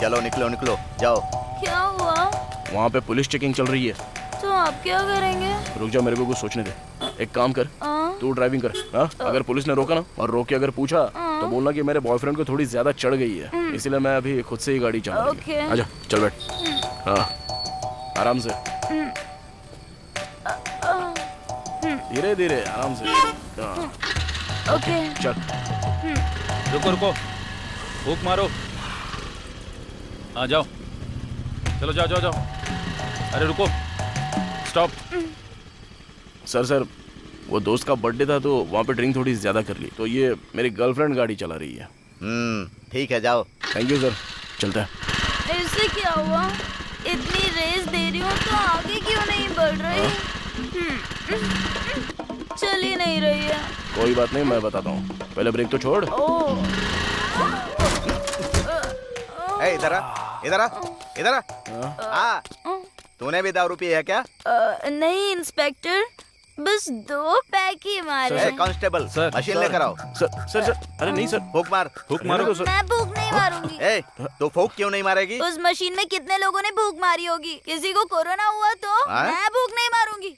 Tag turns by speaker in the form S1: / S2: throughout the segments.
S1: चलो निकलो निकलो जाओ।
S2: क्या हुआ?
S3: वहाँ पे पुलिस चेकिंग चल रही है।
S2: तो आप क्या करेंगे?
S3: रुक जा, मेरे को कुछ सोचने दे। एक काम कर, तू ड्राइविंग कर। हाँ, अगर पुलिस ने रोका ना और रोक के अगर पूछा तो बोलना कि मेरे बॉयफ्रेंड को थोड़ी ज्यादा चढ़ गई है, इसीलिए मैं अभी खुद से ही गाड़ी चला रही हूँ। आजा, चल बैठ। हाँ, आराम से, धीरे धीरे, आराम से। हाँ,
S2: ओके।
S3: चल।
S4: रुको रुको, भूख मारो। हाँ जाओ, चलो जाओ जाओ जाओ। अरे रुको, स्टॉप।
S3: सर वो दोस्त का बर्थडे था तो वहाँ पे ड्रिंक थोड़ी ज्यादा कर ली, तो ये मेरी गर्लफ्रेंड गाड़ी चला रही है।
S1: ठीक है जाओ।
S3: थैंक यू सर, चलता है।
S2: इससे क्या हुआ? इतनी रेस दे रही हूँ तो आगे क्यों नहीं बढ़ रही? चल ही नहीं रही है।
S3: कोई बात नहीं, मैं बताता हूँ, पहले ब्रेक तो छोड़।
S1: इधर आ, इधर आ, इधर आ। तूने भी दारू पी है क्या?
S2: नहीं इंस्पेक्टर, बस 2 पैक ही मारे।
S1: कांस्टेबल,
S4: सर,
S1: मशीन लेकर आओ।
S3: सर, अरे नहीं सर,
S1: फूक मार।
S4: भूख मारो।
S2: मैं भूख नहीं मारूंगी।
S1: ए, तू फूक क्यों नहीं मारेगी?
S2: उस मशीन में कितने लोगों ने भूख मारी होगी? किसी को कोरोना हुआ तो मैं भूख नहीं मारूंगी।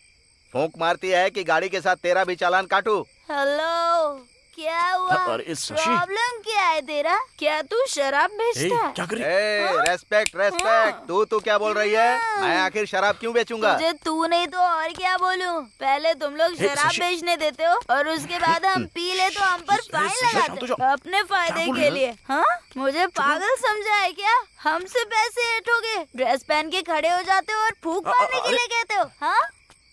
S1: फूक मारती है कि गाड़ी के साथ तेरा भी चालान काटूं?
S2: हेलो, क्या हुआ?
S3: अरे शशि,
S2: प्रॉब्लम क्या है तेरा? क्या तू शराब बेचता है?
S3: क्या कर रही?
S1: Respect respect. तू क्या बोल रही है? मैं आखिर शराब क्यों बेचूंगा?
S2: मुझे तू नहीं तो और क्या बोलूं? पहले तुम लोग शराब
S3: शशि।
S2: बेचने देते हो और उसके बाद हम पी ले तो हम पर फाइन लगाते हो अपने फायदे के लिए। हाँ, मुझे पागल समझा है क्या? हमसे पैसे ऐंठोगे, ड्रेस पहन के खड़े हो जाते हो और फूंक मारने के लिए कहते हो? हाँ,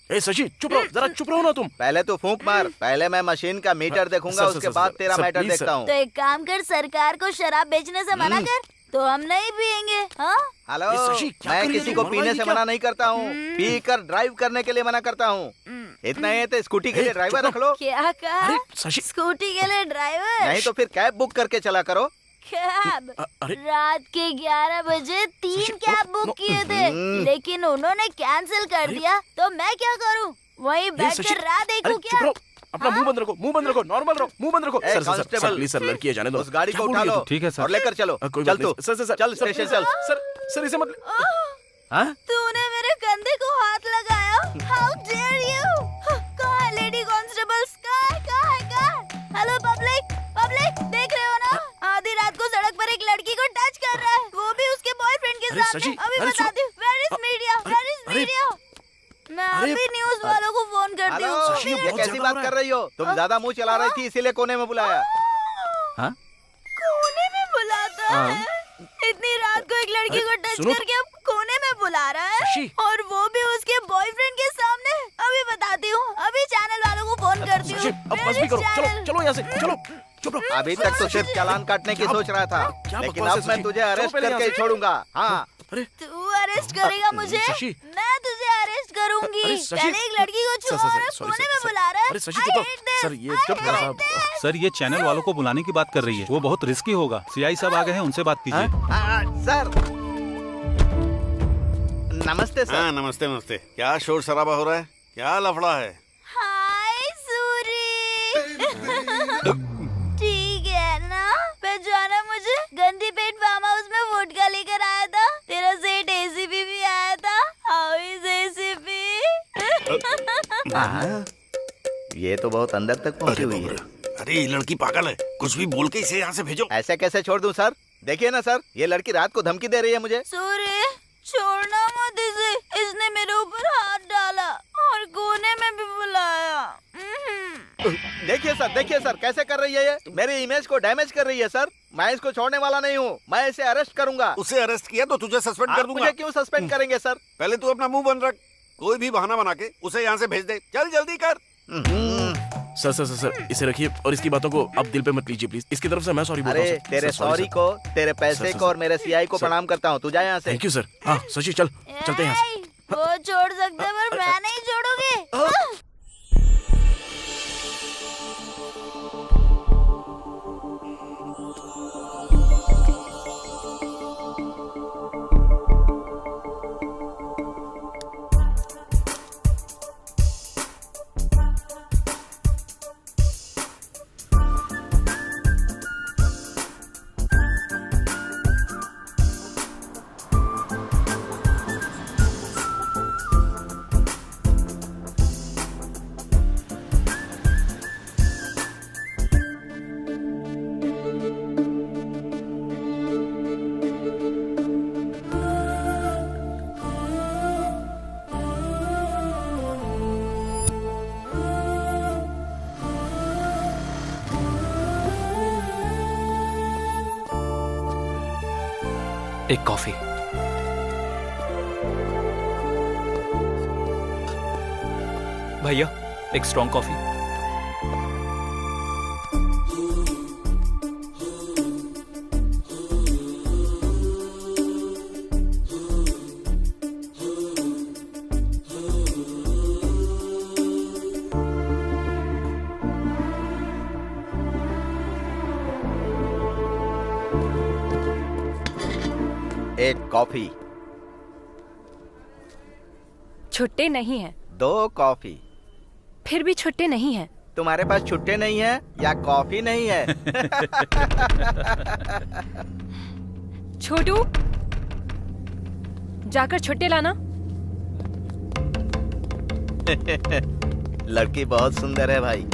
S3: ए शशि, चुप रहो, जरा चुप रहो ना तुम।
S1: पहले तू फूंक मार, पहले मैं मशीन का मीटर देखूंगा,
S3: सर,
S1: उसके
S3: सर,
S1: बाद
S3: सर,
S1: तेरा
S3: सर,
S1: मैटर
S3: प्लीज,
S1: देखता
S3: सर।
S1: हूँ।
S2: तो एक काम कर, सरकार को शराब बेचने से मना कर, तो हम नहीं पियेंगे। हाँ,
S1: हेलो,
S3: ये शशि, क्या
S1: मैं
S3: कर रही है
S1: किसी
S3: तू?
S1: को पीने
S3: मनवाएगी
S1: से
S3: क्या?
S1: मना नहीं करता हूँ, पी कर ड्राइव करने के लिए मना करता हूँ। इतना ही है तो स्कूटी के लिए ड्राइवर रख लो।
S2: क्या कहा?
S3: अरे शशि,
S2: स्कूटी के लिए ड्राइवर?
S1: नहीं तो फिर कैब बुक करके चला करो।
S2: कैब?
S3: अरे
S2: रात के 11 बजे 3 कैब बुक किए थे, लेकिन उन्होंने कैंसिल कर दिया, तो मैं क्या करूं? वहीं बैठकर राह देखूं
S3: अरे
S2: क्या?
S3: चुप रहो, अपना मुंह बंद रखो, नॉर्मल रहो, मुंह बंद रखो। सर
S1: कांस्टेबल,
S3: प्लीज सर, लड़की है, जाने दो।
S1: उस गाड़ी
S3: क्या
S1: को
S3: बोल
S1: उठा
S3: रही है
S1: लो।
S3: तू?
S4: ठीक है सर।
S1: और लेकर चलो।
S3: कोई
S1: चल
S3: बात
S1: तू,
S3: नहीं। सर
S1: चल स्टेशन चल।
S3: सर इसे मत।
S4: हाँ?
S2: तूने मेरे कंधे को हाथ लगाया? How dare you? कहाँ है लेडी कांस्टेबल्स? कहाँ है? हेलो पब्लिक, देख रहे हो ना? आधी रात को सड़क पर एक लड़की को टच कर रहा है, वो भी उसके बॉयफ्रेंड के
S3: अरे
S2: सामने।
S3: शशि,
S2: अभी
S3: अरे
S2: बताती हूँ। Where is media? मैं अभी न्यूज वालों को फोन करती
S1: हेलो,
S2: हूँ।
S3: शशि,
S1: ये
S3: बहुत
S1: कैसी
S3: ज्यादा
S1: बात
S3: हो रहा
S1: कर
S3: है।
S1: रही हो? तुम ज्यादा मुंह चला रही थी, इसीलिए कोने में बुलाया।
S4: हाँ?
S2: कोने में बुलाता है? इतनी रात को एक लड़की को टच
S3: सुनो।
S2: करके अब कोने में बुला रहा है,
S3: शशि।
S2: और वो भी उसके बॉयफ्रेंड के सामने। अभी बताती हूँ, अभी चैनल वालों को फोन करती
S3: शशि,
S2: हूँ।
S3: अब बस भी करो, चलो यहाँ से, चलो, चुप रहो।
S1: अभी तक तो सिर्फ चालान काटने की सोच रहा था,
S3: क्या
S1: लेकिन
S3: बकवास
S1: अब
S3: है
S1: मैं
S3: शशि?
S1: तुझे
S3: चलो
S1: अरेस्ट
S3: पहले
S1: करके
S3: यहाँ
S1: ही
S3: से।
S1: छोड़ूगा। हाँ,
S3: अरे
S2: तू अरेस्ट करेगा मुझे?
S3: शशि।
S2: मैं तुझे अरेस्ट करूंगी।
S3: अरे शशि।
S2: पहले एक लड़की को छुआ और अब कोने में बुला रहा है।
S3: अरे शशि,
S2: I
S3: चुप
S2: hate
S3: रहो।
S2: this.
S3: सर ये
S2: I
S3: चुप
S2: hate
S3: करो साहब।
S2: this.
S4: सर ये चैनल वालों को बुलाने की बात कर रही है, वो बहुत रिस्की होगा। सीआई साहब आ गए हैं, उनसे बात कीजिए।
S1: सर नमस्ते सर।
S5: हाँ नमस्ते नमस्ते। क्या शोर शराबा हो रहा है? क्या लफड़ा है?
S2: हाय सूरी। ठीक है ना? पहचाना मुझे? गंदी पेट फार्म हाउस में वोडका लेकर आया था। तेरा सेठ एसीपी भी आया था। How is ACP?
S1: ये तो बहुत अंदर तक पहुंची हुई है।
S5: अरे ये लड़की पागल है, कुछ भी बोल के इसे यहाँ से भेजो।
S1: ऐसे कैसे छोड़ दूं सर? देखिए ना सर, ये लड़की रात को धमकी दे रही है मुझे।
S2: सूरी, छोड़ना मत इसे। इसने मेरे ऊपर हाथ डाला और कोने में भी बुलाया।
S1: देखिए सर कैसे कर रही है ये? मेरी इमेज को डैमेज कर रही है सर। मैं इसको छोड़ने वाला नहीं हूँ, मैं इसे अरेस्ट करूंगा।
S5: उसे अरेस्ट किया तो तुझे सस्पेंड कर
S1: आप
S5: दूंगा।
S1: मुझे क्यों सस्पेंड करेंगे सर?
S5: पहले तू अपना मुंह बंद रख, कोई भी बहाना बना के उसे यहाँ से भेज दे। चल जल्दी कर।
S3: सर इसे रखिए और इसकी बातों को आप दिल पे मत लीजिए प्लीज। इसकी तरफ से मैं सॉरी बोलता हूँ।
S1: अरे
S3: सर।
S1: तेरे
S3: सर, sorry,
S1: सॉरी
S3: सर।
S1: को, तेरे पैसे
S3: सर,
S1: को और मेरे सीआई को
S3: सर।
S1: प्रणाम करता हूँ। तू जा यहाँ से।
S3: Thank you sir. हाँ शशि, चलते हैं यहाँ से।
S2: वो छोड़ सकते पर मैं नहीं छोड़ूंगी।
S6: एक कॉफी। भैया एक स्ट्रॉन्ग कॉफी।
S1: एक कॉफी।
S7: छुट्टे नहीं है।
S1: 2 कॉफी।
S7: फिर भी छुट्टे नहीं है।
S1: तुम्हारे पास छुट्टे नहीं है या कॉफी नहीं है?
S7: छोटू, जाकर छुट्टे लाना।
S1: लड़की बहुत सुंदर है भाई।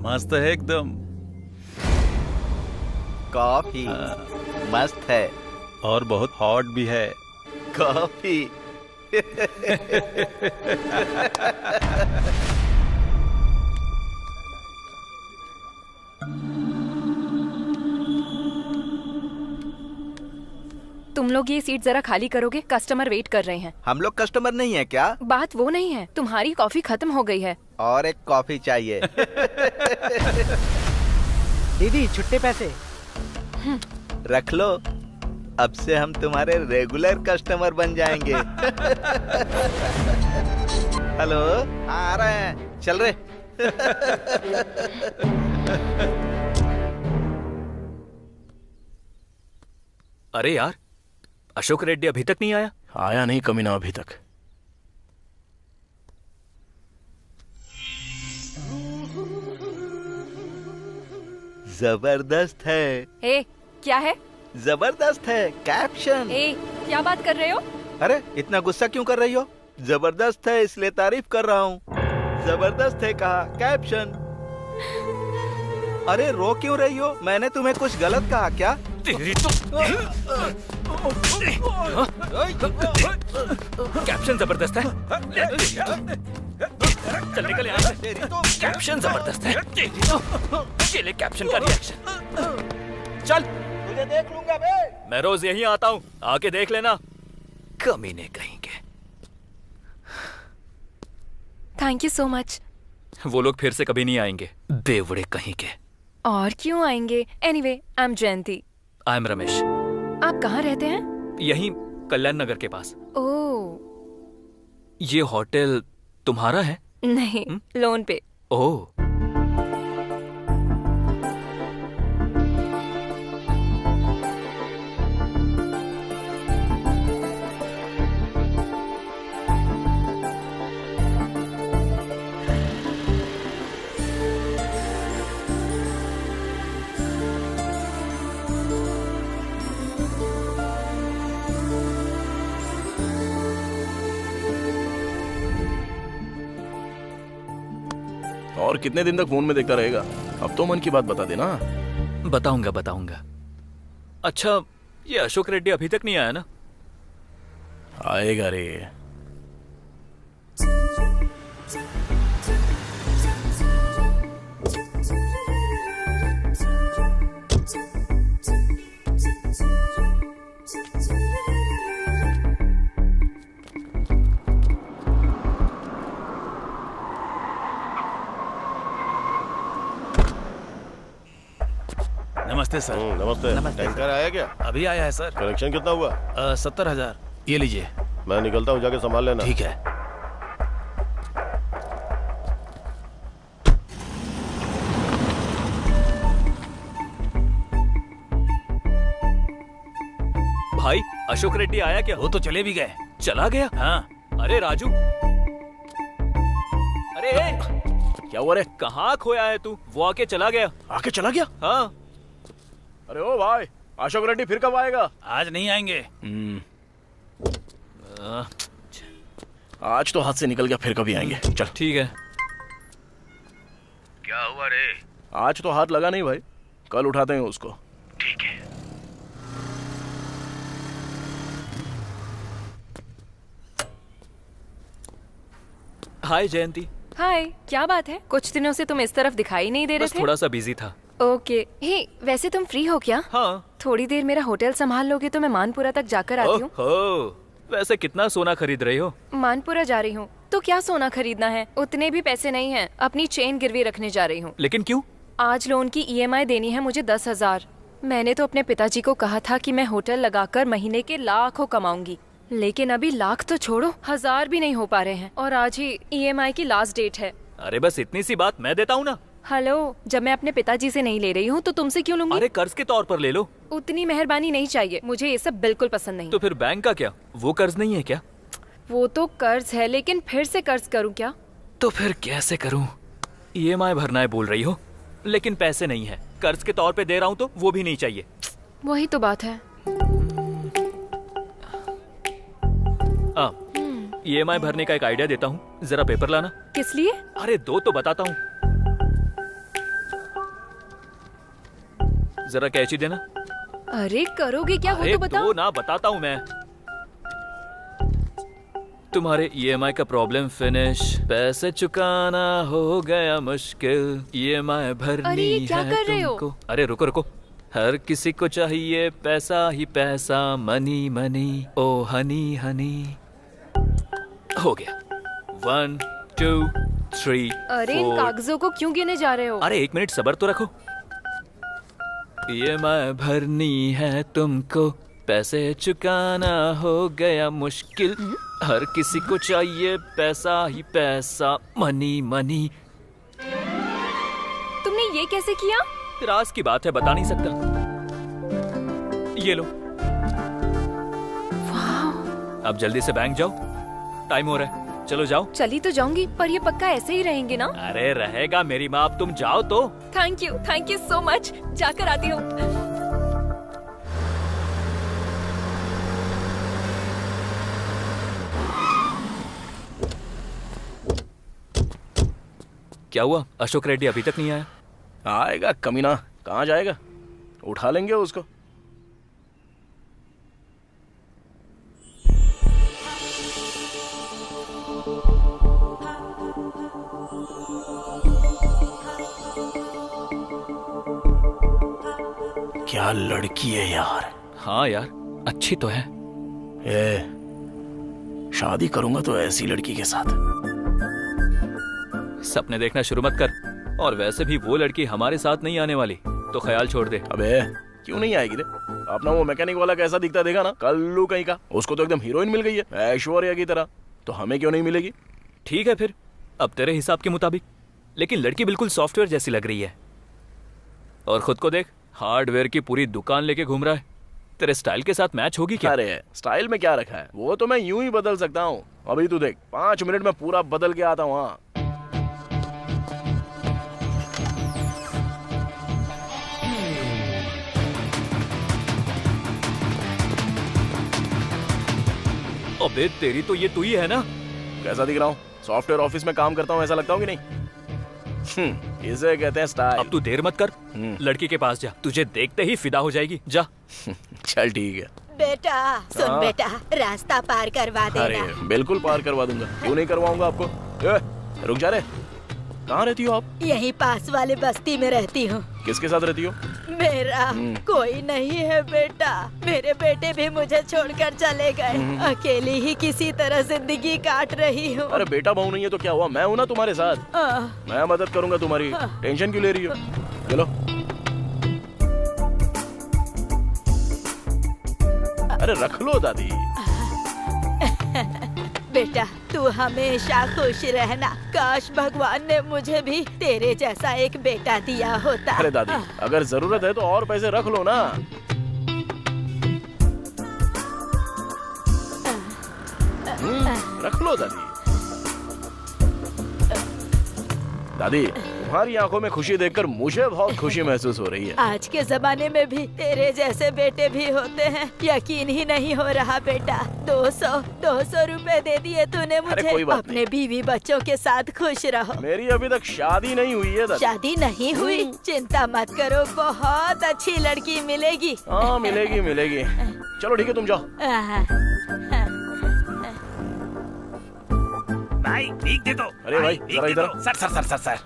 S4: मस्त है एकदम।
S1: कॉफी मस्त है
S4: और बहुत हॉट भी है।
S1: कॉफी।
S7: तुम लोग ये सीट जरा खाली करोगे? कस्टमर वेट कर रहे हैं।
S1: हम लोग कस्टमर नहीं है क्या?
S7: बात वो नहीं है, तुम्हारी कॉफी खत्म हो गई है।
S1: और एक कॉफी चाहिए।
S8: दीदी छुट्टे पैसे।
S1: रख लो, अब से हम तुम्हारे रेगुलर कस्टमर बन जाएंगे। हेलो, आ रहे हैं, चल रहे।
S6: अरे यार, अशोक रेड्डी अभी तक नहीं आया।
S3: आया नहीं कमीना अभी तक।
S1: जबरदस्त है।
S7: ए, क्या है?
S1: जबरदस्त है कैप्शन।
S7: ए, क्या बात कर रहे हो?
S1: अरे इतना गुस्सा क्यों कर रही हो? जबरदस्त है इसलिए तारीफ कर रहा हूँ। जबरदस्त है कहा कैप्शन। अरे रो क्यों रही हो? मैंने तुम्हें कुछ गलत कहा क्या?
S6: तेरी तो कैप्शन जबरदस्त है। चल निकल यहाँ से। कैप्शन जबरदस्त है। चले कैप्शन का रिएक्शन। चल,
S1: तुझे देख लूंगा बे।
S6: मैं रोज यहीं आता हूँ, आके देख लेना। कमीने कहीं के।
S7: Thank you so much.
S6: वो लोग फिर से कभी नहीं आएंगे, बेवड़े कहीं के।
S7: और क्यों आएंगे? Anyway, I am Jayanti.
S6: I am Ramesh.
S7: आप कहाँ रहते हैं?
S6: यहीं कल्याण नगर के पास।
S7: ओह
S6: ये होटल तुम्हारा है?
S7: नहीं, लोन पे।
S6: ओह,
S3: और कितने दिन तक फोन में देखता रहेगा? अब तो मन की बात बता देना।
S6: बताऊंगा बताऊंगा। अच्छा, ये अशोक रेड्डी अभी तक नहीं आया ना?
S3: आएगा रे।
S9: नमस्ते सर।
S8: नमस्ते।
S9: टैंकर आया क्या?
S6: अभी आया है सर।
S9: कलेक्शन कितना हुआ?
S6: 70,000। ये लीजिए।
S9: मैं निकलता हूँ, जाके संभाल लेना।
S6: ठीक है। भाई, अशोक रेड्डी आया क्या? वो तो चले भी गए। चला गया? हाँ। अरे राजू, अरे
S3: क्या हुआ रे?
S6: कहाँ खोया है तू? वो आके चला गया।
S3: आके चला गया?
S6: हाँ।
S3: अरे ओ भाई, अशोक रेड्डी फिर कब आएगा?
S6: आज नहीं आएंगे।
S3: आज तो हाथ से निकल गया, फिर कभी आएंगे। चल
S6: ठीक है।
S9: क्या हुआ रे?
S3: आज तो हाथ लगा नहीं भाई, कल उठाते हैं उसको।
S9: ठीक है।
S6: हाय जयंती।
S7: हाय, क्या बात है? कुछ दिनों से तुम इस तरफ दिखाई नहीं दे रहे
S6: बस
S7: थे।
S6: थोड़ा सा बिजी था।
S7: ओके। हे, वैसे तुम फ्री हो क्या?
S6: हाँ।
S7: थोड़ी देर मेरा होटल संभाल लोगे तो मैं मानपुरा तक जाकर आती हूँ।
S6: ओहो, वैसे कितना सोना खरीद रही हो?
S7: मानपुरा जा रही हूँ तो क्या सोना खरीदना है, उतने भी पैसे नहीं हैं। अपनी चेन गिरवी रखने जा रही हूँ।
S6: लेकिन क्यों?
S7: आज लोन की EMI देनी है मुझे 10,000। मैंने तो अपने पिताजी को कहा था कि मैं होटल लगाकर महीने के लाखों कमाऊंगी, लेकिन अभी लाख तो छोड़ो, 1000 भी नहीं हो पा रहे हैं। और आज ही EMI की लास्ट डेट है।
S6: अरे बस इतनी सी बात, मैं देता हूँ ना।
S7: हेलो, जब मैं अपने पिताजी से नहीं ले रही हूँ तो तुमसे क्यों लूंगी?
S6: अरे कर्ज के तौर पर ले लो।
S7: उतनी मेहरबानी नहीं चाहिए, मुझे ये सब बिल्कुल पसंद नहीं।
S6: तो फिर बैंक का क्या, वो कर्ज नहीं है क्या?
S7: वो तो कर्ज है, लेकिन फिर से कर्ज करूँ क्या?
S6: तो फिर कैसे करूँ? EMI भरना है बोल रही हो, लेकिन पैसे नहीं है। कर्ज के तौर पे दे रहा हूँ तो वो भी नहीं चाहिए।
S7: वही तो बात है।
S6: EMI भरने का एक आइडिया देता हूँ, जरा पेपर लाना।
S7: किस लिए?
S6: अरे दो तो बताता हूँ। जरा कैची देना।
S7: अरे करोगे क्या, वो
S6: अरे
S7: तो बताओ।
S6: दो ना, बताता हूँ मैं। तुम्हारे EMI का प्रॉब्लम फिनिश, पैसे चुकाना हो गया मुश्किल, EMI भरनी
S7: अरे ये क्या
S6: है
S7: कर रहे हो?
S6: तुमको। अरे रुको रुको, हर किसी को चाहिए पैसा ही पैसा, मनी मनी ओ हनी हनी। हो गया। 1 2 3
S7: अरे इन
S6: 4।
S7: कागजों को क्यों गिने जा रहे हो?
S6: अरे 1 मिनट सब्र तो रखो। EMI भरनी है तुमको, पैसे चुकाना हो गया मुश्किल, हर किसी को चाहिए पैसा ही पैसा, मनी मनी।
S7: तुमने ये कैसे किया?
S6: राज की बात है, बता नहीं सकता। ये लो। अब जल्दी से बैंक जाओ, टाइम हो रहा है। चलो जाओ।
S7: चली तो जाऊंगी, पर ये पक्का ऐसे ही रहेंगे ना?
S6: अरे रहेगा मेरी माँ, अब तुम जाओ तो।
S7: Thank you so much. जाकर आती हूँ।
S6: क्या हुआ, अशोक रेड्डी अभी तक नहीं आया?
S3: आएगा कमीना, कहाँ जाएगा? उठा लेंगे उसको। क्या लड़की है यार।
S6: हाँ यार, अच्छी तो है।
S3: शादी करूंगा तो ऐसी लड़की के साथ।
S6: सपने देखना शुरू मत कर, और वैसे भी वो लड़की हमारे साथ नहीं आने वाली, तो ख्याल छोड़ दे।
S3: अबे क्यों नहीं आएगी रे? अपना वो मैकेनिक वाला कैसा दिखता देखा ना, कल्लू कहीं का। उसको तो एकदम हीरोइन मिल गई है, ऐश्वर्या की तरह। तो हमें क्यों नहीं मिलेगी?
S6: ठीक है फिर, अब तेरे हिसाब के मुताबिक। लेकिन लड़की बिल्कुल सॉफ्टवेयर जैसी लग रही है। और खुद को देख, हार्डवेयर की पूरी दुकान लेके घूम रहा है। तेरे स्टाइल के साथ मैच होगी क्या?
S3: अरे स्टाइल में क्या रखा है, वो तो मैं यूं ही बदल सकता हूँ। अभी तू देख, 5 मिनट में पूरा बदल के आता हूँ। हाँ
S6: अबे तेरी तो ये तू ही है ना?
S3: कैसा दिख रहा हूँ? सॉफ्टवेयर ऑफिस में काम करता हूँ ऐसा लगता हूँ कि नहीं? इसे कहते हैं स्टाइल।
S6: अब तू देर मत कर, लड़की के पास जा, तुझे देखते ही फिदा हो जाएगी। जा।
S3: चल ठीक है।
S2: बेटा सुन बेटा, रास्ता पार करवा
S3: अरे
S2: देना।
S3: बिल्कुल पार करवा दूंगा, क्यों नहीं करवाऊंगा आपको। रुक जा रे, कहाँ रहती हो आप?
S2: यहीं पास वाले बस्ती में रहती हूँ।
S3: किसके साथ रहती हो?
S2: मेरा कोई नहीं है बेटा, मेरे बेटे भी मुझे छोड़कर चले गए। अकेली ही किसी तरह जिंदगी काट रही हूँ।
S3: अरे बेटा बहू नहीं है तो क्या हुआ, मैं हूँ ना तुम्हारे साथ। मैं मदद करूंगा तुम्हारी, टेंशन क्यों ले रही हो? चलो। अरे रख लो दादी।
S2: बेटा तू हमेशा खुश रहना। काश भगवान ने मुझे भी तेरे जैसा एक बेटा दिया होता।
S3: अरे दादी, अगर जरूरत है तो और पैसे रख लो ना। रख लो दादी। दादी, तुम्हारी आंखों में खुशी देखकर मुझे बहुत खुशी महसूस हो रही है।
S2: आज के जमाने में भी तेरे जैसे बेटे भी होते हैं, यकीन ही नहीं हो रहा बेटा। 200 रुपए दे दिए तूने मुझे।
S3: कोई बात
S2: अपने बीवी बच्चों के साथ खुश रहो।
S3: मेरी अभी तक शादी नहीं हुई है दादी।
S2: शादी नहीं हुई? चिंता मत करो, बहुत अच्छी लड़की मिलेगी।
S3: हाँ मिलेगी मिलेगी। चलो ठीक है, तुम जाओ।
S6: भाई ठीक दे दो।
S3: अरे भाई जरा इधर आ।
S4: Sir sir sir sir sir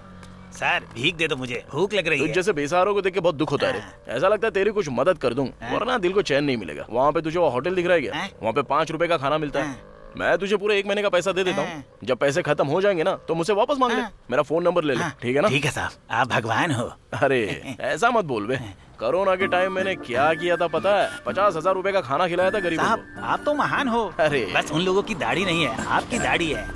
S4: sir भीख दे दो, मुझे भूख लग रही
S3: तुझ
S4: है।
S3: जैसे बेसहारों को देख के बहुत दुख होता है रे। ऐसा लगता है तेरी कुछ मदद कर दूं, वरना दिल को चैन नहीं मिलेगा। वहाँ पे तुझे वो होटल दिख रहा है क्या? वहाँ पे 5 रुपए का खाना मिलता है। मैं तुझे पूरे 1 महीने का पैसा दे देता हूँ। जब पैसे खत्म हो जाएंगे ना तो मुझसे वापस मांग ले। मेरा फोन नंबर ले ले, ठीक है ना?
S4: ठीक है साहब, आप भगवान हो।
S3: अरे ऐसा मत बोल बे। कोरोना के टाइम मैंने क्या किया था पता है? 50,000 रुपए का खाना खिलाया था गरीबों
S4: साहब
S3: को।
S4: आप तो महान हो।
S3: अरे
S4: बस उन लोगों की दाढ़ी नहीं है, आपकी दाढ़ी है।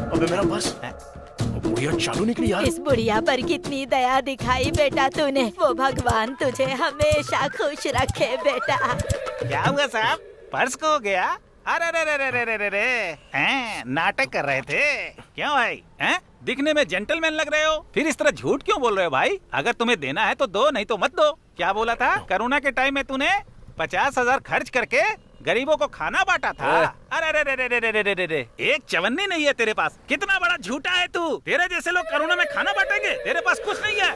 S3: अबे मेरा पर्स, वो बुढ़िया चालू निकली यार।
S2: इस बुढ़िया पर कितनी दया दिखाई बेटा तूने। वो भगवान तुझे हमेशा खुश रखे बेटा।
S4: क्या हुआ साहब, पर्स खो गया? अरे रे रे रे रे रे रे रे नाटक कर रहे थे क्यों भाई? हैं? दिखने में जेंटलमैन लग रहे हो, फिर इस तरह झूठ क्यों बोल रहे हो भाई? अगर तुम्हें देना है तो दो, नहीं तो मत दो। क्या बोला था? कोरोना के टाइम में तूने 50,000 खर्च करके गरीबों को खाना बांटा था। अरे रे रे रे रे रे रे रे, एक चवन्नी नहीं है तेरे पास। कितना बड़ा झूठा है तू। तेरे जैसे लोग कोरोना में खाना बांटेंगे? तेरे पास कुछ नहीं है।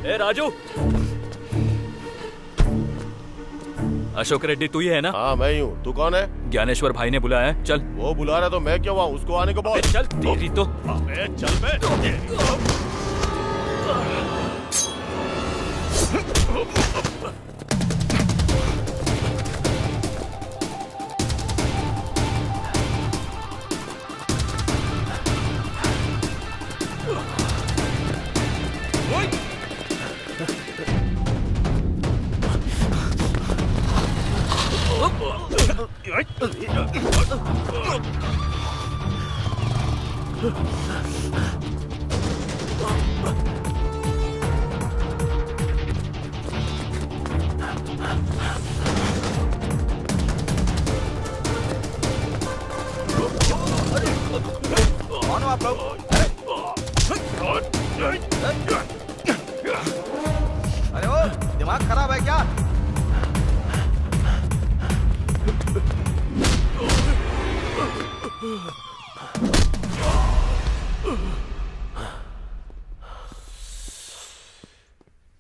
S6: ए राजू, अशोक रेड्डी तू ही है ना?
S9: हाँ मैं ही हूँ। तू कौन है?
S6: ज्ञानेश्वर भाई ने बुलाया है, चल।
S9: वो बुला रहा है तो मैं क्यों वहाँ? उसको आने को बोल।
S6: चल तेरी तो।
S9: अबे चल बे।
S1: कौन हो आप लोग? अरे ओ, दिमाग खराब है क्या?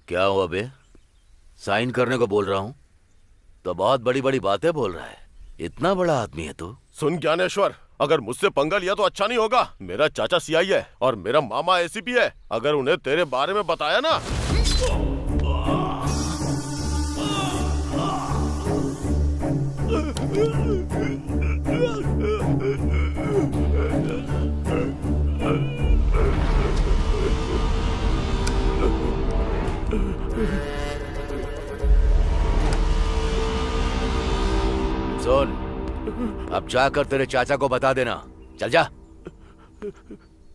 S5: क्या हुआ बे? साइन करने को बोल रहा हूँ तो बहुत बड़ी बड़ी बातें बोल रहा है। इतना बड़ा आदमी है तू।
S9: सुन ज्ञानेश्वर, अगर मुझसे पंगा लिया तो अच्छा नहीं होगा। मेरा चाचा सीआई है और मेरा मामा एसीपी है। अगर उन्हें तेरे बारे में बताया ना।
S5: सुन, अब जाकर तेरे चाचा को बता देना। चल जा।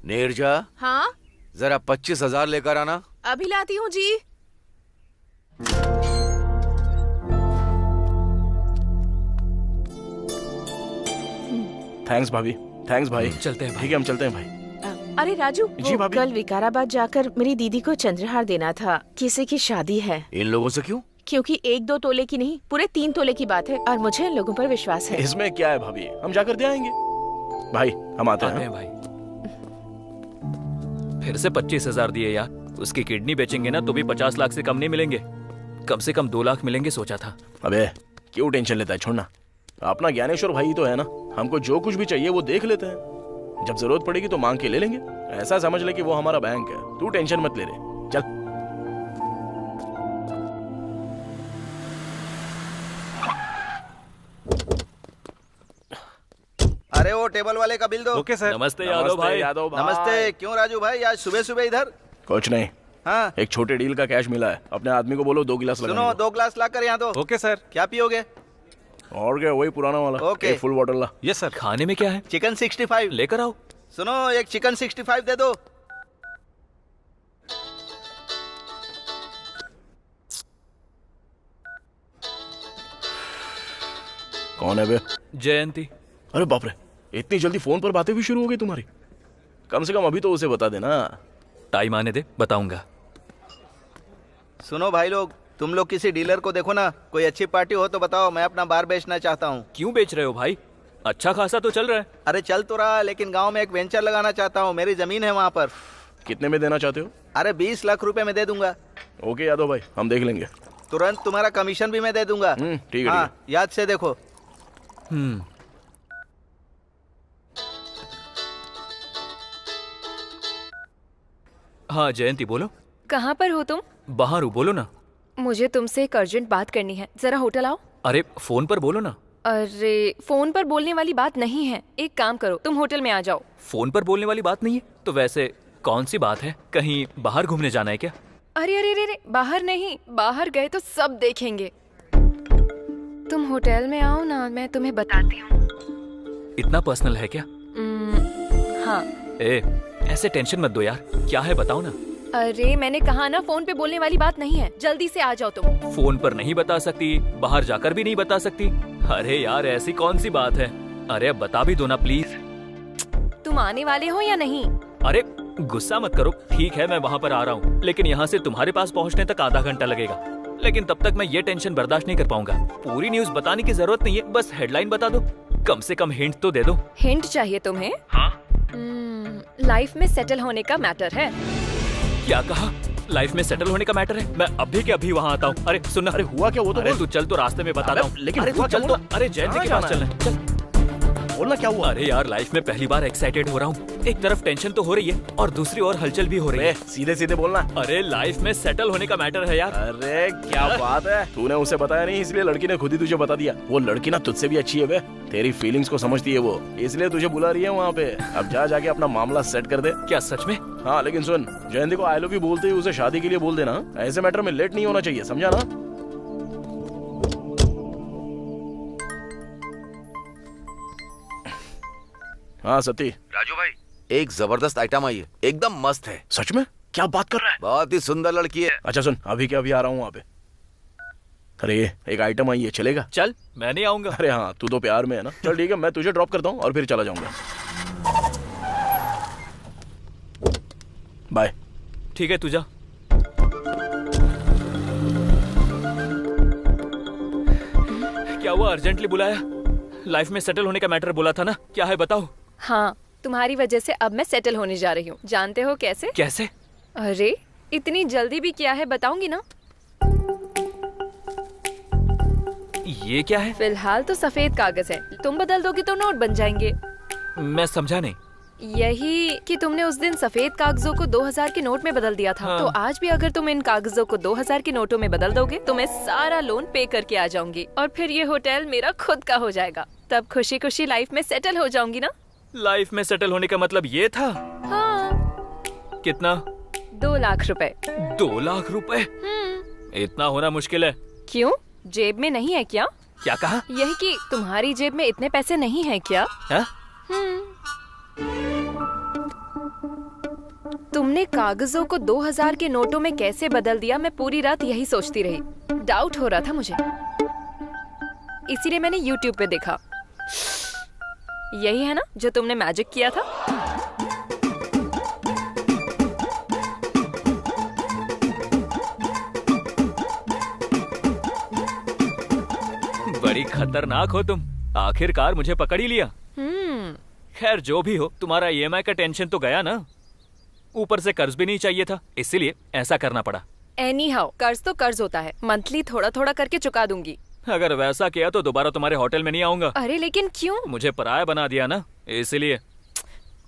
S5: नीरजा,
S7: हाँ
S5: जरा 25,000 लेकर आना।
S7: अभी लाती हूँ जी।
S3: थैंक्स भाभी, थैंक्स भाई।
S6: चलते हैं भाई।
S3: ठीक है हम चलते हैं भाई।
S7: अरे राजू,
S3: जी
S7: वो
S3: भाभी।
S7: कल विकाराबाद जाकर मेरी दीदी को चंद्रहार देना था। किसी की शादी है।
S5: इन लोगों से क्यों?
S7: क्योंकि 1-2 तोले की नहीं, पूरे 3 तोले की बात है और मुझे इन लोगों पर विश्वास है।
S3: इसमें क्या है भाभी, हम जाकर दे आएंगे। भाई हम आते हैं।
S6: भाई फिर से 25,000 दिए यार। उसकी किडनी बेचेंगे ना तो भी 50 लाख से कम नहीं मिलेंगे। कम से कम 2 लाख मिलेंगे सोचा था।
S3: अबे क्यों टेंशन लेता है, छोड़ना। अपना ज्ञानेश्वर भाई ही तो है ना। हमको जो कुछ भी चाहिए वो देख लेते हैं। जब जरूरत पड़ेगी तो मांग के ले लेंगे। ऐसा समझ ले कि वो हमारा बैंक है। तू टेंशन मत ले रहे। चल।
S1: अरे वो टेबल वाले का बिल दो।
S4: Okay sir.
S6: नमस्ते यादव भाई।
S3: यादव भाई।
S1: नमस्ते। क्यों राजू भाई आज सुबह सुबह इधर?
S3: कुछ नहीं,
S1: हाँ
S3: एक छोटे डील का कैश मिला है। अपने आदमी को बोलो 2 गिलास
S1: सुनो,
S3: लगाने
S1: 2 ग्लास ला कर यहाँ दो।
S4: Okay sir.
S1: क्या पियोगे?
S3: को। और क्या, वही पुराना वाला।
S1: ओके।
S3: एक फुल बॉटल ला।
S4: Yes sir.
S6: खाने में क्या है?
S1: चिकन 65
S6: लेकर आओ।
S1: सुनो, एक चिकन 65 दे दो।
S3: कौन है बे?
S6: जयंती।
S3: अरे बाप रे, इतनी जल्दी फोन पर बातें भी शुरू हो गई तुम्हारी। कम से कम अभी तो उसे बता देना।
S6: टाइम आने दे, बताऊंगा।
S1: सुनो भाई लोग, तुम लोग किसी डीलर को देखो ना, कोई अच्छी पार्टी हो तो बताओ, मैं अपना बार बेचना चाहता हूँ।
S6: क्यों बेच रहे हो भाई? अच्छा खासा तो चल रहा है।
S1: अरे चल तो रहा, लेकिन गांव में एक वेंचर लगाना चाहता हूँ। मेरी जमीन है वहाँ पर।
S3: कितने में देना चाहते हो?
S1: अरे 20 लाख रुपए में दे दूंगा।
S3: ओके यादव भाई, हम देख लेंगे।
S1: तुरंत तुम्हारा कमीशन भी मैं दे दूंगा।
S3: ठीक है,
S1: हाँ, याद से देखो।
S6: हाँ जयंती बोलो।
S7: कहाँ पर हो तुम?
S6: बाहर हूँ, बोलो ना।
S7: मुझे तुमसे एक अर्जेंट बात करनी है, जरा होटल आओ।
S6: अरे फोन पर बोलो ना।
S7: अरे फोन पर बोलने वाली बात नहीं है, एक काम करो, तुम होटल में आ जाओ।
S6: फोन पर बोलने वाली बात नहीं है तो वैसे कौन सी बात है? कहीं बाहर घूमने जाना है क्या?
S7: अरे अरे अरे, बाहर नहीं, बाहर गए तो सब देखेंगे। तुम होटल में आओ ना, मैं तुम्हें बताती हूँ।
S6: इतना पर्सनल है क्या?
S7: हाँ।
S6: ए, ऐसे टेंशन मत दो यार, क्या है बताओ ना।
S7: अरे मैंने कहा ना, फोन पे बोलने वाली बात नहीं है, जल्दी से आ जाओ तुम।
S6: फोन पर नहीं बता सकती, बाहर जाकर भी नहीं बता सकती। अरे यार ऐसी कौन सी बात है? अरे अब बता भी दो ना प्लीज।
S7: तुम आने वाले हो या नहीं?
S6: अरे गुस्सा मत करो, ठीक है मैं वहाँ पर आ रहा हूँ, लेकिन यहाँ से तुम्हारे पास पहुँचने तक आधा घंटा लगेगा। लेकिन तब तक मैं ये टेंशन बर्दाश्त नहीं कर पाऊंगा। पूरी न्यूज बताने की जरूरत नहीं है, बस हेडलाइन बता दो, कम से कम हिंट तो दे दो।
S7: हिंट चाहिए तुम्हें?
S6: हाँ।
S7: लाइफ में सेटल होने का मैटर है।
S6: क्या कहा? लाइफ में सेटल होने का मैटर है? मैं अभी के अभी वहाँ आता हूँ। अरे सुन ना,
S3: अरे हुआ क्या? वो तो
S6: अरे
S3: बोल।
S6: तू चल, तो रास्ते में बता रहा हूँ।
S3: लेकिन
S6: अरे
S3: हुआ
S6: तू
S3: क्या?
S6: चल तो।
S3: बोलना।
S6: अरे जयंती के
S3: कहाँ
S6: पास
S3: जाना
S6: चलना है, चल।
S3: बोलना क्या हुआ?
S6: अरे यार लाइफ में पहली बार एक्साइटेड हो रहा हूँ। एक तरफ टेंशन तो हो रही है और दूसरी ओर हलचल भी हो रही है।
S3: सीधे सीधे बोलना।
S6: अरे लाइफ में सेटल होने का मैटर है यार।
S3: अरे क्या बात है, तूने उसे बताया नहीं, इसलिए लड़की ने खुद ही तुझे बता दिया। वो लड़की ना तुझसे भी अच्छी है बे, तेरी फीलिंग्स को समझती है वो, इसलिए तुझे बुला रही है वहाँ पे। अब जा जाके अपना मामला सेट कर दे।
S6: क्या सच में?
S3: हाँ लेकिन सुन, जयंती को आई लव यू बोलते ही उसे शादी के लिए बोल देना। ऐसे मैटर में लेट नहीं होना चाहिए, समझा ना? हाँ सती।
S5: राजू भाई, एक जबरदस्त आइटम आई है, एकदम मस्त है।
S3: सच में? क्या बात कर रहा है?
S5: बहुत ही सुंदर लड़की है।
S3: अच्छा सुन, अभी के अभी आ रहा हूँ वहाँ पे। अरे ये एक आइटम आई है, चलेगा?
S6: चल मैं नहीं आऊंगा।
S3: अरे हाँ, तू तो प्यार में है ना। चल ठीक है, मैं तुझे ड्रॉप करता हूँ और फिर चला जाऊंगा। बाय।
S6: ठीक है तू जा। क्या हुआ, अर्जेंटली बुलाया? लाइफ में सेटल होने का मैटर बोला था ना, क्या है बताओ।
S7: हाँ, तुम्हारी वजह से अब मैं सेटल होने जा रही हूँ। जानते हो कैसे?
S6: कैसे?
S7: अरे इतनी जल्दी भी क्या है, बताऊंगी ना।
S6: ये क्या है?
S7: फिलहाल तो सफेद कागज है, तुम बदल दोगे तो नोट बन जाएंगे।
S6: मैं समझा नहीं।
S7: यही कि तुमने उस दिन सफेद कागजों को 2000 के नोट में बदल दिया था।
S6: हाँ।
S7: तो आज भी अगर तुम इन कागजों को 2000 के नोटों में बदल दोगे तो मैं सारा लोन पे करके आ जाऊंगी और फिर ये होटल मेरा खुद का हो जाएगा। तब खुशी खुशी लाइफ में सेटल हो जाऊंगी ना।
S6: लाइफ में सेटल होने का मतलब ये था?
S7: हाँ।
S6: कितना?
S7: 2 लाख रुपए।
S6: 2 लाख रुपए? इतना होना मुश्किल है।
S7: क्यों, जेब में नहीं है क्या?
S6: क्या कहा?
S7: यही कि तुम्हारी जेब में इतने पैसे नहीं है क्या?
S6: है?
S7: तुमने कागजों को 2000 के नोटों में कैसे बदल दिया, मैं पूरी रात यही सोचती रही। डाउट हो रहा था मुझे, इसीलिए मैंने YouTube पे देखा। यही है ना जो तुमने मैजिक किया था?
S6: बड़ी खतरनाक हो तुम, आखिरकार मुझे पकड़ ही लिया। खैर जो भी हो, तुम्हारा EMI का टेंशन तो गया ना। ऊपर से कर्ज भी नहीं चाहिए था, इसीलिए ऐसा करना पड़ा।
S7: एनीहाउ, कर्ज तो कर्ज होता है, मंथली थोड़ा थोड़ा करके चुका दूंगी।
S6: अगर वैसा किया तो दोबारा तुम्हारे होटल में नहीं आऊंगा।
S7: अरे लेकिन क्यों?
S6: मुझे पराया बना दिया ना, इसलिए।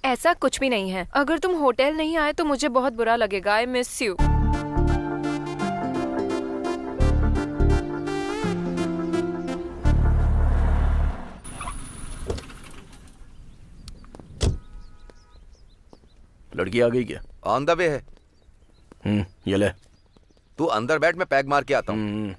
S7: ऐसा कुछ भी नहीं है, अगर तुम होटल नहीं आए तो मुझे बहुत बुरा लगेगा। I miss you.
S3: लड़की आ गई क्या?
S5: ऑन द वे है।
S3: ये ले।
S5: तू अंदर बैठ, मैं पैक मार के आता हूँ।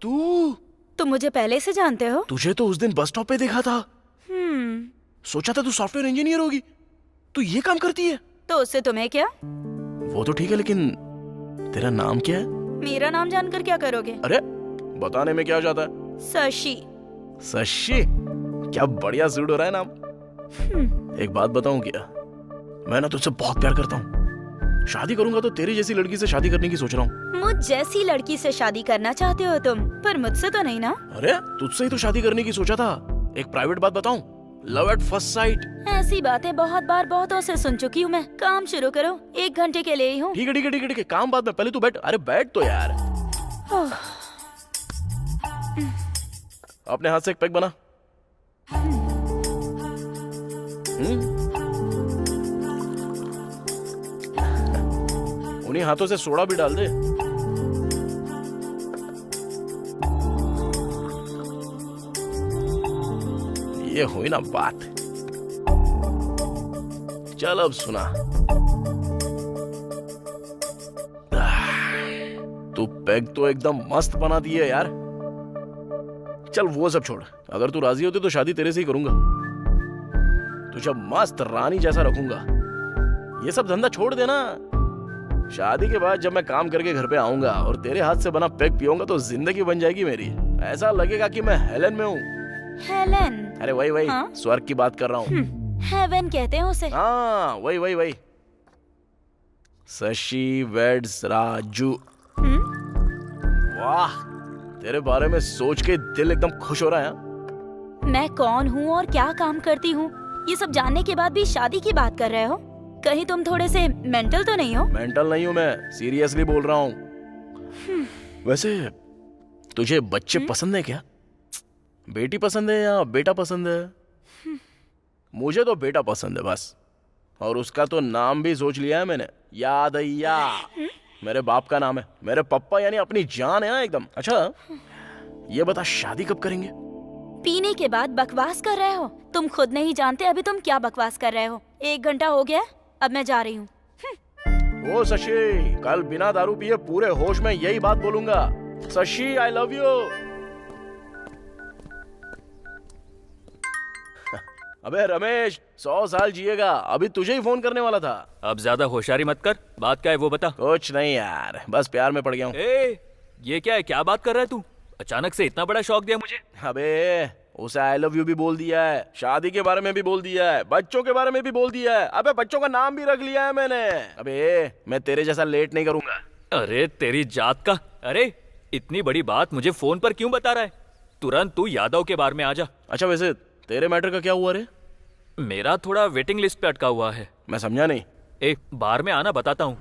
S3: तू?
S2: तुम मुझे पहले से जानते हो?
S3: तुझे तो उस दिन बस स्टॉप पे देखा था। सोचा था तू सॉफ्टवेयर इंजीनियर होगी। तू ये काम करती है?
S2: तो उससे तुम्हें क्या?
S3: वो तो ठीक है, लेकिन तेरा नाम क्या है?
S2: मेरा नाम जानकर क्या करोगे?
S3: अरे बताने में क्या जाता है?
S2: शशि।
S3: शशि? क्या बढ़िया सूट हो रहा है ना। एक बात बताऊं क्या, मैं ना तुझसे बहुत प्यार करता हूँ। शादी करूंगा तो तेरी जैसी लड़की से शादी करने की सोच रहा हूँ।
S2: मुझ जैसी लड़की से शादी करना चाहते हो तुम, पर मुझसे तो नहीं ना।
S3: अरे तुझसे ही तो शादी करने की सोचा था। एक प्राइवेट बात बताऊं, लव एट फर्स्ट साइट।
S2: ऐसी बातें बहुत बार बहुतों से सुन चुकी हूँ मैं। काम शुरू करो, 1 घंटे के लिए ही हूँ।
S3: ठीक है ठीक है ठीक है ठीक है, काम बाद में, पहले तू बैठ। अरे बैठ तो यार। अपने हाथ से एक पैक बना। उन्हीं हाथों से सोडा भी डाल दे। ये हुई ना बात। चल अब सुना, तू पैग तो एकदम मस्त बना दी है यार। चल वो सब छोड़, अगर तू राजी होती तो शादी तेरे से ही करूंगा। तुझे मस्त रानी जैसा रखूंगा। ये सब धंधा छोड़ देना। शादी के बाद जब मैं काम करके घर पे आऊंगा और तेरे हाथ से बना पैग पीऊंगा तो जिंदगी बन जाएगी मेरी। ऐसा लगेगा कि मैं हेलन में हूँ।
S2: हेलन?
S3: अरे वही
S2: हाँ?
S3: स्वर्ग की बात कर रहा हूँ।
S2: हेवन कहते हैं उसे।
S3: हाँ वही शशि वेड्स राजू। वाह, तेरे बारे में सोच के दिल एकदम खुश हो रहा है।
S2: मैं कौन हूँ और क्या काम करती हूँ, ये सब जानने के बाद भी शादी की बात कर रहे हो? कहीं तुम थोड़े से मेंटल तो नहीं हो?
S3: मेंटल नहीं हूँ मैं, सीरियसली बोल रहा हूँ। वैसे तुझे बच्चे पसंद है क्या? बेटी पसंद है या बेटा पसंद है? मुझे तो बेटा पसंद है बस। और उसका तो नाम भी सोच लिया है मैंने, यादయ్యा। मेरे बाप का नाम है। मेरे पप्पा यानी अपनी जान है ना एकदम। अच्छा ये बता, शादी कब करेंगे?
S2: पीने के बाद बकवास कर रहे हो? तुम खुद नहीं जानते अभी तुम क्या बकवास कर रहे हो। 1 घंटा हो गया, अब मैं जा रही हूँ।
S3: ओ शशि, कल बिना दारू पिए पूरे होश में यही बात बोलूंगा। शशि आई लव यू। अबे रमेश, 100 साल जिएगा। अभी तुझे ही फोन करने वाला था।
S6: अब ज्यादा होशियारी मत कर, बात क्या है वो बता।
S3: कुछ नहीं यार, बस प्यार में पड़ गया हूँ।
S6: ये क्या है, क्या बात कर रहा है तू? अचानक से इतना बड़ा शौक दिया मुझे।
S3: अबे उसे आई लव यू भी बोल दिया है, शादी के बारे में भी बोल दिया है, बच्चों के बारे में भी बोल दिया है। अबे बच्चों का नाम भी रख लिया है मैंने। अबे मैं तेरे जैसा लेट नहीं करूंगा।
S6: अरे तेरी जात का। अरे इतनी बड़ी बात मुझे फोन पर क्यों बता रहा है? तुरंत तू यादव के बारे में आ जा।
S3: अच्छा वैसे तेरे मैटर का क्या हुआ रे?
S6: मेरा थोड़ा वेटिंग लिस्ट पे अटका हुआ है।
S3: मैं समझा नहीं।
S6: बार में आना, बताता हूँ।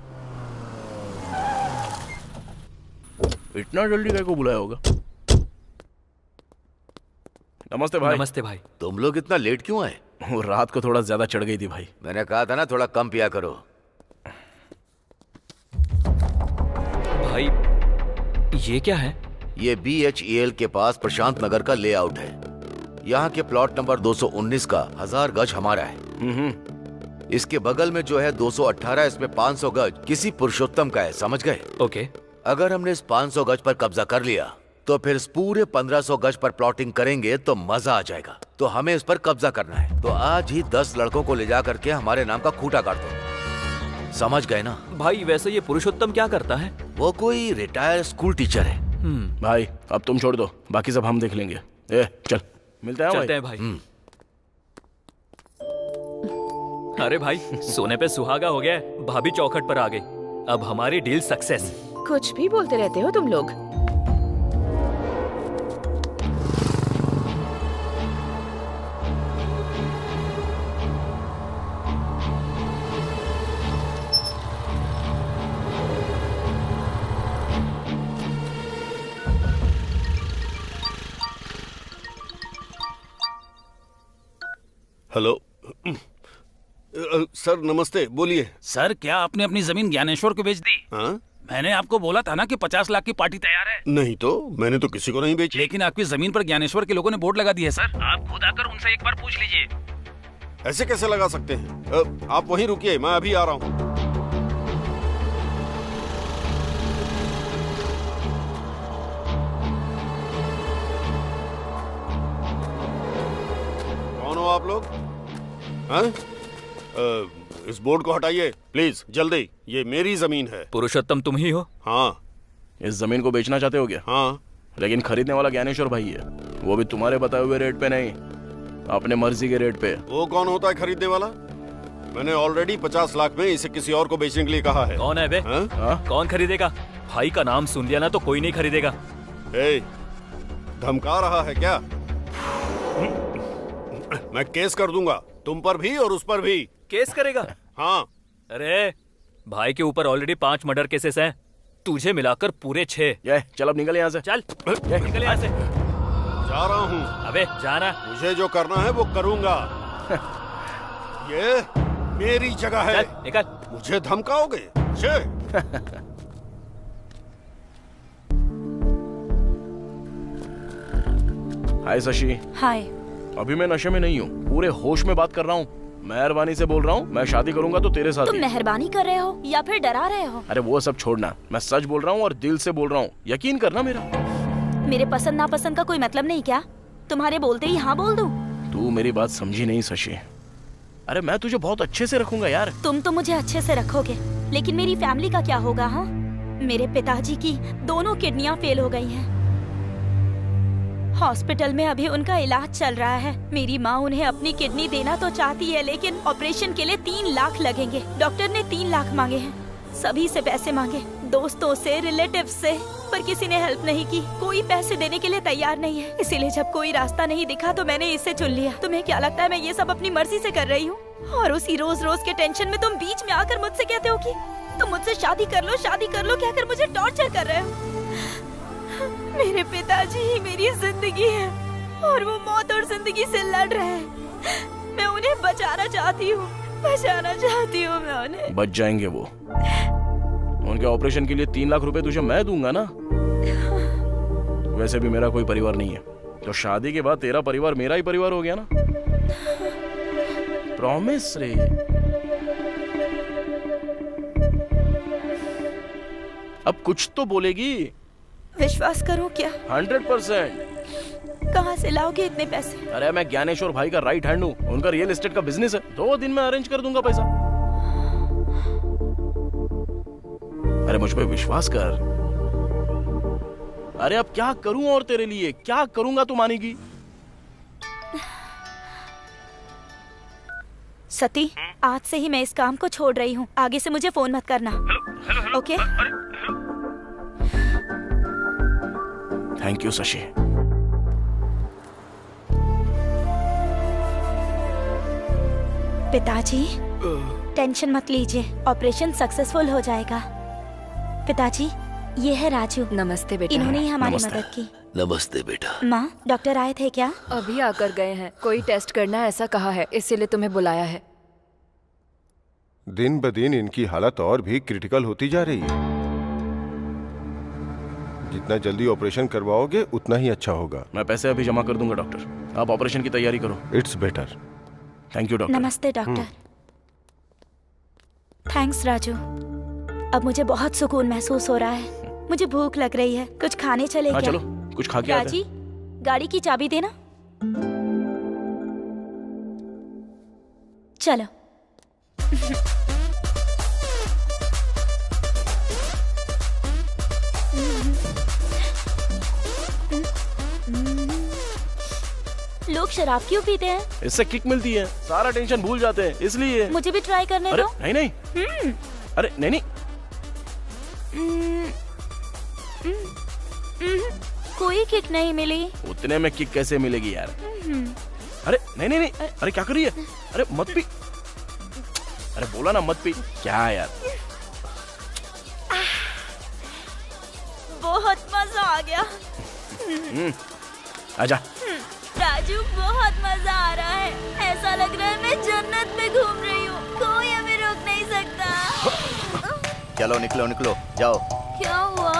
S3: इतना जल्दी काय को बुलाया होगा? नमस्ते भाई।
S6: नमस्ते भाई।
S5: तुम लोग इतना लेट क्यों आए?
S3: वो रात को थोड़ा ज्यादा चढ़ गई थी भाई।
S5: मैंने कहा था ना थोड़ा कम पिया करो।
S6: भाई ये क्या है?
S5: ये BHEL के पास प्रशांत नगर का लेआउट है। यहाँ के प्लॉट नंबर 219 का 1000 गज हमारा है। इसके बगल में जो है 218, इसमें 500 गज किसी पुरुषोत्तम का है, समझ गए?
S6: ओके।
S5: अगर हमने इस 500 गज पर कब्जा कर लिया तो फिर इस पूरे 1500 गज पर प्लॉटिंग करेंगे तो मजा आ जाएगा। तो हमें इस पर कब्जा करना है। तो आज ही 10 लड़कों को ले जा करके हमारे नाम का खूंटा काट दो, समझ गए ना?
S6: भाई वैसे ये पुरुषोत्तम क्या करता है?
S5: वो कोई रिटायर्ड स्कूल टीचर है।
S3: भाई अब तुम छोड़ दो, बाकी सब हम देख लेंगे। चल मिलते हैं
S6: चलते हैं भाई। अरे भाई सोने पे सुहागा हो गया, भाभी चौखट पर आ गई। अब हमारी डील सक्सेस।
S7: कुछ भी बोलते रहते हो तुम लोग।
S10: हेलो सर, नमस्ते, बोलिए।
S4: सर क्या आपने अपनी जमीन ज्ञानेश्वर को बेच दी?
S10: हाँ?
S4: मैंने आपको बोला था ना कि 50 लाख की पार्टी तैयार है।
S10: नहीं तो मैंने तो किसी को नहीं बेची।
S4: लेकिन आपकी जमीन पर ज्ञानेश्वर के लोगों ने बोर्ड लगा दी है सर। आप खुद आकर उनसे एक बार पूछ लीजिए।
S10: ऐसे कैसे लगा सकते हैं? आप वहीं रुकिए, मैं अभी आ रहा हूँ। कौन हो आप लोग? हाँ? इस बोर्ड को हटाइए प्लीज, जल्दी। ये मेरी जमीन है।
S6: पुरुषोत्तम तुम ही हो?
S10: हाँ।
S3: इस जमीन को बेचना चाहते हो क्या?
S10: हाँ।
S3: लेकिन खरीदने वाला ज्ञानेश्वर भाई है, वो भी तुम्हारे बताए हुए रेट पे नहीं। अपने मर्जी के रेट पे।
S10: वो कौन होता है खरीदने वाला? मैंने ऑलरेडी 50 लाख में इसे किसी और को बेचने के लिए कहा है।
S6: कौन है बे?
S10: हाँ?
S6: कौन खरीदेगा? भाई का नाम सुन लिया ना तो कोई नहीं खरीदेगा।
S10: ए, धमका रहा है क्या? मैं केस कर दूंगा, तुम पर भी और उस पर भी।
S6: केस करेगा?
S10: हाँ।
S6: अरे भाई के ऊपर ऑलरेडी 5 मर्डर केसेस हैं, तुझे मिलाकर पूरे 6।
S3: ये चल अब निकल यहाँ से।
S6: चल निकल यहाँ से।
S10: जा रहा हूँ।
S6: अबे जाना।
S10: मुझे जो करना है वो करूंगा। ये मेरी जगह है।
S6: चल निकल।
S10: मुझे धमकाओगे? मुझे?
S3: हाय शशि।
S2: हाय।
S3: अभी मैं नशे में नहीं हूँ, पूरे होश में बात कर रहा हूँ। मेहरबानी से बोल रहा हूँ, मैं शादी करूंगा तो तेरे साथ
S2: तुम
S3: ही।
S2: मेहरबानी कर रहे हो या फिर डरा रहे हो?
S3: अरे वो सब छोड़ना, मैं सच बोल रहा हूँ और दिल से बोल रहा हूँ, यकीन करना मेरा।
S2: मेरे पसंद नापसंद का कोई मतलब नहीं क्या? तुम्हारे बोलते ही हाँ बोल दूं?
S3: तू मेरी बात समझी नहीं शशि। अरे मैं तुझे बहुत अच्छे से रखूंगा यार।
S2: तुम तो मुझे अच्छे से रखोगे, लेकिन मेरी फैमिली का क्या होगा? हाँ, मेरे पिताजी की दोनों किडनियां फेल हो गई हैं। हॉस्पिटल में अभी उनका इलाज चल रहा है। मेरी माँ उन्हें अपनी किडनी देना तो चाहती है, लेकिन ऑपरेशन के लिए 3 लाख लगेंगे। डॉक्टर ने 3 लाख मांगे हैं, सभी से पैसे मांगे, दोस्तों से, रिलेटिव्स से, पर किसी ने हेल्प नहीं की। कोई पैसे देने के लिए तैयार नहीं है। इसीलिए जब कोई रास्ता नहीं दिखा तो मैंने इसे चुन लिया। तुम्हें क्या लगता है मैं ये सब अपनी मर्जी से कर रही हूँ? और उसी रोज रोज के टेंशन में तुम बीच में आकर मुझसे कहते हो कि तुम मुझसे शादी कर लो कहकर मुझे टॉर्चर कर रहे हो। मेरे पिताजी ही मेरी जिंदगी है और वो मौत और जिंदगी से लड़ रहे हैं। मैं उन्हें बचाना चाहती हूँ मैं उन्हें।
S3: बच जाएंगे वो। उनके ऑपरेशन के लिए 3 लाख रुपए तुझे मैं दूंगा ना। वैसे भी मेरा कोई परिवार नहीं है, तो शादी के बाद तेरा परिवार मेरा ही परिवार हो गया ना। प्रॉमिस रे। अब कुछ तो बोलेगी।
S2: विश्वास करो क्या?
S3: 100%।
S2: कहाँ से लाओगे इतने पैसे?
S3: अरे मैं ज्ञानेश्वर भाई का राइट हैंड हूँ, उनका रियल एस्टेट का बिजनेस है। 2 दिन में अरेंज कर दूंगा पैसा। अरे मुझ पे विश्वास कर। अरे अब क्या करूं और तेरे लिए क्या करूंगा तू मानेगी?
S2: सती, आज से ही मैं इस काम को छोड़ रही हूँ। आगे से मुझे फोन मत करना। ओके?
S3: Thank you Shashi.
S2: पिताजी, टेंशन मत लीजिए, ऑपरेशन सक्सेसफुल हो जाएगा। पिताजी, ये है राजू।
S7: नमस्ते बेटा।
S2: इन्होंने ही हमारी
S3: नमस्ते।
S2: मदद की।
S5: नमस्ते बेटा।
S2: माँ, डॉक्टर आए थे क्या?
S7: अभी आकर गए हैं, कोई टेस्ट करना है ऐसा कहा है, इसीलिए तुम्हें बुलाया है।
S11: दिन ब दिन इनकी हालत और भी क्रिटिकल होती जा रही है। जितना जल्दी ऑपरेशन करवाओगे उतना ही अच्छा होगा।
S3: मैं पैसे अभी जमा कर दूंगा डॉक्टर, आप ऑपरेशन की तैयारी करो।
S11: It's better.
S3: Thank you doctor.
S2: नमस्ते डॉक्टर। थैंक्स राजू। अब मुझे बहुत सुकून महसूस हो रहा है। मुझे भूख लग रही है, कुछ खाने चले
S3: हाँ
S2: क्या?
S3: चलो कुछ खा के आते
S2: राजी,
S3: हैं।
S2: गाड़ी की चाबी देना। चलो। लोग शराब क्यों पीते हैं?
S3: इससे किक मिलती है, सारा टेंशन भूल जाते हैं इसलिए।
S2: मुझे भी ट्राई करने
S3: अरे
S2: दो।
S3: नहीं नहीं। अरे नहीं नहीं।
S2: कोई किक नहीं मिली।
S3: उतने में किक कैसे मिलेगी यार? अरे नहीं नहीं नहीं। अरे क्या कर रही है? अरे मत पी। अरे बोला ना मत पी। क्या यार?
S2: बहुत मजा आ गया।
S3: आजा।
S2: राजू, बहुत मजा आ रहा है। ऐसा लग रहा है मैं जन्नत में घूम रही हूँ। कोई हमें रोक नहीं सकता।
S1: चलो निकलो निकलो जाओ।
S2: क्या हुआ?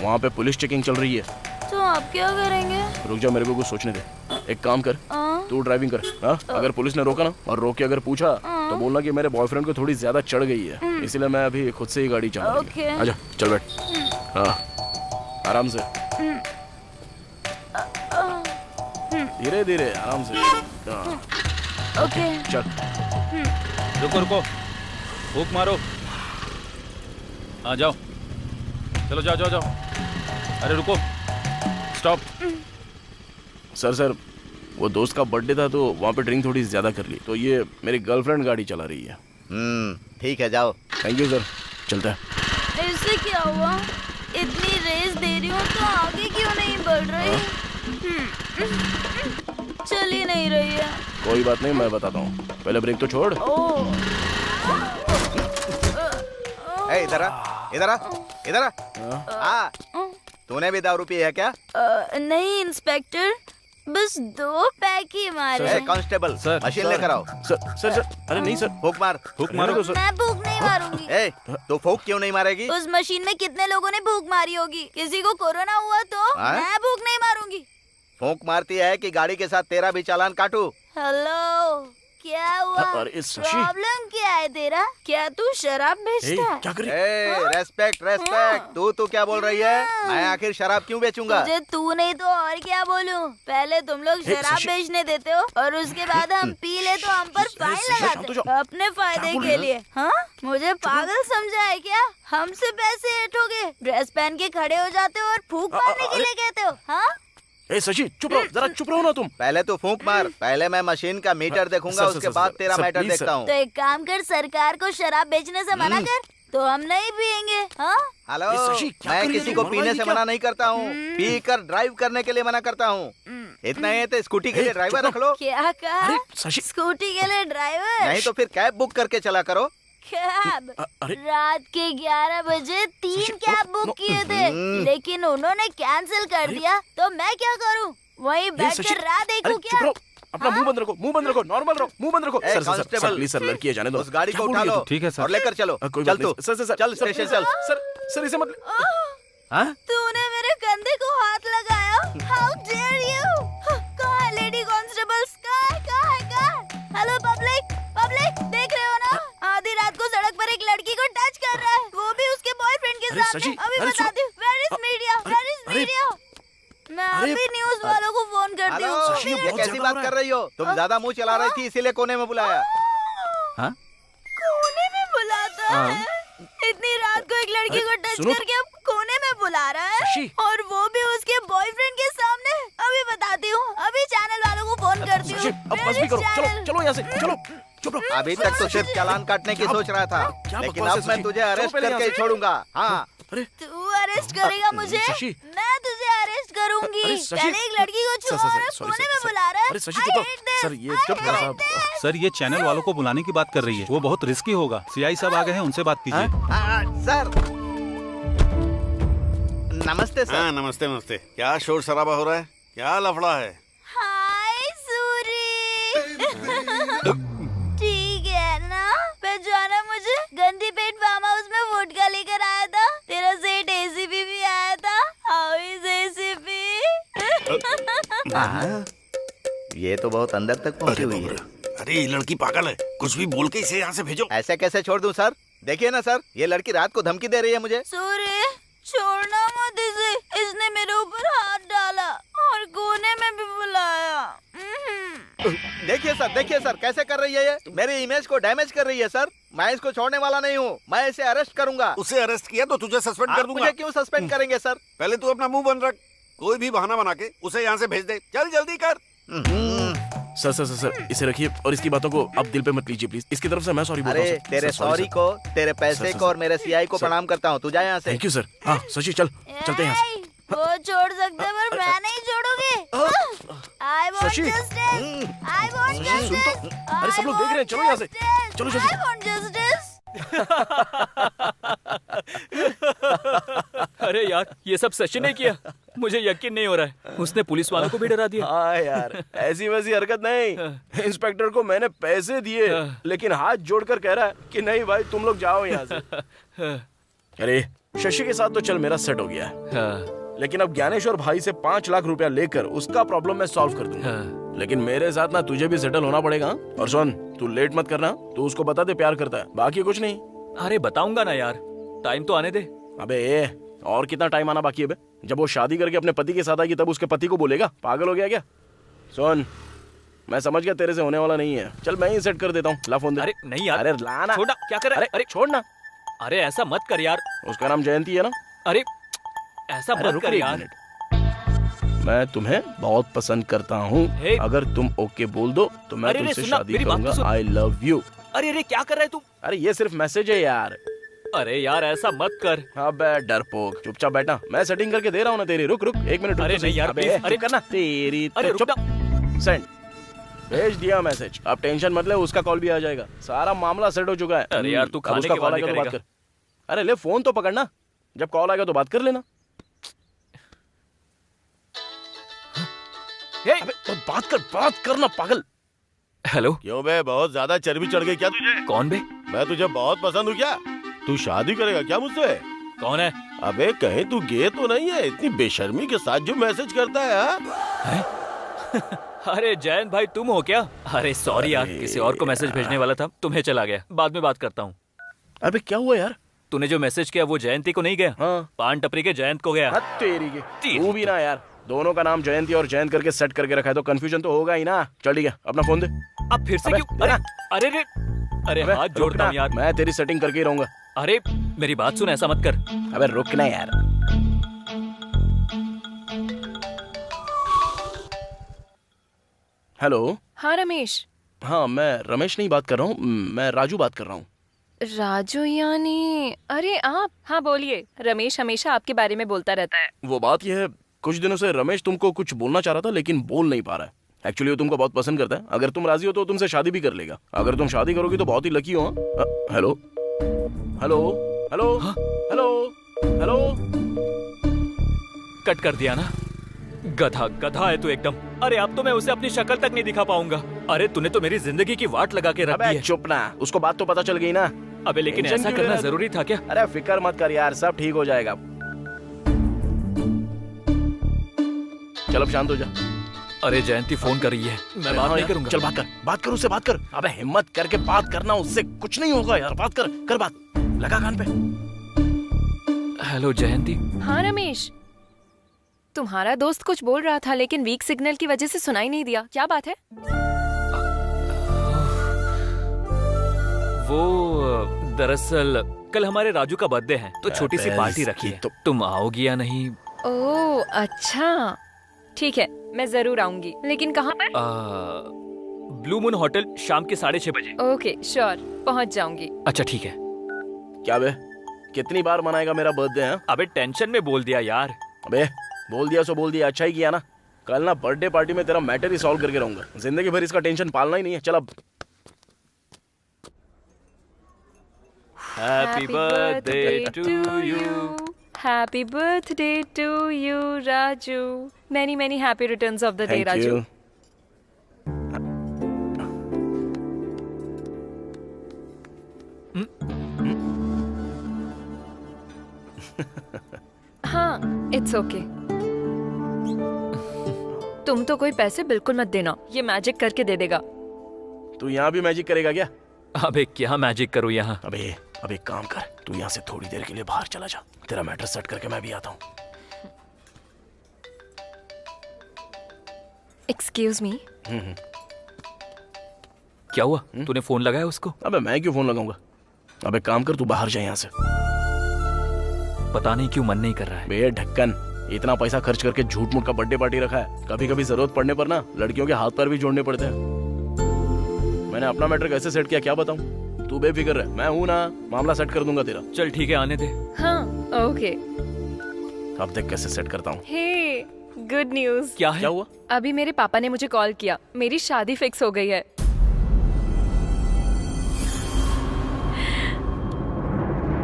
S3: वहाँ पे पुलिस चेकिंग चल रही है।
S2: तो आप क्या करेंगे?
S3: रुक जा, मेरे को कुछ सोचने दे। एक काम कर, तू ड्राइविंग कर। हाँ, अगर पुलिस ने रोका ना और रोक के अगर पूछा तो बोलना कि मेरे बॉयफ्रेंड को थोड़ी ज्यादा चढ़ गई है, इसलिए मैं अभी खुद से ही गाड़ी चला रही हूँ। आजा चल बैठ। हाँ आराम से, धीरे धीरे आराम से।
S2: ओके।
S3: चल।
S4: रुको रुको, फूक मारो। हाँ जाओ, चलो जाओ जाओ जाओ। अरे रुको, स्टॉप।
S3: सर वो दोस्त का बर्थडे था तो वहाँ पे ड्रिंक थोड़ी ज्यादा कर ली, तो ये मेरी गर्लफ्रेंड गाड़ी चला रही है।
S1: ठीक है, जाओ।
S3: थैंक यू सर, चलता है।
S2: इससे क्या हुआ? इतनी रेस दे रही हूँ तो आगे क्यों नहीं बढ़ रही? चल ही नहीं रही है।
S3: कोई बात नहीं, मैं बताता हूँ, पहले ब्रेक तो छोड़।
S2: ओह,
S1: ए, इधर आ, इधर आ, इधर आ। तूने भी दारू पी है क्या?
S2: नहीं इंस्पेक्टर, बस 2 पैक ही मारे।
S1: ए, कांस्टेबल,
S6: सर,
S1: मशीन लेकर आओ।
S3: सर, अरे नहीं सर,
S1: फूक मार।
S3: फूक मारो तो सर।
S2: मैं भूख नहीं मारूंगी।
S1: ए, तो फूक क्यों नहीं मारेगी?
S2: उस मशीन में कितने लोगों ने भूख मारी होगी? किसी को कोरोना हुआ तो
S1: हाँ?
S2: मैं भूख नहीं मारूंगी।
S1: फूक मारती है कि गाड़ी के साथ तेरा भी चालान काटू?
S2: हेलो, क्या हुआ?
S3: अरे शशि,
S2: प्रॉब्लम क्या है तेरा? क्या तू शराब बेचता है?
S3: क्या कर रही?
S1: ए, रेस्पेक्ट रेस्पेक्ट। तू क्या बोल रही है? मैं आखिर शराब क्यों बेचूंगा?
S2: तुझे तू नहीं तो और क्या बोलूं? पहले तुम लोग शराब
S3: शशि।
S2: बेचने देते हो और उसके बाद हम पी ले तो हम पर फाइन
S3: शशि, शांत हो
S2: लगाते
S3: जाओ।
S2: अपने फायदे
S3: बोल
S2: के
S3: रही
S2: लिए। हाँ, मुझे पागल समझा है क्या? हमसे पैसे ऐठोगे, ड्रेस पहन के खड़े हो जाते हो और फूंक मारने के लिए कहते हो? हाँ,
S3: ए शशि, चुप रहो, जरा चुप रहो ना तुम।
S1: पहले तू फूंक मार। पहले मैं मशीन का मीटर देखूंगा,
S3: सर,
S1: उसके
S3: सर,
S1: बाद
S3: सर,
S1: तेरा
S3: सर,
S1: मैटर
S3: प्लीज,
S1: देखता
S3: सर।
S1: हूँ।
S2: तो एक काम कर, सरकार को शराब बेचने से मना कर, तो हम नहीं पियेंगे। हाँ,
S1: हेलो,
S3: ए, शशि, क्या
S1: मैं
S3: कर रही
S1: किसी
S3: है?
S1: को
S3: मरवाएगी
S1: पीने से
S3: क्या?
S1: मना नहीं करता हूँ, पी कर ड्राइव करने के लिए मना करता हूँ। इतना ही है तो स्कूटी के लिए ड्राइवर रख लो।
S2: क्या कहा?
S3: अरे शशि,
S2: स्कूटी के लिए ड्राइवर?
S1: नहीं तो फिर कैब बुक करके चला करो।
S2: कैब?
S3: अरे
S2: रात के 11 बजे 3 कैब बुक किए थे, लेकिन उन्होंने कैंसिल कर दिया, तो मैं क्या करूं? वहीं
S3: ए,
S2: बैठ
S3: शशि,
S2: कर राह
S3: अरे
S2: देखूं
S3: चुप
S2: क्या?
S3: रहो, अपना मुंह बंद रखो, मुंह बंद रखो, नॉर्मल रहो, मुंह बंद रखो।
S1: ए,
S3: sir, sir, sir,
S1: constable,
S3: please sir, लड़की है, जाने दो।
S1: उस गाड़ी
S3: क्या
S1: को
S3: बोल
S1: उठा
S3: रही है
S1: लो।
S3: तू?
S4: ठीक है सर।
S1: और लेकर चलो।
S3: कोई
S1: चल
S3: बात
S1: तू,
S3: नहीं। सर, सर,
S1: चल
S3: सर,
S1: स्टेशन चल।
S3: सर, इसे मत।
S1: हाँ?
S2: तूने मेरे कंधे को हाथ लगाया? How dare you! कहाँ है लेडी कांस्टेबल स्काई? कहाँ है? हेलो पब्लिक, पब्लिक, देख रहे हो ना? आधी रात को सड़क पर एक लड़की को टच कर रहा है, वो भी उसके बॉयफ्रेंड के
S3: अरे
S2: साथ।
S3: शशि,
S2: अभी
S3: अरे
S2: बताती हूँ। Where is media? Where is
S3: अरे,
S2: मीडिया? मैं
S3: अरे,
S2: अभी न्यूज वालों को फोन करती
S1: हेलो,
S2: हूँ।
S3: शशि,
S1: ये
S3: बहुत
S1: कैसी
S3: ज्यादा
S1: बात
S3: हो रहा
S1: कर
S3: है।
S1: रही हो? तुम ज्यादा मुंह चला रही थी, इसीलिए कोने में बुलाया।
S4: हाँ?
S2: कोने में बुलाता है? इतनी रात को एक लड़की को टच
S3: सुनो।
S2: करके अब कोने में बुला रहा है,
S3: शशि।
S2: और वो भी उसके बॉयफ्रेंड के सामने। अभी बताती हूँ, अभी चैनल वालों को फोन करती
S3: शशि,
S2: हूँ।
S3: अब बस भी करो, चलो, चलो यहाँ से, चलो, चुप रहो।
S1: अभी तक तो सिर्फ चालान काटने की सोच रहा था,
S3: क्या
S1: लेकिन
S3: बकवास
S1: अब
S3: है
S1: मैं
S3: शशि?
S1: तुझे
S3: चलो
S1: अरेस्ट
S3: पहले
S1: करके
S3: यहाँ
S1: ही
S3: से।
S1: छोड़ूंगा। हाँ,
S3: अरे
S2: तू अरेस्ट करेगा मुझे?
S3: शशि।
S2: मैं तुझे अरेस्ट करूंगी।
S3: अरे शशि।
S2: पहले एक लड़की को
S3: सर,
S2: छुआ
S3: सर,
S2: और
S3: सॉरी,
S2: कोने
S3: सर,
S2: में
S3: सर।
S2: बुला रहा है।
S3: अरे शशि,
S2: I
S3: चुप
S2: hate this.
S3: सर, ये
S2: I
S3: चुप करो
S2: hate
S3: साहब।
S2: this.
S4: सर, ये चैनल वालों को बुलाने की बात कर रही है, वो बहुत रिस्की होगा। सीआई साहब आ गए हैं, उनसे बात कीजिए।
S1: सर, नमस्ते सर।
S10: हाँ, नमस्ते नमस्ते। क्या शोर शराबा हो रहा है? क्या लफड़ा है?
S2: हाय सूरी। ठीक है ना? पहचाना मुझे? गंदी पेट फार्म हाउस में वोडका लेकर आया था। तेरा सेठ एसीपी भी आया था। How is ACP?
S1: हाँ, ये तो बहुत अंदर तक पहुंची हुई है।
S10: अरे ये लड़की पागल है, कुछ भी बोल के इसे यहाँ से भेजो।
S1: ऐसे कैसे छोड़ दूं सर? देखिए ना सर, ये लड़की रात को धमकी दे रही है मुझे।
S2: सूरी, छोड़ना मत इसे। इसने मेरे ऊपर हाथ डाला और कोने में भी बुलाया।
S1: देखिए सर कैसे कर रही है ये? मेरी इमेज को डैमेज कर रही है सर। मैं इसको छोड़ने वाला नहीं हूँ, मैं इसे अरेस्ट करूंगा।
S10: उसे अरेस्ट किया तो तुझे सस्पेंड कर
S1: आप
S10: दूंगा।
S1: मुझे क्यों सस्पेंड करेंगे सर?
S10: पहले तू अपना मुंह बंद रख। कोई भी बहाना बना के उसे यहाँ से भेज दे। चल जल्दी कर।
S3: सर, सर, सर, सर, इसे रखिए और इसकी बातों को आप दिल पे मत लीजिए प्लीज। इसकी तरफ से मैं सॉरी बोल रहा
S1: अरे
S3: हूँ सर।
S1: तेरे
S3: सर,
S1: सॉरी
S3: सर।
S1: को, तेरे पैसे
S3: सर,
S1: को और मेरे सीआई को
S3: सर।
S1: प्रणाम करता हूँ। तू जा यहाँ से।
S3: Thank you sir. हाँ शशि, चल, चलते हैं यहाँ से।
S2: ए, वो छोड़ सकते हैं पर मैं नहीं छोड़ूंगी। I want
S3: Shashi.
S2: justice. I want
S3: Shashi, सुन तो।
S2: justice.
S3: अरे सब लोग
S2: I
S3: देख रहे हैं,
S2: want
S3: चलो यहाँ से।
S2: justice.
S3: चलो जल्दी।
S2: I want justice.
S6: अरे यार, ये सब सचिन ने किया। मुझे यकीन नहीं हो रहा है, उसने पुलिस वालों को भी डरा दिया।
S3: हाँ यार, ऐसी वैसी हरकत नहीं। इंस्पेक्टर को मैंने पैसे दिए, लेकिन हाथ जोड़कर कह रहा है कि नहीं भाई तुम लोग जाओ यहाँ से। अरे शशि के साथ तो चल मेरा सेट हो गया है,
S6: हाँ,
S3: लेकिन अब ज्ञानेश्वर भाई से 5 लाख रुपया लेकर उसका प्रॉब्लम मैं सॉल्व कर दूंगा।
S6: हाँ।
S3: लेकिन मेरे साथ ना तुझे भी सेटल होना पड़ेगा। और सुन, तू लेट मत करना, तू उसको बता दे प्यार करता है, बाकी कुछ नहीं।
S6: अरे बताऊंगा ना यार, टाइम तो आने दे।
S3: अबे और कितना टाइम आना बाकी है बे? जब वो शादी करके अपने पति के साथ आएगी तब उसके पति को बोलेगा? पागल हो गया क्या? सुन, मैं समझ गया तेरे से होने वाला नहीं है। चल मैं ही सेट कर देता हूँ, ला फोन दे।
S6: अरे नहीं यार,
S3: अरे ला ना।
S6: छोड़ना, क्या कर रहा है?
S3: अरे छोड़ना।
S6: अरे ऐसा मत कर यार।
S3: उसका नाम जयंती है ना?
S6: अरे ऐसा
S3: अरे
S6: मत
S3: रुक
S6: कर
S3: रे एक
S6: यार।
S3: मिनट। मैं तुम्हें बहुत पसंद करता हूँ।
S6: हे।
S3: अगर तुम ओके बोल दो तो मैं
S6: अरे, अरे,
S3: तुमसे
S6: सुनना,
S3: शादी
S6: मेरी बात तो
S3: करूंगा।
S6: सुन।
S3: I love you.
S6: अरे क्या कर रहा है तू?
S3: अरे ये सिर्फ मैसेज है यार।
S6: अरे यार ऐसा मत कर।
S3: अबे डरपोक, चुपचाप बैठना। मैं सेटिंग करके दे रहा हूँ ना तेरी। रुक रुक 1 मिनट।
S6: अरे नहीं यार, प्लीज।
S3: अरे करना तेरी तो
S6: अरे रुक
S3: चुप। सेंड। भेज दिया मैसेज। अब टेंशन मत ले, उसका कॉल भी आ जाएगा। सारा मामला सेट हो चुका है।
S6: अरे यार, तू
S3: अब
S6: खाने
S3: उसका
S6: के
S3: कॉल
S6: बाद
S3: आएगा तो बात
S6: करेगा।
S3: कर। अरे ले फोन तो पकड़ना, जब कॉल आएगा तो बात कर लेना। अबे तो बात करना पागल।
S6: हेलो।
S9: क्यों बे, बहुत ज्यादा चर्बी चढ़ गई क्या तुझे?
S6: कौन बे?
S9: मैं तुझे बहुत पसंद हूँ क्या? तू शादी करेगा क्या मुझसे?
S6: कौन है?
S9: अबे कहीं तू गे तो नहीं है? इतनी बेशर्मी के साथ जो मैसेज करता है, हाँ?
S6: अरे जयंत भाई तुम हो क्या? अरे सॉरी यार, किसी और को मैसेज भेजने वाला था, तुम्हें चला गया। बाद में बात करता हूँ।
S3: अबे क्या हुआ यार?
S6: तूने जो मैसेज किया वो जयंती को नहीं गया?
S3: हाँ।
S6: पान टपरी के जयंत को गया।
S3: हद तेरी की। तू भी ना यार, दोनों का नाम जयंती और जयंत करके सेट करके रखा है तो कंफ्यूजन तो होगा ही ना। चल ठीक है, अपना फोन दे।
S6: अब फिर से
S3: अबे,
S6: क्यों? अरे अरे रे, अरे
S3: अबे,
S6: हाथ
S3: रुक
S6: जोड़ता
S3: ना,
S6: हूँ यार।
S3: मैं तेरी सेटिंग करके ही रहूंगा।
S6: अरे मेरी बात सुन, ऐसा मत कर।
S3: अबे रुक ना यार। हेलो।
S7: हाँ रमेश।
S3: हाँ मैं रमेश नहीं बात कर रहा हूँ, मैं राजू बात कर रहा हूँ।
S7: राजू यानी? अरे आप? हाँ बोलिए। रमेश हमेशा आपके बारे में बोलता रहता है।
S3: वो बात यह है, कुछ दिनों से रमेश तुमको कुछ बोलना चाह रहा था लेकिन बोल नहीं पा रहा है। एक्चुअली वो तुमको बहुत पसंद करता है। अगर तुम राजी हो तो तुमसे शादी भी कर लेगा। अगर तुम शादी करोगी तो बहुत ही लकी हो। Hello hello hello hello hello.
S6: Cut कर दिया ना? गधा गधा है तू एकदम। अरे अब तो मैं उसे अपनी शक्ल तक नहीं दिखा पाऊंगा। अरे तूने तो मेरी जिंदगी की वाट लगा के रख दी
S3: अबे
S6: है।
S3: चुप ना, उसको बात तो पता चल गई ना।
S6: अबे लेकिन
S3: टेंशन
S6: ऐसा
S3: क्यों
S6: करना
S3: ले रहा?
S6: जरूरी था क्या?
S3: अरे फिक्र मत कर यार, सब ठीक हो जाएगा। चल अब शांत हो जा।
S6: अरे जयंती फोन कर रही है, मैं बात नहीं करूंगा।
S3: चल बात कर उससे बात कर। अबे हिम्मत करके बात करना, उससे कुछ नहीं होगा यार। बात कर बात। लगा कान पे।
S6: हेलो जयंती।
S7: हाँ रमेश, तुम्हारा दोस्त कुछ बोल रहा था लेकिन वीक सिग्नल की वजह से सुनाई नहीं दिया। क्या बात है?
S6: वो दरअसल कल हमारे राजू का बर्थडे है तो छोटी सी
S3: अबे,
S6: पार्टी रखी है।
S3: तो-
S6: तुम आओगी या नहीं?
S7: ओह अच्छा, ठीक है मैं जरूर आऊंगी। लेकिन कहाँ पर?
S6: ब्लू मून होटल, शाम के 6:30 बजे।
S7: ओके श्योर, पहुँच जाऊंगी।
S6: अच्छा ठीक है।
S3: क्या बे, कितनी बार मनाएगा मेरा बर्थडे? है
S6: अबे टेंशन में बोल दिया यार।
S3: अबे बोल दिया सो बोल दिया, अच्छा ही किया ना। कल ना बर्थडे पार्टी में तेरा मैटर ही सॉल्व करके रहूंगा। जिंदगी भर इसका टेंशन पालना ही नहीं है। चल अब।
S6: Happy birthday to you.
S7: Happy birthday to you, Raju. Many, many happy returns of the day,
S3: thank
S7: Raju.
S3: You.
S7: हाँ, it's okay. तुम तो कोई पैसे बिल्कुल मत देना, ये मैजिक करके दे देगा।
S3: तू यहाँ भी मैजिक करेगा क्या?
S6: अबे क्या मैजिक करूँ यहाँ?
S3: अबे एक काम कर, तू यहाँ से थोड़ी देर के लिए बाहर चला जा। तेरा मैटर सेट करके मैं भी आता हूँ।
S7: Excuse me.
S6: क्या हुआ? तूने फोन लगाया उसको?
S3: अबे मैं क्यों फोन लगाऊंगा? अबे काम कर, तू बाहर जा यहाँ से।
S6: पता नहीं क्यों मन नहीं कर रहा है।
S3: बे ढक्कन, इतना पैसा खर्च करके झूठ मूठ का बर्थडे पार्टी रखा है। कभी कभी जरूरत पड़ने पर ना लड़कियों के हाथ पैर भी जोड़ने पड़ते हैं। मैंने अपना मैटर कैसे सेट किया क्या बताऊं? तू बेफिक्र रह, मैं हूं ना, मामला सेट कर दूंगा तेरा।
S6: चल ठीक है, आने दे।
S7: हाँ, ओके।
S3: अब देख कैसे सेट करता हूँ।
S7: हे, गुड न्यूज।
S6: क्या है?
S3: क्या हुआ?
S7: अभी मेरे पापा ने मुझे कॉल किया, मेरी शादी फिक्स हो गई है।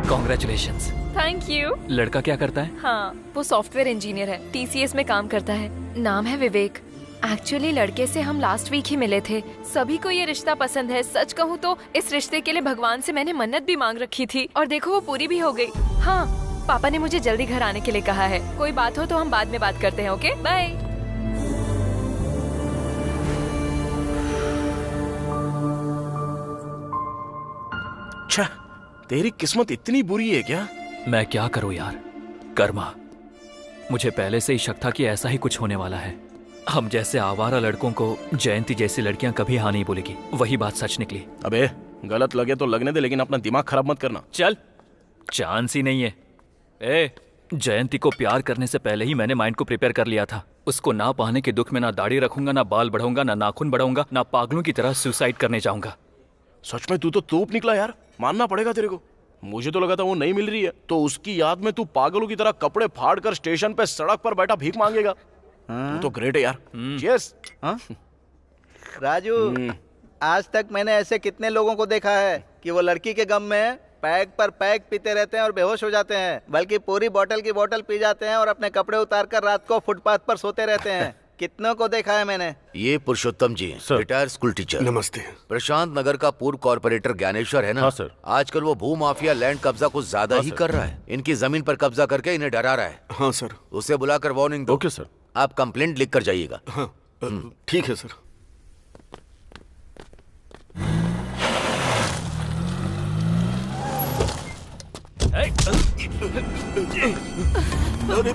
S6: कॉन्ग्रेचुलेशंस।
S7: Thank you.
S6: लड़का क्या करता है?
S7: हाँ, वो सॉफ्टवेयर इंजीनियर है, TCS में काम करता है। नाम है विवेक। एक्चुअली लड़के से हम लास्ट वीक ही मिले थे। सभी को ये रिश्ता पसंद है। सच कहूँ तो इस रिश्ते के लिए भगवान से मैंने मन्नत भी मांग रखी थी और देखो वो पूरी भी हो गई। हाँ, पापा ने मुझे जल्दी घर आने के लिए कहा है। कोई बात हो तो हम बाद में बात करते हैं। Okay bye.
S3: अच्छा, तेरी किस्मत इतनी बुरी है क्या?
S6: मैं क्या करूं यार, कर्मा। मुझे पहले से ही शक था कि ऐसा ही कुछ होने वाला है। हम जैसे आवारा लड़कों को जयंती जैसी लड़कियां कभी हाँ नहीं बोलेगी। वही बात सच निकली।
S3: अबे गलत लगे तो लगने दे, लेकिन अपना दिमाग खराब मत करना।
S6: चल, चांस ही नहीं है। ए, जयंती को प्यार करने से पहले ही मैंने माइंड को प्रिपेयर कर लिया था। उसको ना पाने के दुख में ना दाढ़ी रखूंगा, ना बाल बढ़ाऊंगा, ना नाखून बढ़ाऊंगा, ना पागलों की तरह सुसाइड करने जाऊंगा।
S3: सच में तू तो तोप निकला यार, मानना पड़ेगा तेरे को। मुझे तो लगा था वो नहीं मिल रही है तो उसकी याद में तू पागलों की तरह कपड़े फाड़ कर स्टेशन पे सड़क पर बैठा भीख मांगेगा। तू तो ग्रेट है यार। चीयर्स।
S1: राजू, आज तक मैंने ऐसे कितने लोगों को देखा है कि वो लड़की के गम में पैग पर पैग पीते रहते हैं और बेहोश हो जाते हैं, बल्कि पूरी बोतल की बोतल पी जाते हैं और अपने कपड़े उतार कर रात को फुटपाथ पर सोते रहते हैं। कितनों को देखा है मैंने।
S5: ये पुरुषोत्तम जी हैं, रिटायर्ड स्कूल टीचर।
S10: नमस्ते।
S5: प्रशांत नगर का पूर्व कॉर्पोरेटर ज्ञानेश्वर है ना?
S10: हाँ सर।
S5: आजकल वो भू माफिया लैंड कब्जा कुछ ज्यादा ही कर रहा है। इनकी जमीन पर कब्जा करके इन्हें डरा रहा है।
S10: हाँ सर।
S5: उसे बुलाकर वार्निंग दो।
S10: Okay sir.
S5: आप कंप्लेंट लिख कर जाइएगा।
S10: हाँ ठीक है सर। अरे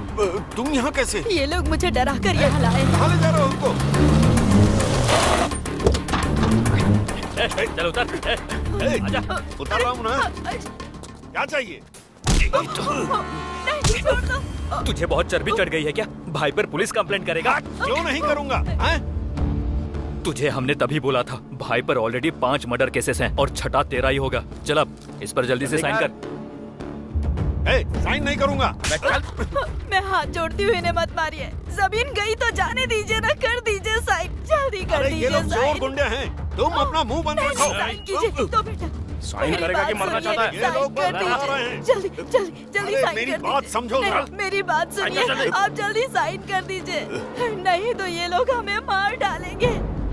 S10: तुम यहाँ कैसे?
S2: ये लोग मुझे डरा कर यहाँ लाए।
S10: कहाँ ले जा रहे हो उनको?
S6: चल उतर। आजा।
S10: उतार रहा हूँ ना। क्या चाहिए?
S2: नहीं, छोड़ दो।
S6: तुझे बहुत चर्बी चढ़ गई है क्या? भाई पर पुलिस कंप्लेंट करेगा?
S10: क्यों नहीं करूँगा?
S6: तुझे हमने तभी बोला था, भाई पर ऑलरेडी 5 मर्डर केसेस हैं और छठा तेरा ही होगा। चल अब इस पर जल्दी से साइन कर।
S10: साइन नहीं करूँगा।
S2: मैं हाथ जोड़ती हुई इन्हें मत मारिए। जमीन गई तो जाने दीजिए ना, कर दीजिए साइन, जल्दी कर दीजिए
S10: ये लोग चोर
S2: साइन।
S10: गुंडे हैं, तुम अपना मुंह बंद रखो।
S2: साइन कीजिए तो बेटा।
S3: साइन करेगा कि मरना चाहता है?
S10: ये लोग
S2: कर
S10: बदला रहे
S2: दीजिए,
S10: हैं।
S2: जल्दी जल्दी जल्दी
S10: अरे
S2: साइन
S10: मेरी
S2: कर
S10: बात
S2: दीजिए।
S10: समझो जरा।
S2: नहीं, मेरी बात सुनिए, आप जल्दी साइन कर दीजिए, नहीं तो ये लोग हमें मार डालेंगे।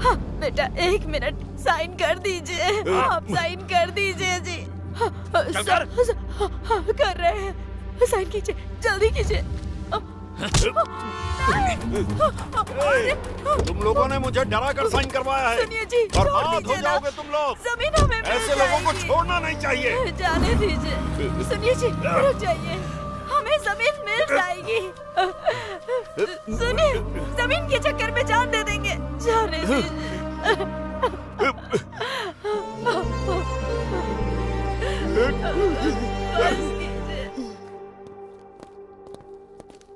S2: हाँ बेटा 1 मिनट, साइन कर दीजिए, आप साइन कर दीजिए जी। कर रहे हैं, साइन कीजिए, जल्दी कीजिए।
S10: तुम लोगों ने मुझे डरा कर साइन करवाया है।
S2: सुनिए जी, छोड़
S10: बर्बाद हो
S2: दीजिए ना।
S10: जाओगे तुम लोग।
S2: जमीन हमें मिल
S10: ऐसे लोगों को
S2: जाएगी।
S10: छोड़ना नहीं चाहिए।
S2: जाने दीजिए। सुनिए जी, रुक जाइए, हमें जमीन मिल जाएगी। सुनिए, जमीन के चक्कर में जान दे देंगे, जाने दीजिए।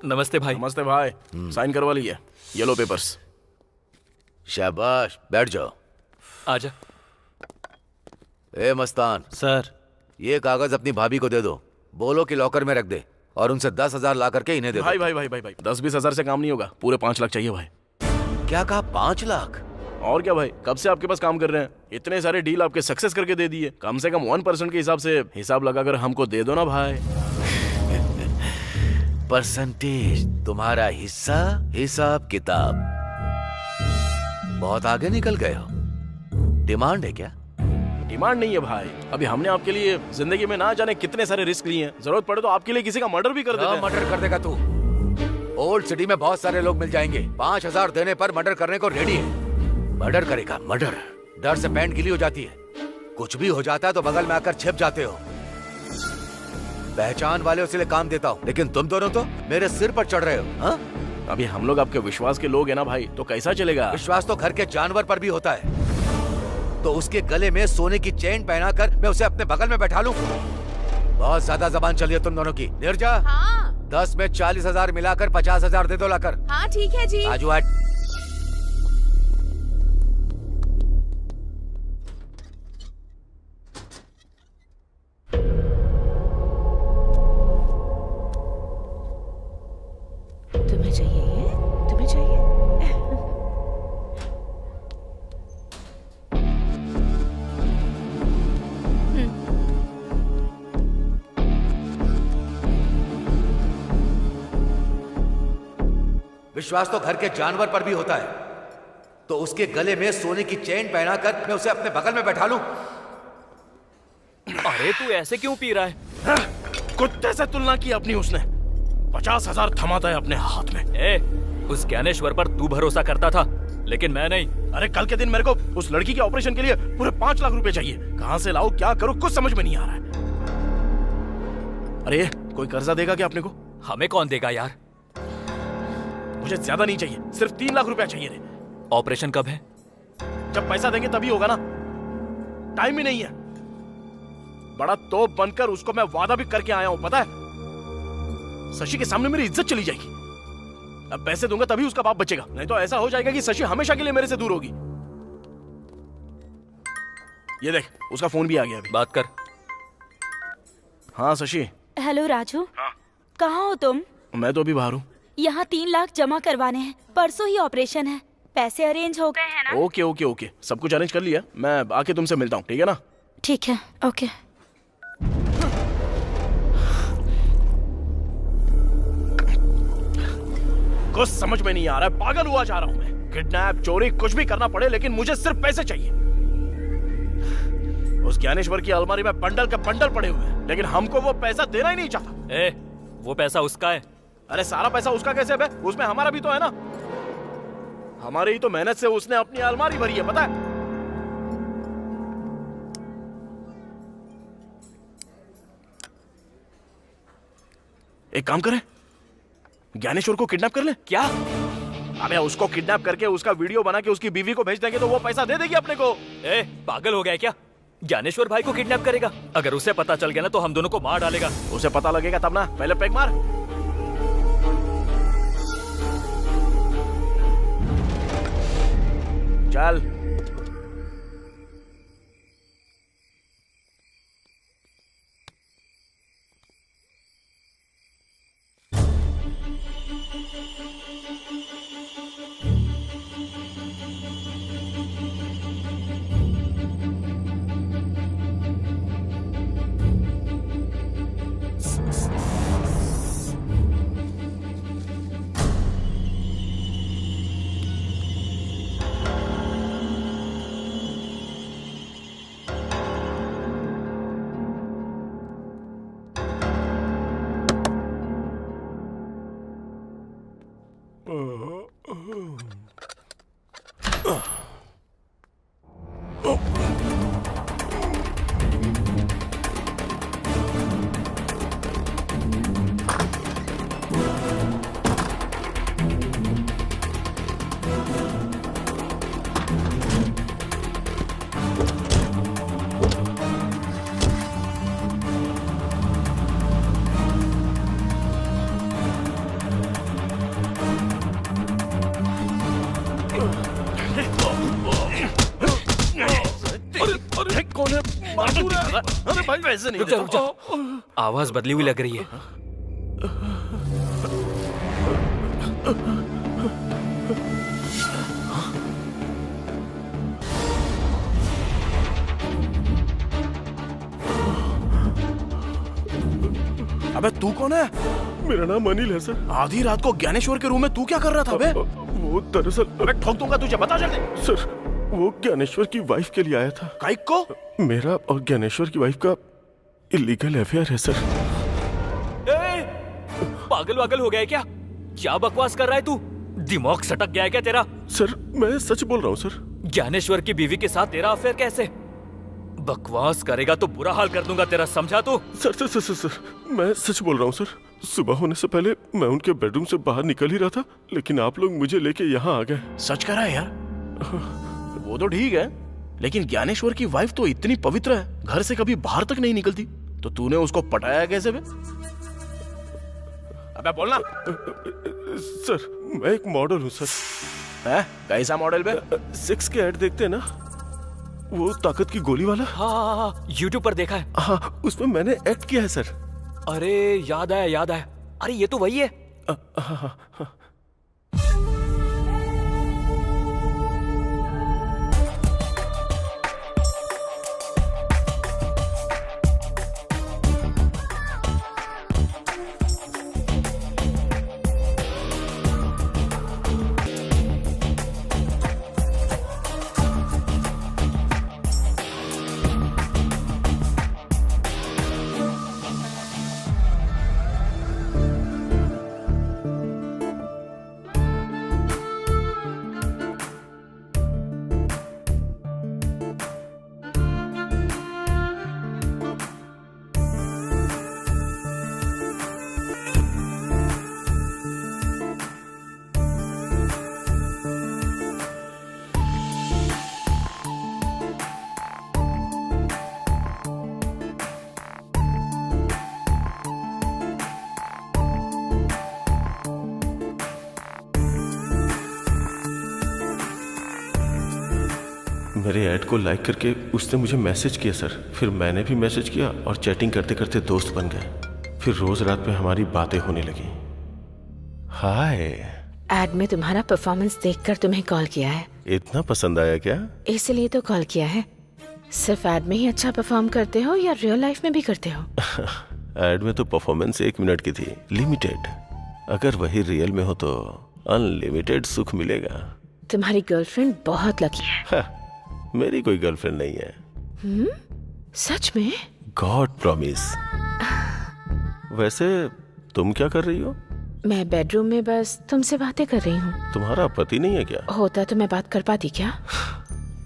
S6: नमस्ते भाई।
S3: नमस्ते भाई। साइन करवा लिया, ये लो पेपर्स।
S5: शाबाश, बैठ जाओ।
S6: आजा।
S5: ए मस्तान
S4: सर।
S5: ये कागज अपनी भाभी को दे दो, बोलो कि लॉकर में रख दे और उनसे 10,000 ला करके इन्हें दे दो।
S3: भाई भाई भाई भाई भाई 10-20 हजार से काम नहीं होगा, पूरे 5 लाख चाहिए भाई।
S5: क्या कहा? 5 लाख?
S3: और क्या भाई, कब से आपके पास काम कर रहे हैं, इतने सारे डील आपके सक्सेस करके दे दिए। कम से कम 1% के हिसाब से हिसाब लगाकर हमको दे दो ना भाई।
S5: परसेंटेज तुम्हारा हिस्सा, हिसाब किताब। बहुत आगे निकल गए हो। डिमांड है क्या?
S3: डिमांड नहीं है भाई, अभी हमने आपके लिए जिंदगी में ना जाने कितने सारे रिस्क लिए हैं। जरूरत पड़े तो आपके लिए किसी का मर्डर भी कर देते हैं।
S5: मर्डर कर देगा तू? ओल्ड सिटी में बहुत सारे लोग मिल जाएंगे, 5,000 देने पर मर्डर करने को रेडी है। मर्डर करेगा? मर्डर? डर से पैंट गीली हो जाती है, कुछ भी हो जाता है तो बगल में आकर छिप जाते हो। पहचान वाले इसलिए काम देता हूँ, लेकिन तुम दोनों तो मेरे सिर पर चढ़ रहे हो। हाँ?
S3: अभी हम लोग आपके विश्वास के लोग हैं ना भाई, तो कैसा चलेगा?
S5: विश्वास तो घर के जानवर पर भी होता है। तो उसके गले में सोने की चेन पहनाकर मैं उसे अपने बगल में बैठा लूं? बहुत ज्यादा जबान चली है तुम दोनों की। निर्जा,
S2: हाँ
S5: 10 में 40,000 मिलाकर 50,000 दे दो लाकर।
S2: हाँ ठीक है जी।
S5: आजू हट।
S2: तुम्हें चाहिए ये? तुम्हें चाहिए?
S5: विश्वास तो घर के जानवर पर भी होता है। तो उसके गले में सोने की चेन पहनाकर मैं उसे अपने बगल में बैठा लूं?
S6: अरे तू ऐसे क्यों पी रहा है?
S3: कुत्ते से तुलना की अपनी उसने। 50,000 थमाता है अपने हाथ में।
S6: ए, उस ज्ञानेश्वर पर तू भरोसा करता था, लेकिन मैं नहीं।
S3: अरे कल के दिन मेरे को उस लड़की के ऑपरेशन के लिए पूरे 5 लाख रुपए चाहिए। कहाँ से लाऊं, क्या करूं, कुछ समझ में नहीं आ रहा है। अरे कोई कर्जा देगा क्या अपने को?
S6: हमें कौन देगा यार?
S3: मुझे ज्यादा नहीं चाहिए, सिर्फ 3 लाख रुपया चाहिए रे।
S6: ऑपरेशन कब है?
S3: जब पैसा देंगे तभी होगा ना, टाइम ही नहीं है। बड़ा तोप बनकर उसको मैं वादा भी करके आया हूं, पता है? शशि के सामने मेरी इज्जत चली जाएगी। अब पैसे दूंगा तभी उसका बाप बचेगा, नहीं तो ऐसा हो जाएगा कि शशि हमेशा के लिए मेरे से दूर होगी। ये देख, उसका फोन भी आ गया अभी।
S6: बात कर।
S3: हाँ शशि।
S2: हेलो राजू। कहाँ हो तुम?
S3: मैं तो अभी बाहर हूँ।
S2: यहाँ 3 लाख जमा करवाने हैं, परसों ही ऑपरेशन है। पैसे अरेंज हो गए हैं ना?
S3: ओके ओके ओके, सब कुछ अरेंज कर लिया। मैं आके तुमसे मिलता हूँ, ठीक है ना?
S2: ठीक है, ओके।
S3: कुछ समझ में नहीं आ रहा है, पागल हुआ जा रहा हूँ मैं। किडनैप, चोरी, कुछ भी करना पड़े, लेकिन मुझे सिर्फ पैसे चाहिए। उस ज्ञानेश्वर की अलमारी में बंडल के बंडल पड़े हुए हैं, लेकिन हमको वो पैसा देना ही नहीं चाहता।
S6: ए, वो पैसा उसका है।
S3: अरे सारा पैसा उसका कैसे है? उसमें हमारा भी तो है ना। हमारी ही तो मेहनत से उसने अपनी अलमारी भरी है, पता है? एक काम करें, ज्ञानेश्वर को किडनैप कर ले।
S6: क्या?
S3: अबे उसको किडनैप करके उसका वीडियो बना के उसकी बीवी को भेज देंगे तो वो पैसा दे देगी अपने को।
S6: ए, पागल हो गया क्या? ज्ञानेश्वर भाई को किडनैप करेगा? अगर उसे पता चल गया ना तो हम दोनों को मार डालेगा।
S3: उसे पता लगेगा तब ना, पहले पैक मार। चल। अरे भाई वैसे नहीं।
S6: रुक जा। आवाज बदली हुई लग रही है।
S3: अबे तू कौन है?
S11: मेरा नाम अनिल है सर।
S3: आधी रात को ज्ञानेश्वर के रूम में तू क्या कर रहा था बे?
S11: वो दरअसल
S3: अबे ठोक दूंगा तुझे, बता जल्दी।
S11: सर, वो ज्ञानेश्वर की वाइफ के लिए आया था।
S3: काइक को?
S11: मेरा और ज्ञानेश्वर की वाइफ का इलीगल अफेयर है सर।
S6: पागल वागल हो गया है क्या? क्या बकवास कर रहा है तू? दिमाग सटक गया है क्या तेरा?
S11: सर मैं सच बोल रहा हूँ सर।
S6: ज्ञानेश्वर की बीवी के साथ तेरा अफेयर कैसे? बकवास करेगा तो बुरा हाल कर दूंगा तेरा, समझा तू?
S11: सर मैं सच बोल रहा हूँ सर। सुबह होने से पहले मैं उनके बेडरूम से बाहर निकल ही रहा था, लेकिन आप लोग मुझे लेके यहाँ आ गए।
S3: सच कह रहा है यार? वो तो ठीक है, लेकिन ज्ञानेश्वर की वाइफ तो इतनी पवित्र है, घर से कभी बाहर तक नहीं निकलती, तो तूने उसको पटाया कैसे बे? अबे बोलना।
S11: सर मैं एक मॉडल हूँ सर।
S3: है? कैसा मॉडल बे?
S11: 6 के ऐड देखते हैं ना, वो ताकत की गोली वाला।
S6: हाँ, यूट्यूब पर देखा है।
S11: हाँ, उसमें मैंने एक्ट किया है सर।
S6: अरे याद आया। अरे ये तो वही है।
S11: हाँ। मेरे ऐड को लाइक करके उसने मुझे मैसेज किया सर। फिर मैंने भी मैसेज किया और चैटिंग करते करते दोस्त बन गए। फिर रोज रात में हमारी बातें होने लगी। हाय।
S12: एड में तुम्हारा परफॉर्मेंस देखकर तुम्हें कॉल किया है।
S11: इतना पसंद आया क्या?
S12: इसलिए तो कॉल किया है। सिर्फ एड में ही अच्छा परफॉर्म करते हो या रियल लाइफ में भी करते हो?
S11: एड में तो परफॉर्मेंस 1 मिनट की थी, लिमिटेड। अगर वही रियल में हो तो अनलिमिटेड सुख मिलेगा।
S12: तुम्हारी गर्लफ्रेंड बहुत लकी है।
S11: मेरी कोई गर्लफ्रेंड नहीं है।
S12: सच में?
S11: God promise. वैसे तुम क्या कर रही हो?
S12: मैं बेडरूम में बस तुमसे बातें कर रही हूँ।
S11: तुम्हारा पति नहीं है क्या?
S12: होता तो मैं बात कर पाती क्या?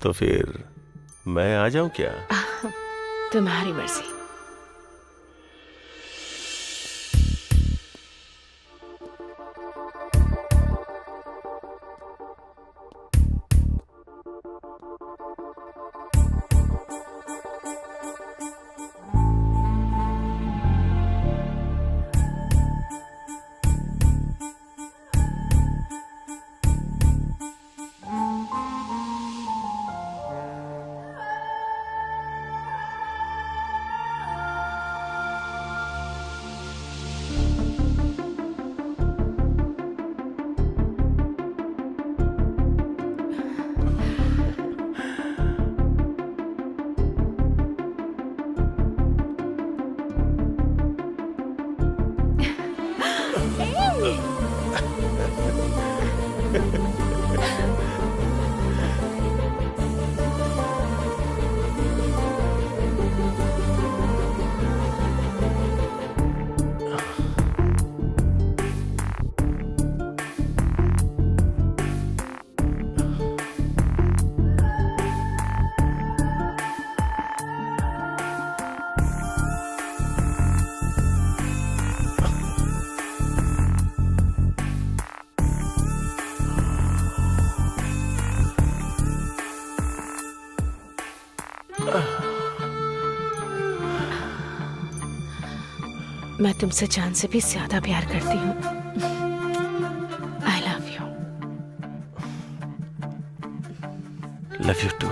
S11: तो फिर मैं आ जाऊं क्या?
S12: तुम्हारी मर्जी। मैं तुमसे जान से भी ज्यादा प्यार करती हूँ। I love you.
S11: Love you too.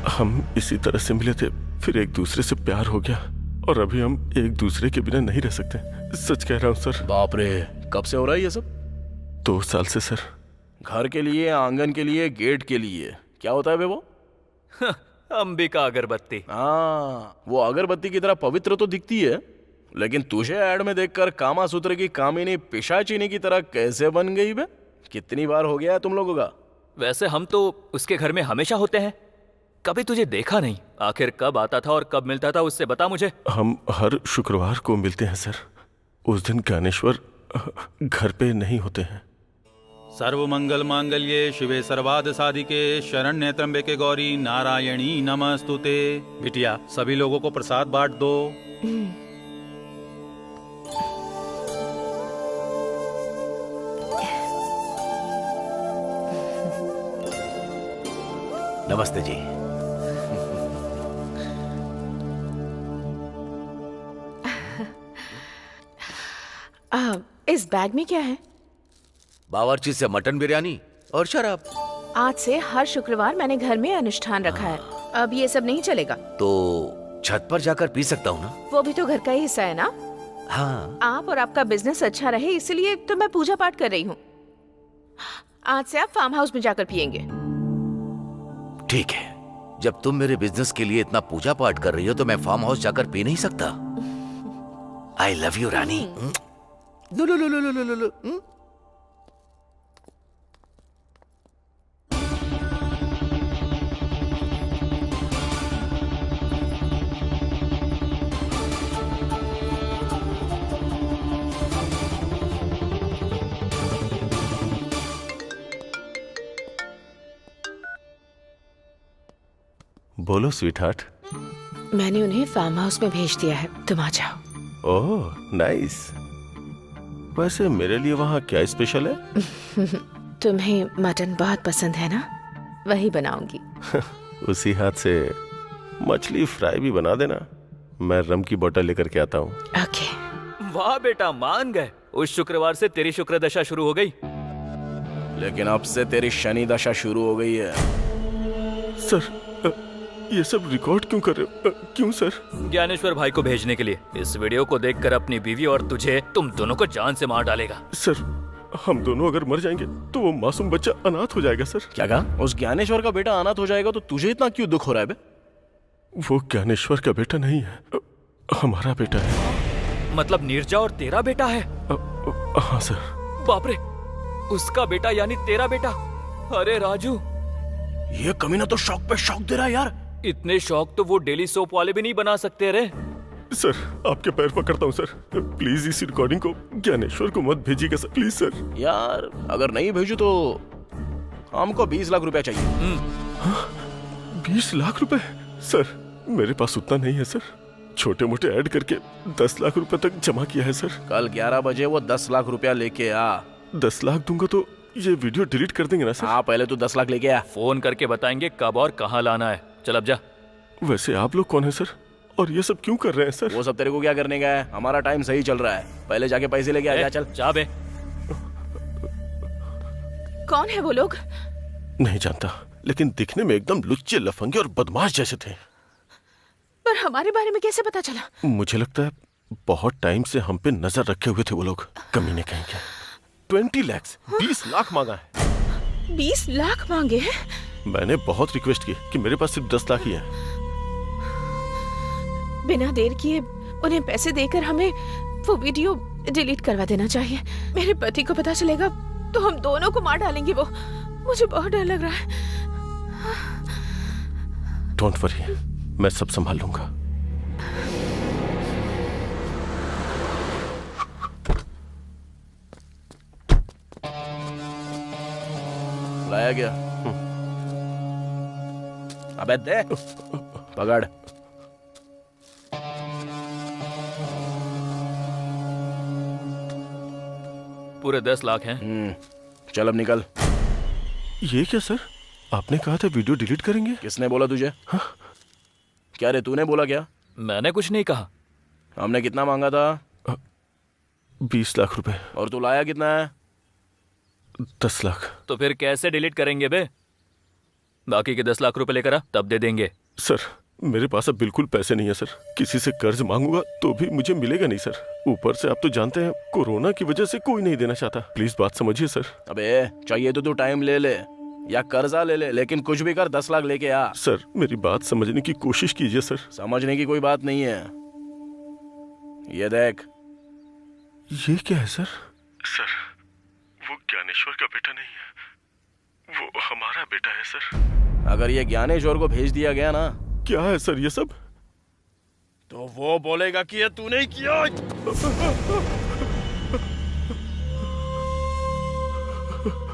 S11: हम इसी तरह से मिले थे, फिर एक दूसरे से प्यार हो गया और अभी हम एक दूसरे के बिना नहीं रह सकते। सच कह रहा हूँ सर।
S3: बाप रे, कब से हो रहा है ये सब?
S11: 2 साल से सर।
S3: घर के लिए, आंगन के लिए, गेट के लिए, क्या होता है बे वो?
S6: अंबिका अगरबत्ती।
S3: हाँ, वो अगरबत्ती की तरह पवित्र तो दिखती है, लेकिन तुझे ऐड में देखकर कामा सूत्र की कामिनी पिशाचिनी की तरह कैसे बन गई बे? कितनी बार हो गया है तुम लोगों का?
S6: वैसे हम तो उसके घर में हमेशा होते हैं, कभी तुझे देखा नहीं। आखिर कब आता था और कब मिलता था उससे बता मुझे।
S11: हम हर शुक्रवार को मिलते हैं सर। उस दिन ज्ञानेश्वर घर पे नहीं होते हैं।
S13: सर्व मंगल मांगल्ये शिवे सर्वाद साधिके शरण्य त्र्यंबके गौरी नारायणी नमस्तुते। बिटिया, सभी लोगों को प्रसाद बांट दो।
S5: नमस्ते जी।
S12: इस बैग में क्या है?
S5: बावर्ची से मटन बिरयानी और शराब।
S12: आज से हर शुक्रवार मैंने घर में अनुष्ठान रखा है। अब ये सब नहीं चलेगा।
S5: तो छत पर जाकर पी सकता हूँ ना?
S12: वो भी तो घर का ही हिस्सा है ना।
S5: हाँ।
S12: आप और आपका बिजनेस अच्छा रहे इसलिए तो मैं पूजा पाठ कर रही हूँ। आज से आप फार्म हाउस में जाकर पियेंगे।
S5: ठीक है, जब तुम मेरे बिजनेस के लिए इतना पूजा पाठ कर रही हो तो मैं फार्म हाउस जाकर पी नहीं सकता? आई लव यू रानी। लो लो लो लो लो लो लो।
S11: बोलो स्वीटहार्ट।
S12: मैंने उन्हें फार्म हाउस में भेज दिया है, तुम आ जाओ।
S11: Oh nice. वैसे मेरे लिए वहाँ क्या स्पेशल है?
S12: तुम्हें मटन बहुत पसंद है ना, वही बनाऊंगी।
S11: उसी हाथ से मछली फ्राई भी बना देना। मैं रम की बोतल लेकर के आता हूँ।
S12: ओके।
S6: वाह बेटा, मान गए। उस शुक्रवार से तेरी शुक्र दशा शुरू हो गई।
S3: लेकिन अब से तेरी शनि दशा शुरू हो गई है।
S11: सर ये सब रिकॉर्ड क्यों कर रहे हो? क्यों सर?
S6: ज्ञानेश्वर भाई को भेजने के लिए। इस वीडियो को देखकर अपनी बीवी और तुझे, तुम दोनों को जान से मार डालेगा।
S11: सर हम दोनों अगर मर जाएंगे तो वो मासूम बच्चा अनाथ हो जाएगा सर।
S3: क्या कहा? उस ज्ञानेश्वर का बेटा अनाथ हो जाएगा तो तुझे इतना क्यों दुख हो रहा है बे?
S11: वो ज्ञानेश्वर का बेटा नहीं है, हमारा बेटा है।
S6: मतलब नीरजा और तेरा बेटा है?
S11: हाँ सर।
S6: बाप रे, उसका बेटा यानी तेरा बेटा। अरे राजू,
S3: ये कमीना तो शौक पे शौक दे रहा है यार।
S6: इतने शौक तो वो डेली सोप वाले भी नहीं बना सकते रे।
S11: सर आपके पैर पकड़ता हूँ सर, प्लीज इस रिकॉर्डिंग को ज्ञानेश्वर को मत भेजिएगा सर, प्लीज सर।
S3: यार अगर नहीं भेजू तो हमको 20 लाख रुपया चाहिए।
S11: 20 लाख रुपए? सर मेरे पास उतना नहीं है सर, छोटे मोटे ऐड करके 10 लाख रुपए तक जमा किया है सर।
S3: कल 11 बजे वो 10 लाख रुपया लेके आ।
S11: 10 लाख दूंगा तो ये वीडियो डिलीट कर देंगे ना सर?
S3: हाँ पहले तो 10 लाख लेके आ।
S6: फोन करके बताएंगे कब और कहाँ लाना है। चल अब जा।
S11: वैसे आप लोग कौन है सर, और ये सब क्यों कर रहे हैं सर?
S3: वो सब तेरे को क्या करने का है, हमारा टाइम सही चल रहा है। पहले जाके पैसे लेके आ जा। चल
S6: जा बे।
S12: कौन है वो लोग?
S11: नहीं जानता, लेकिन दिखने में एकदम लुच्चे, लफंगे और बदमाश जैसे थे।
S12: पर हमारे बारे में कैसे पता चला?
S11: मुझे लगता है बहुत टाइम से हम पे नजर रखे हुए थे वो लोग, कमीने कहेंगे। 20 लाख, 20 लाख मांगा है।
S12: 20 लाख मांगे हैं?
S11: मैंने बहुत रिक्वेस्ट की कि मेरे पास सिर्फ 10 लाख ही है।
S12: बिना देर किए उन्हें पैसे देकर हमें वो वीडियो डिलीट करवा देना चाहिए। मेरे पति को पता चलेगा तो हम दोनों को मार डालेंगे वो। मुझे बहुत डर लग रहा है।
S11: डोंट वरी, मैं सब संभाल लूंगा।
S3: लाया गया। अबे दे, पकड़।
S6: पूरे 10 लाख हैं।
S3: चल अब निकल।
S11: ये क्या सर, आपने कहा था वीडियो डिलीट करेंगे?
S3: किसने बोला तुझे? हाँ? क्या रे, तूने बोला क्या?
S6: मैंने कुछ नहीं कहा।
S3: हमने कितना मांगा था?
S11: 20 लाख रुपए।
S3: और तू लाया कितना है?
S11: 10 लाख।
S6: तो फिर कैसे डिलीट करेंगे बे? बाकी के 10 लाख रुपए लेकर आ, तब दे देंगे।
S11: सर मेरे पास अब बिल्कुल पैसे नहीं है सर, किसी से कर्ज मांगूंगा तो भी मुझे मिलेगा नहीं सर। ऊपर से आप तो जानते हैं कोरोना की वजह से कोई नहीं देना चाहता। प्लीज बात समझिए सर।
S3: अबे चाहिए तो तू टाइम ले ले या कर्जा ले ले, लेकिन कुछ भी कर 10 लाख लेके आ।
S11: सर मेरी बात समझने की कोशिश कीजिए सर।
S3: समझने की कोई बात नहीं है। ये देख।
S11: ये क्या है सर? सर वो ज्ञानेश्वर का बेटा नहीं है, वो हमारा बेटा है सर।
S3: अगर ये ज्ञानेश्वर को भेज दिया गया ना।
S11: क्या है सर ये सब?
S3: तो वो बोलेगा कि ये तूने ही किया।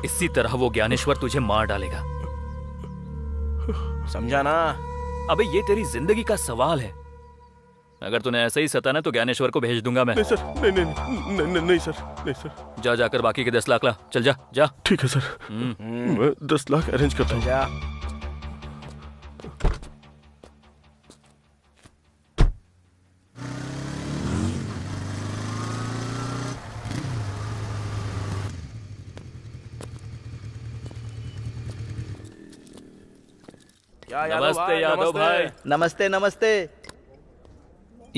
S6: इसी तरह वो ज्ञानेश्वर तुझे मार डालेगा,
S3: समझा ना?
S6: अबे ये तेरी जिंदगी का सवाल है। अगर तूने ऐसे ही सताना तो ज्ञानेश्वर को भेज दूंगा मैं।
S11: नहीं सर, नहीं सर, नहीं सर।
S6: जा जाकर बाकी के 10 लाख ला। चल जा जा।
S11: ठीक है सर, मैं 10 लाख अरेंज करता हूँ।
S3: जा।
S6: नमस्ते यादव भाई।
S1: नमस्ते नमस्ते।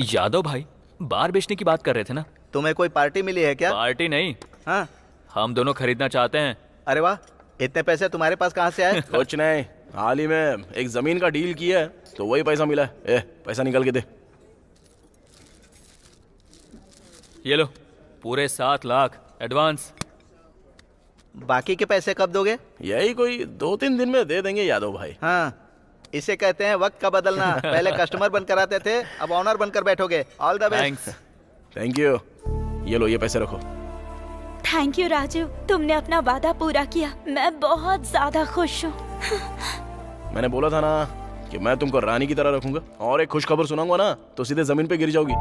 S6: यादव भाई बार बेचने की बात कर रहे थे ना?
S1: तुम्हें कोई पार्टी मिली है क्या?
S6: पार्टी नहीं।
S1: हाँ,
S6: हम दोनों खरीदना चाहते हैं।
S1: अरे वाह, इतने पैसे तुम्हारे पास कहाँ से आए?
S3: कुछ नहीं, हाल ही में एक जमीन का डील किया है तो वही पैसा मिला है। ए, पैसा निकाल के दे।
S6: ये लो पूरे 7 लाख एडवांस।
S1: बाकी के पैसे कब दोगे?
S3: यही कोई 2-3 दिन में दे देंगे यादव भाई।
S1: हाँ, इसे कहते हैं वक्त का बदलना। पहले कस्टमर बनकर आते थे, अब ऑनर बनकर बैठोगे। All the best.
S3: Thank you. ये लो, ये पैसे रखो।
S2: थैंक यू राजू, तुमने अपना वादा पूरा किया। मैं बहुत ज्यादा खुश हूँ।
S3: मैंने बोला था ना कि मैं तुमको रानी की तरह रखूंगा, और एक खुश खबर सुनाऊंगा ना तो सीधे जमीन पे गिर जाओगी।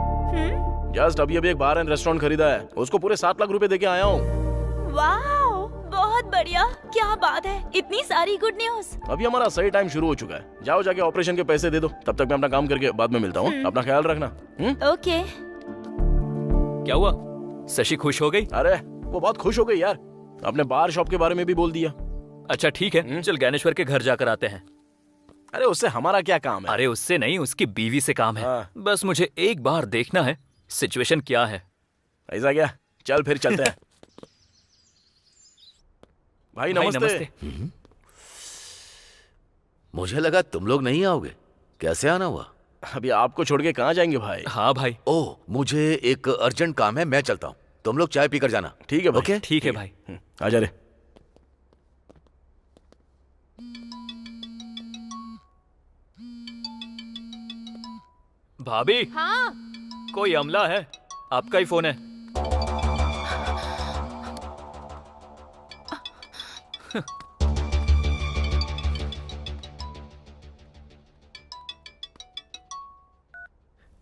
S3: जस्ट अभी एक बार एंड रेस्टोरेंट खरीदा है, उसको पूरे 7 लाख रुपए देके आया हूँ।
S2: वाह, बहुत बढ़िया। क्या बात है, इतनी सारी गुड न्यूज।
S3: अभी हमारा सही टाइम शुरू हो चुका है। जाओ जाके ऑपरेशन के पैसे दे दो, तब तक मैं अपना काम करके बाद में मिलता हूँ। अपना ख्याल रखना।
S2: ओके।
S6: क्या हुआ, शशि खुश हो गई?
S3: अरे वो बहुत खुश हो गई यार। अपने बार शॉप के बारे में भी बोल दिया।
S6: अच्छा ठीक है, चल ज्ञानेश्वर के घर जाकर आते हैं।
S3: अरे उससे हमारा क्या काम है?
S6: अरे उससे नहीं, उसकी बीवी से काम है।
S3: हाँ।
S6: बस मुझे एक बार देखना है सिचुएशन क्या है।
S3: ऐसा क्या? चल फिर चलते हैं। भाई नमस्ते।
S5: मुझे लगा तुम लोग नहीं आओगे। कैसे आना हुआ?
S3: अभी आपको छोड़ के कहाँ जाएंगे भाई?
S6: हाँ भाई।
S5: ओह, मुझे एक अर्जेंट काम है, मैं चलता हूँ। तुम लोग चाय पीकर जाना।
S3: ठीक है भाई।
S5: ओके?
S6: ठीक है भाई।
S3: आजा रे।
S6: भाभी।
S12: हाँ।
S6: कोई अमला है, आपका ही फोन है।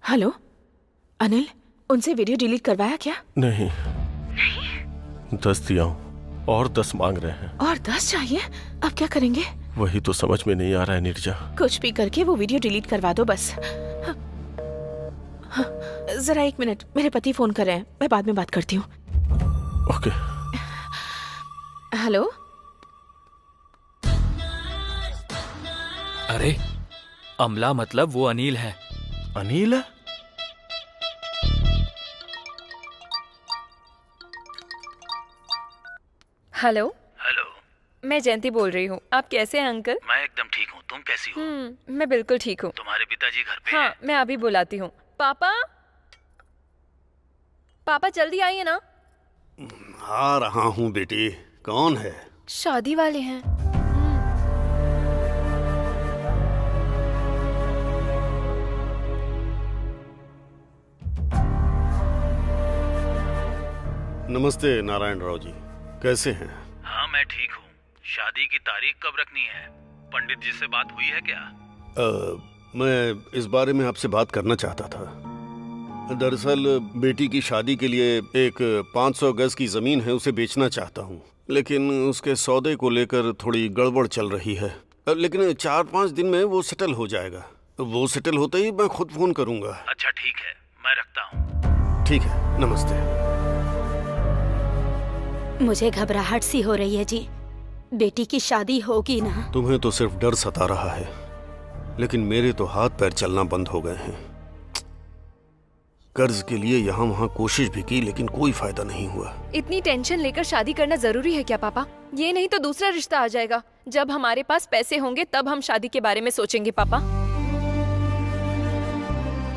S12: हेलो अनिल, उनसे वीडियो डिलीट करवाया क्या?
S11: नहीं, 10 दिया हूँ और 10 मांग रहे हैं।
S12: और 10 चाहिए? अब क्या करेंगे?
S11: वही तो समझ में नहीं आ रहा है नीरजा।
S12: कुछ भी करके वो वीडियो डिलीट करवा दो बस। जरा 1 मिनट, मेरे पति फोन कर रहे हैं, मैं बाद में बात करती हूँ।
S11: ओके।
S12: हेलो।
S6: अरे अमला मतलब वो अनिल है।
S3: अनिल है?
S7: हेलो।
S13: हेलो,
S7: मैं जयंती बोल रही हूँ। आप कैसे हैं अंकल?
S13: मैं एकदम ठीक हूँ। तुम कैसी हो?
S7: मैं बिल्कुल ठीक हूँ।
S13: तुम्हारे पिताजी घर पे
S7: हाँ, मैं अभी बुलाती हूँ। पापा, पापा जल्दी आइए ना।
S10: आ रहा हूँ बेटी। कौन है?
S7: शादी वाले हैं।
S10: नमस्ते नारायण राव जी, कैसे हैं?
S13: हाँ मैं ठीक हूँ। शादी की तारीख कब रखनी है? पंडित जी से बात हुई है क्या?
S10: मैं इस बारे में आपसे बात करना चाहता था। दरअसल बेटी की शादी के लिए एक 500 गज की जमीन है, उसे बेचना चाहता हूँ, लेकिन उसके सौदे को लेकर थोड़ी गड़बड़ चल रही है। लेकिन 4-5 दिन में वो सेटल हो जाएगा। वो सेटल होते ही मैं खुद फोन करूंगा।
S13: अच्छा ठीक है, मैं रखता हूँ।
S10: ठीक है, नमस्ते।
S2: मुझे घबराहट सी हो रही है जी। बेटी की शादी होगी ना?
S10: तुम्हें तो सिर्फ डर सता रहा है, लेकिन मेरे तो हाथ पैर चलना बंद हो गए हैं। कर्ज के लिए यहाँ वहाँ कोशिश भी की, लेकिन कोई फायदा नहीं हुआ।
S7: इतनी टेंशन लेकर शादी करना जरूरी है क्या पापा? ये नहीं तो दूसरा रिश्ता आ जाएगा। जब हमारे पास पैसे होंगे तब हम शादी के बारे में सोचेंगे पापा।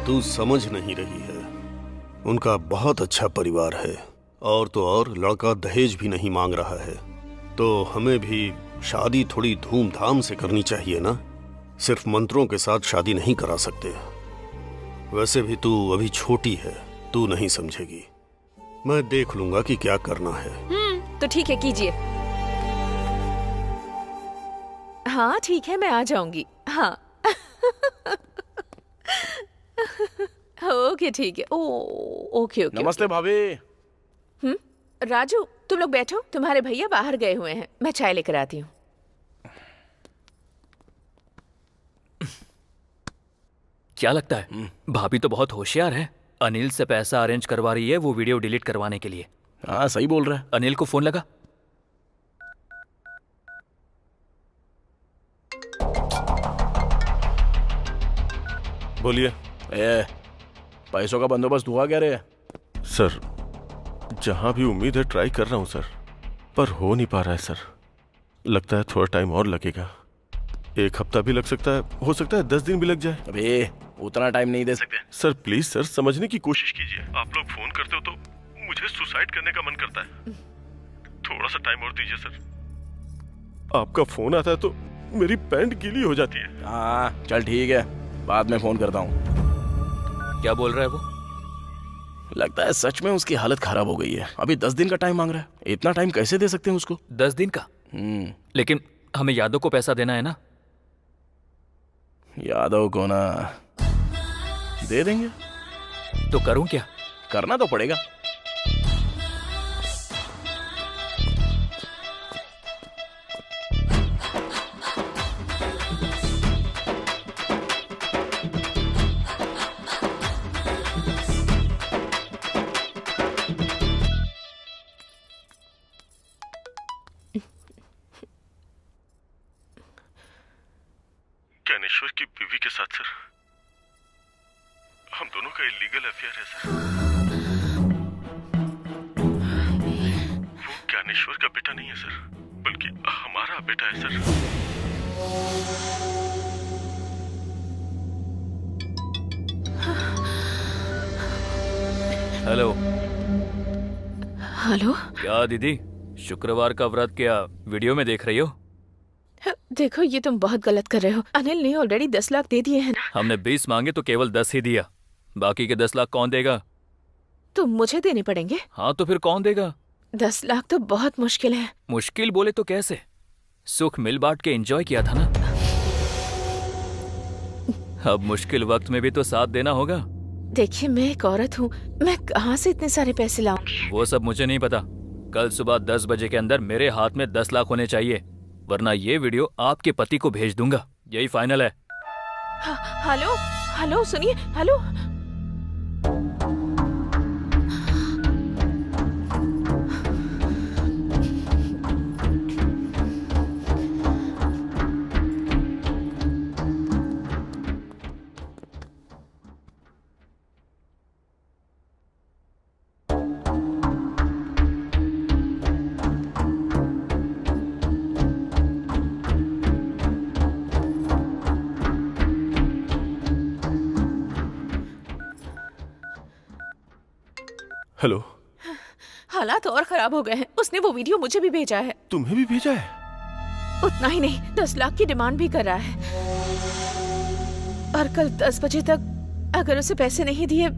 S10: तू समझ नहीं रही है। उनका बहुत अच्छा परिवार है, और तो और लड़का दहेज भी नहीं मांग रहा है। तो हमें भी शादी थोड़ी धूमधाम से करनी चाहिए ना। सिर्फ मंत्रों के साथ शादी नहीं करा सकते। वैसे भी तू अभी छोटी है, तू नहीं समझेगी। मैं देख लूंगा कि क्या करना है।
S7: तो ठीक है, कीजिए।
S12: हाँ ठीक है, मैं आ जाऊंगी। हाँ। ओके ठीक है। Okay okay.
S3: नमस्ते भाभी।
S12: राजू, तुम लोग बैठो, तुम्हारे भैया बाहर गए हुए हैं, मैं चाय लेकर आती हूँ।
S6: क्या लगता है? भाभी तो बहुत होशियार है। अनिल से पैसा अरेंज करवा रही है वो वीडियो डिलीट करवाने के लिए।
S3: हाँ सही बोल रहा है।
S6: अनिल को फोन लगा।
S11: बोलिए।
S3: पैसों का बंदोबस्त हुआ क्या रे?
S11: सर, जहां भी उम्मीद है ट्राई कर रहा हूं सर, पर हो नहीं पा रहा है सर। लगता है थोड़ा टाइम और लगेगा। 1 हफ्ता भी लग सकता है, हो सकता है 10 दिन भी लग जाए।
S3: अबे उतना टाइम नहीं दे सकते।
S11: सर प्लीज सर, समझने की कोशिश कीजिए। आप लोग फोन करते हो तो मुझे सुसाइड करने का मन करता है। थोड़ा सा टाइम और दीजिए सर। आपका फोन आता है तो मेरी पैंट गीली हो जाती है।
S3: हाँ चल ठीक है, बाद में फोन करता हूँ।
S6: क्या बोल रहा है वो?
S3: लगता है सच में उसकी हालत खराब हो गई है। अभी 10 दिन का टाइम मांग रहा है। इतना टाइम कैसे दे सकते हैं उसको?
S6: 10 दिन का? लेकिन हमें यादव को पैसा देना है ना।
S3: यादव को ना दे देंगे।
S6: तो करूं क्या?
S3: करना तो पड़ेगा।
S11: ज्ञानेश्वर की बीवी के साथ सर। हम दोनों का इलीगल अफेयर है सर। वो ज्ञानेश्वर का बेटा नहीं है सर, बल्कि हमारा बेटा है सर।
S6: हेलो।
S12: हेलो।
S6: क्या दीदी, शुक्रवार का व्रत क्या वीडियो में देख रही हो?
S12: देखो, ये तुम बहुत गलत कर रहे हो। अनिल ने ऑलरेडी 10 लाख दे दिए हैं ना।
S6: हमने 20 मांगे तो केवल 10 ही दिया, बाकी के 10 लाख कौन देगा?
S12: तो मुझे देने पड़ेंगे।
S6: हाँ तो फिर कौन देगा?
S12: 10 लाख तो बहुत मुश्किल है।
S6: मुश्किल बोले तो कैसे? सुख मिल बांट के एंजॉय किया था ना। अब मुश्किल वक्त में भी तो साथ देना होगा।
S12: देखिए, मैं एक औरत हूँ, मैं कहाँ से इतने सारे पैसे लाऊंगी?
S6: वो सब मुझे नहीं पता। कल सुबह 10 बजे के अंदर मेरे हाथ में 10 लाख होने चाहिए, वरना ये वीडियो आपके पति को भेज दूंगा। यही फाइनल है।
S12: हेलो हेलो, सुनिए। हेलो।
S11: हेलो।
S12: हालात और खराब हो गए हैं। उसने वो वीडियो मुझे भी भेजा है।
S11: तुम्हें भी भेजा है?
S12: उतना ही नहीं, 10 लाख की डिमांड भी कर रहा है। और कल 10 बजे तक अगर उसे पैसे नहीं दिए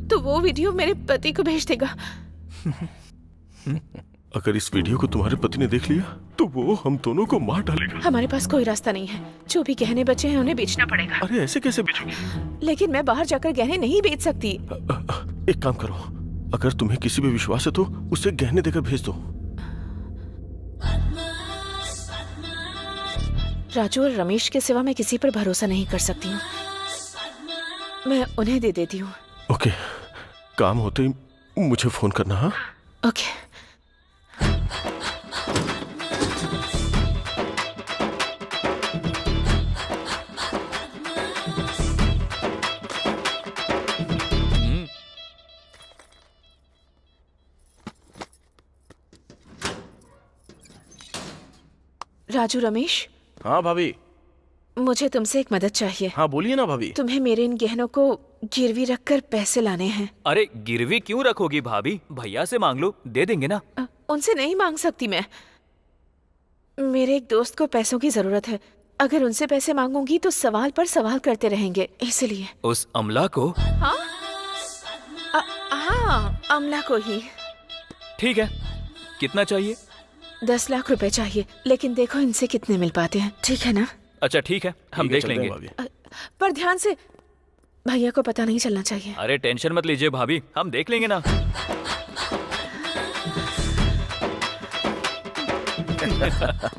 S12: तो वो वीडियो मेरे पति को भेज देगा।
S11: अगर इस वीडियो को तुम्हारे पति ने देख लिया तो वो हम दोनों को मार डालेगा।
S12: हमारे पास कोई रास्ता नहीं है। जो भी गहने बचे हैं उन्हें बेचना पड़ेगा।
S11: अरे ऐसे कैसे बेचोगी?
S12: लेकिन मैं बाहर जाकर गहने नहीं बेच सकती।
S11: एक काम करो, अगर तुम्हें किसी पे विश्वास है तो उसे गहने देकर भेज दो।
S12: राजू और रमेश के सिवा मैं किसी पर भरोसा नहीं कर सकती हूँ। मैं उन्हें दे देती हूँ।
S11: ओके, काम होते ही मुझे फोन करना। हाँ
S12: ओके। राजू, रमेश।
S3: हाँ भाभी।
S12: मुझे तुमसे एक मदद चाहिए।
S3: हाँ बोलिए ना भाभी।
S12: तुम्हें मेरे इन गहनों को गिरवी रखकर पैसे लाने हैं।
S6: अरे गिरवी क्यों रखोगी भाभी? भैया से मांग लो, दे देंगे ना।
S12: उनसे नहीं मांग सकती मैं। मेरे एक दोस्त को पैसों की जरूरत है। अगर उनसे पैसे मांगूंगी तो सवाल पर सवाल करते रहेंगे, इसलिए।
S6: उस अमला को?
S12: हाँ अमला को ही।
S6: ठीक है, कितना चाहिए?
S12: 10 लाख रुपए चाहिए, लेकिन देखो इनसे कितने मिल पाते हैं। ठीक है ना?
S6: अच्छा ठीक है, हम देख लेंगे।
S12: पर ध्यान से, भैया को पता नहीं चलना चाहिए।
S6: अरे टेंशन मत लीजिए भाभी, हम देख लेंगे ना।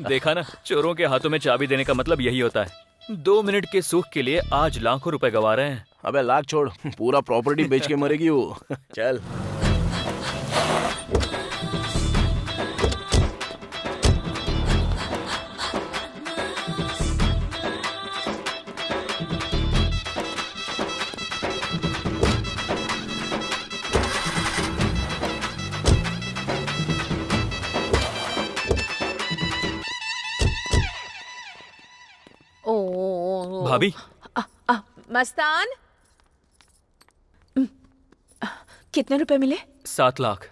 S6: देखा ना, चोरों के हाथों में चाबी देने का मतलब यही होता है। 2 मिनट के सुख के लिए आज लाखों रुपए गवा रहे हैं।
S3: अबे लाख छोड़, पूरा प्रॉपर्टी बेच के मरेगी वो। चल।
S6: भाभी।
S12: मस्तान, कितने रुपए मिले?
S6: 7 लाख।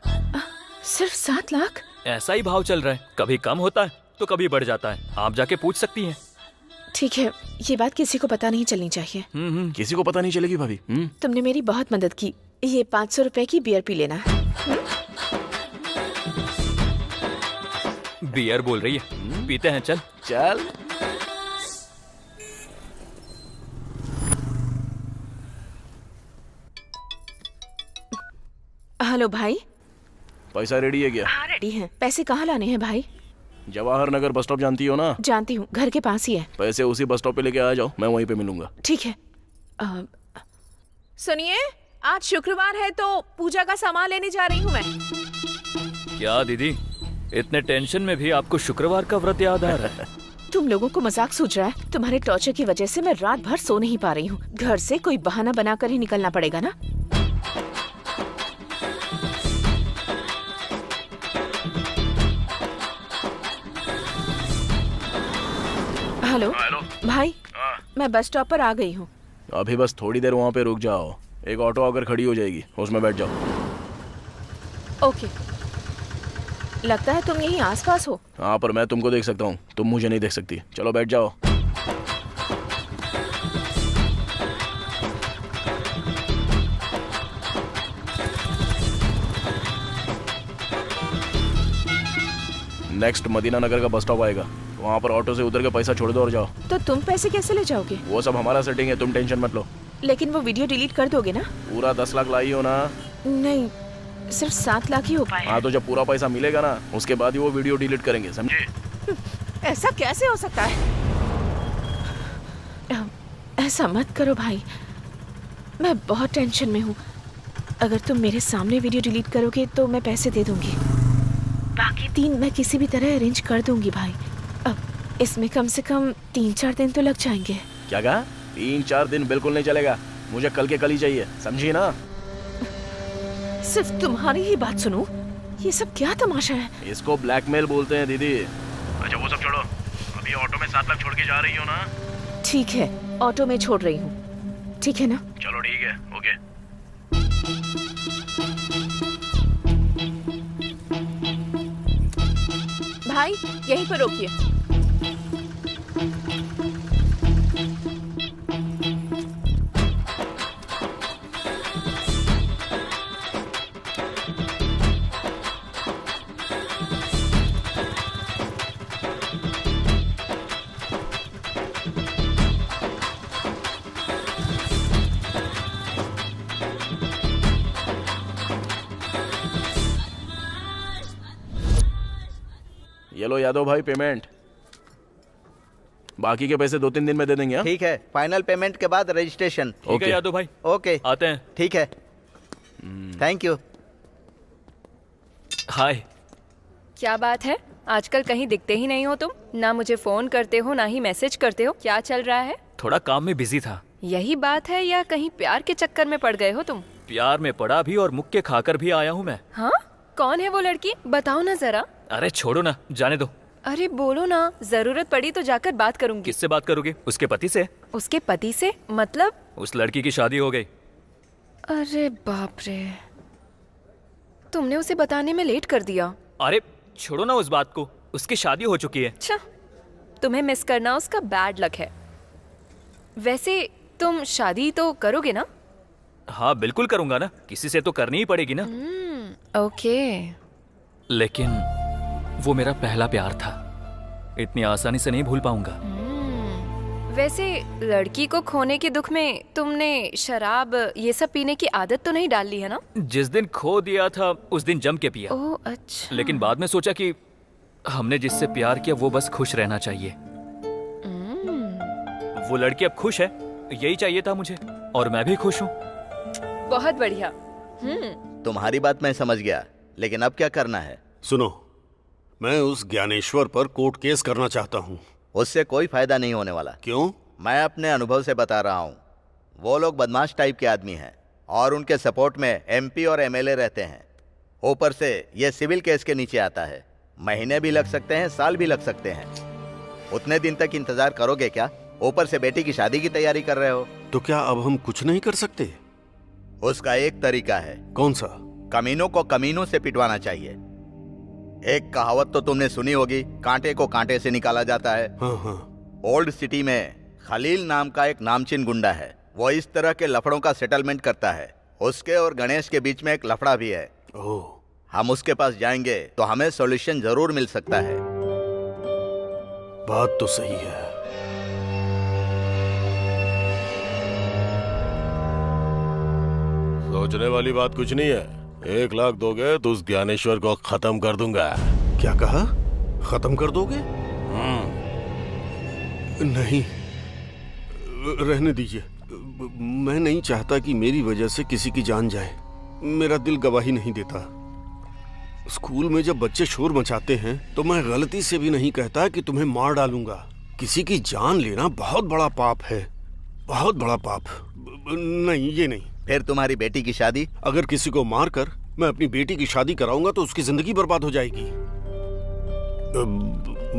S12: सिर्फ 7 लाख?
S6: ऐसा ही भाव चल रहा है, कभी कम होता है तो कभी बढ़ जाता है। आप जाके पूछ सकती हैं।
S12: ठीक है, ये बात किसी को पता नहीं चलनी चाहिए।
S3: किसी को पता नहीं चलेगी भाभी।
S12: तुमने मेरी बहुत मदद की। ये 500 रुपए की बियर पी लेना।
S6: बियर बोल रही है, पीते हैं। चल
S3: चल।
S12: हेलो भाई।
S3: पैसा रेडी है क्या?
S12: हाँ रेडी है। पैसे कहाँ लाने हैं भाई?
S3: जवाहर नगर बस स्टॉप जानती हो ना?
S12: जानती हूँ, घर के पास ही है।
S3: पैसे उसी बस स्टॉप पे लेके आ जाओ, मैं वहीं पे मिलूंगा।
S12: ठीक है। सुनिए, आज शुक्रवार है तो पूजा का सामान लेने जा रही हूँ मैं।
S6: क्या दीदी, इतने टेंशन में भी आपको शुक्रवार का व्रत याद आ रहा है?
S12: तुम लोगों को मजाक सूझ रहा है? तुम्हारे टॉर्चर की वजह से मैं रात भर सो नहीं पा रही हूँ। घर से कोई बहाना बनाकर ही निकलना पड़ेगा ना। हेलो भाई, मैं बस स्टॉप पर आ गई हूँ।
S3: अभी बस थोड़ी देर वहाँ पे रुक जाओ, एक ऑटो आकर खड़ी हो जाएगी, उसमें बैठ जाओ।
S12: ओके, लगता है तुम यहीं आसपास हो।
S3: हाँ, पर मैं तुमको देख सकता हूँ, तुम मुझे नहीं देख सकती। चलो बैठ जाओ। नेक्स्ट मदीना नगर का बस स्टॉप आएगा, वहाँ पर ऑटो से उतर के पैसा छोड़ दो और जाओ।
S12: तो तुम पैसे कैसे ले जाओगे?
S3: वो सब हमारा सेटिंग है, तुम टेंशन मत लो।
S12: लेकिन वो वीडियो डिलीट कर दोगे ना?
S3: पूरा 10 लाख लाई हो ना?
S12: नहीं, सिर्फ 7 लाख ही हो पाए।
S3: हाँ, तो जब पूरा पैसा मिलेगा ना, उसके बाद ही वो वीडियो डिलीट करेंगे, समझे?
S12: ऐसा कैसे हो सकता है? ऐसा मत करो भाई, मैं बहुत टेंशन में हूँ। अगर तुम मेरे सामने वीडियो डिलीट करोगे तो मैं पैसे दे दूंगी, बाकी 3 मैं किसी भी तरह अरेंज कर दूंगी भाई। अब इसमें कम से कम 3-4 दिन तो लग जाएंगे।
S3: क्या कहा? 3-4 दिन बिल्कुल नहीं चलेगा, मुझे कल के कल ही चाहिए, समझी ना?
S12: सिर्फ तुम्हारी ही बात सुनूं? ये सब क्या तमाशा है?
S3: इसको ब्लैकमेल बोलते हैं दीदी। अच्छा वो सब छोड़ो, अभी ऑटो में 7 लाख छोड़ के जा रही हो ना?
S12: ठीक है, ऑटो में छोड़ रही हूँ, ठीक है ना?
S3: चलो ठीक है, ओके।
S12: भाई यहीं पर रोकिए।
S3: ये लो यादव भाई पेमेंट, बाकी के पैसे 2-3 दिन में दे देंगे।
S1: ठीक है, फाइनल पेमेंट के बाद रजिस्ट्रेशन।
S6: ठीक है यादव भाई,
S1: ओके
S6: आते हैं।
S1: ठीक है, थैंक यू।
S6: हाय।
S7: क्या बात है, आजकल कहीं दिखते ही नहीं हो तुम, ना मुझे फोन करते हो ना ही मैसेज करते हो, क्या चल रहा है?
S6: थोड़ा काम में बिजी था।
S7: यही बात है या कहीं प्यार के चक्कर में पड़ गए हो तुम?
S6: प्यार में पड़ा भी और मुक्के खाकर भी आया हूँ मैं।
S7: हाँ, कौन है वो लड़की, बताओ ना जरा।
S6: अरे छोड़ो ना, जाने दो।
S7: अरे बोलो ना, जरूरत पड़ी तो जाकर बात करूंगी।
S6: किससे बात करोगे? उसके पति से।
S7: उसके पति से मतलब?
S6: उस लड़की की शादी हो गई।
S7: अरे बाप रे, तुमने उसे बताने में लेट कर दिया।
S6: अरे छोड़ो ना उस बात को, उसकी शादी हो चुकी है।
S7: अच्छा, तुम्हें मिस करना उसका बैड लक है। वैसे तुम शादी तो करोगे ना?
S6: हाँ बिल्कुल करूंगा ना, किसी से तो करनी ही पड़ेगी ना।
S7: ओके।
S6: लेकिन वो मेरा पहला प्यार था, इतनी आसानी से नहीं भूल पाऊंगा।
S7: वैसे लड़की को खोने के दुख में तुमने शराब ये सब पीने की आदत तो नहीं डाल ली है ना?
S6: जिस दिन खो दिया था उस दिन जम के पिया।
S7: ओह अच्छा।
S6: लेकिन बाद में सोचा कि हमने जिससे प्यार किया वो बस खुश रहना चाहिए। वो लड़की अब खुश है, यही चाहिए था मुझे, और मैं भी खुश हूँ।
S7: बहुत बढ़िया।
S1: तुम्हारी बात मैं समझ गया, लेकिन अब क्या करना है?
S10: सुनो, मैं उस ज्ञानेश्वर पर कोर्ट केस करना चाहता हूँ।
S1: उससे कोई फायदा नहीं होने वाला।
S10: क्यों?
S1: मैं अपने अनुभव से बता रहा हूँ, वो लोग बदमाश टाइप के आदमी हैं और उनके सपोर्ट में एमपी और एमएलए रहते हैं। ऊपर से ये सिविल केस के नीचे आता है, महीने भी लग सकते हैं, साल भी लग सकते हैं। उतने दिन तक इंतजार करोगे क्या? ऊपर से बेटी की शादी की तैयारी कर रहे हो।
S10: तो क्या अब हम कुछ नहीं कर सकते?
S1: उसका एक तरीका है।
S10: कौन सा?
S1: कमीनों को कमीनों से पिटवाना चाहिए। एक कहावत तो तुमने सुनी होगी, कांटे को कांटे से निकाला जाता है।
S10: हाँ हाँ।
S1: ओल्ड सिटी में खलील नाम का एक नामचीन गुंडा है, वो इस तरह के लफड़ों का सेटलमेंट करता है। उसके और गणेश के बीच में एक लफड़ा भी है।
S10: ओह।
S1: हम उसके पास जाएंगे तो हमें सॉल्यूशन जरूर मिल सकता है।
S10: बात तो सही है।
S9: सोचने वाली बात कुछ नहीं है। 1 लाख दोगे तो उस ज्ञानेश्वर को खत्म कर दूंगा।
S10: क्या कहा? खत्म कर दोगे? नहीं, रहने दीजिए। मैं नहीं चाहता कि मेरी वजह से किसी की जान जाए। मेरा दिल गवाही नहीं देता। स्कूल में जब बच्चे शोर मचाते हैं तो मैं गलती से भी नहीं कहता कि तुम्हें मार डालूंगा। किसी की जान लेना बहुत बड़ा पाप है, बहुत बड़ा पाप। नहीं, ये नहीं।
S1: फिर तुम्हारी बेटी की शादी?
S10: अगर किसी को मारकर मैं अपनी बेटी की शादी कराऊंगा तो उसकी जिंदगी बर्बाद हो जाएगी।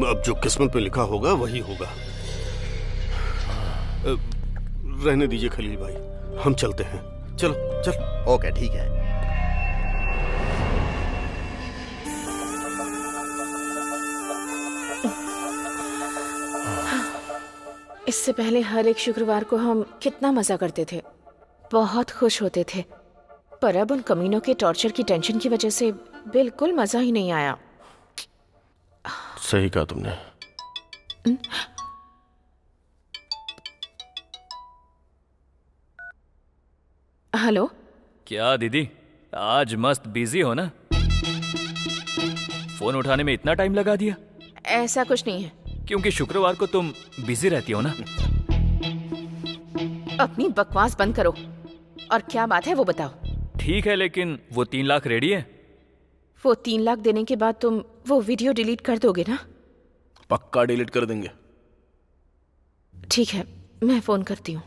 S10: अब जो किस्मत में लिखा होगा वही होगा। रहने दीजिए खलील भाई, हम चलते हैं। चलो चल।
S1: ओके ठीक है।
S12: इससे पहले हर एक शुक्रवार को हम कितना मजा करते थे, बहुत खुश होते थे। पर अब उन कमीनों के टॉर्चर की टेंशन की वजह से बिल्कुल मजा ही नहीं आया।
S11: सही कहा तुमने।
S12: हेलो।
S6: क्या दीदी, आज मस्त बिजी हो ना? फोन उठाने में इतना टाइम लगा दिया?
S12: ऐसा कुछ नहीं है।
S6: क्योंकि शुक्रवार को तुम बिजी रहती हो ना।
S12: अपनी बकवास बंद करो और क्या बात है वो बताओ।
S6: ठीक है, लेकिन वो 3 लाख रेडी है?
S12: वो 3 लाख देने के बाद तुम वो वीडियो डिलीट कर दोगे ना?
S3: पक्का डिलीट कर देंगे।
S12: ठीक है, मैं फोन करती हूँ।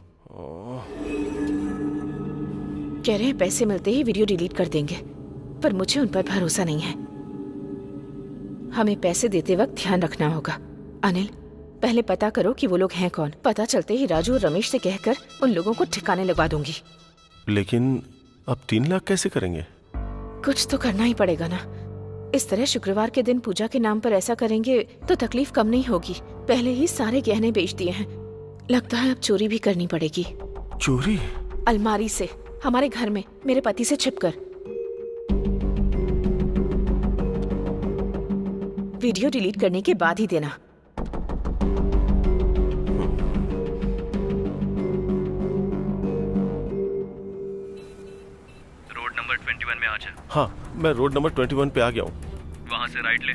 S12: कह रहे हैं पैसे मिलते ही वीडियो डिलीट कर देंगे, पर मुझे उन पर भरोसा नहीं है। हमें पैसे देते वक्त ध्यान रखना होगा। अनिल, पहले पता करो कि वो लोग हैं कौन। पता चलते ही राजू और रमेश से कहकर उन लोगों को ठिकाने लगवा दूंगी।
S11: लेकिन अब 3 लाख कैसे करेंगे?
S12: कुछ तो करना ही पड़ेगा ना। इस तरह शुक्रवार के दिन पूजा के नाम पर ऐसा करेंगे तो तकलीफ कम नहीं होगी। पहले ही सारे गहने बेच दिए हैं, लगता है अब चोरी भी करनी पड़ेगी।
S11: चोरी?
S12: अलमारी से, हमारे घर में, मेरे पति से छिपकर। वीडियो डिलीट करने के बाद ही देना।
S6: रोड नंबर 21 में आ जा।
S11: हाँ, मैं रोड नंबर 21 पे आ गया हूँ।
S6: वहां से राइट ले।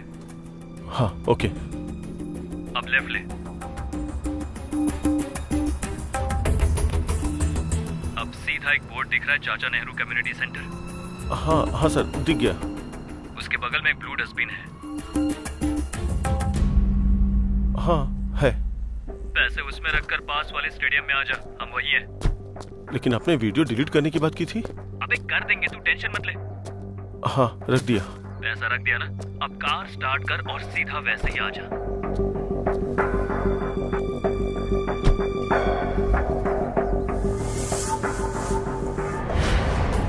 S11: हाँ, ओके।
S6: अब लेफ्ट ले। अब सीधा एक बोर्ड दिख रहा है, चाचा नेहरू कम्युनिटी सेंटर।
S11: हाँ हाँ सर, दिख गया।
S6: उसके बगल में एक ब्लू डस्टबिन है।
S11: हाँ है।
S6: पैसे उसमें रखकर पास वाले स्टेडियम में आ जा, हम वही हैं।
S11: लेकिन आपने वीडियो डिलीट करने की बात की थी।
S6: अबे कर देंगे, तू टेंशन मत ले।
S11: हाँ, रख दिया।
S6: पैसा रख दिया ना? अब कार स्टार्ट कर और सीधा वैसे ही आ जा।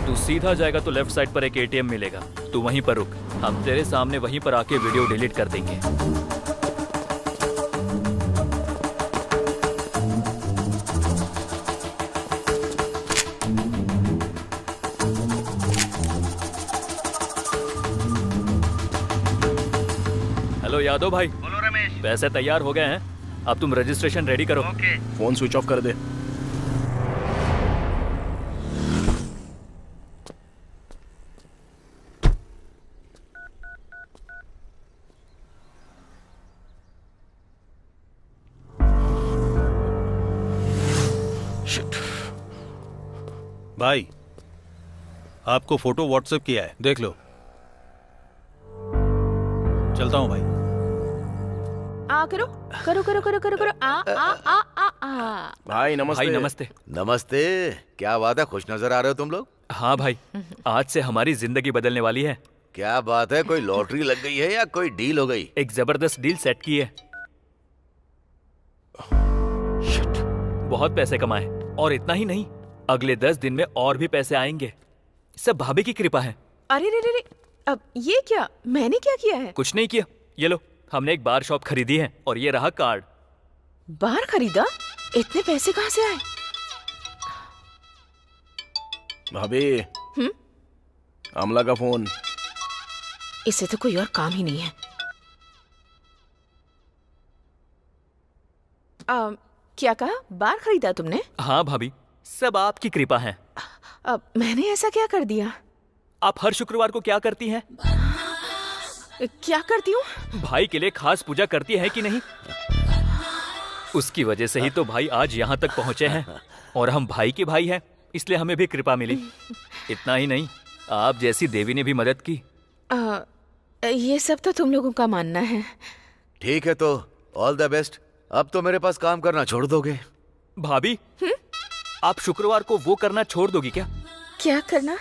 S6: तू सीधा जाएगा तो लेफ्ट साइड पर एक एटीएम मिलेगा, तू वहीं पर रुक। हम तेरे सामने वहीं पर आके वीडियो डिलीट कर देंगे। हेलो यादव भाई।
S1: बोलो रमेश।
S6: पैसे तैयार हो गए हैं, अब तुम रजिस्ट्रेशन रेडी करो।
S1: ओके।
S3: फोन स्विच ऑफ कर दे।
S13: भाई, आपको फोटो व्हाट्सएप किया है, देख लो। चलता हूँ भाई।
S12: आ करो करो करो करो करो करो। आ आ आ आ आ।
S3: भाई नमस्ते।
S6: भाई नमस्ते।
S5: नमस्ते। क्या बात है, खुश नजर आ रहे हो तुम लोग?
S6: हाँ भाई, आज से हमारी जिंदगी बदलने वाली है।
S5: क्या बात है, कोई लॉटरी लग गई है या कोई डील हो गई?
S6: एक जबरदस्त डील सेट की है। बहुत पैसे कमाए, और इतना ही नहीं, अगले 10 दिन में और भी पैसे आएंगे। सब भाभी की कृपा है।
S12: अरे रे रे रे, अब ये क्या? मैंने क्या किया है?
S6: कुछ नहीं किया। ये लो, हमने एक बार शॉप खरीदी है और ये रहा कार्ड।
S12: बार खरीदा? इतने पैसे कहाँ से आए?
S3: भाभी, अमला का फोन।
S12: इससे तो कोई और काम ही नहीं है। क्या कहा? बार खरीदा तुमने?
S6: हाँ भाभी, सब आपकी कृपा है।
S12: अब मैंने ऐसा क्या कर दिया?
S6: आप हर शुक्रवार को क्या करती हैं?
S12: क्या करती हूँ?
S6: भाई के लिए खास पूजा करती है कि नहीं? उसकी वजह से ही तो भाई आज यहाँ तक पहुँचे हैं, और हम भाई के भाई हैं, इसलिए हमें भी कृपा मिली। इतना ही नहीं, आप जैसी देवी ने भी मदद की।
S12: ये सब तो तुम लोगों का मानना है।
S5: ठीक है, तो ऑल द बेस्ट। अब तो मेरे पास काम करना छोड़ दोगे?
S6: भाभी आप शुक्रवार को वो करना छोड़ दोगी क्या?
S12: क्या करना?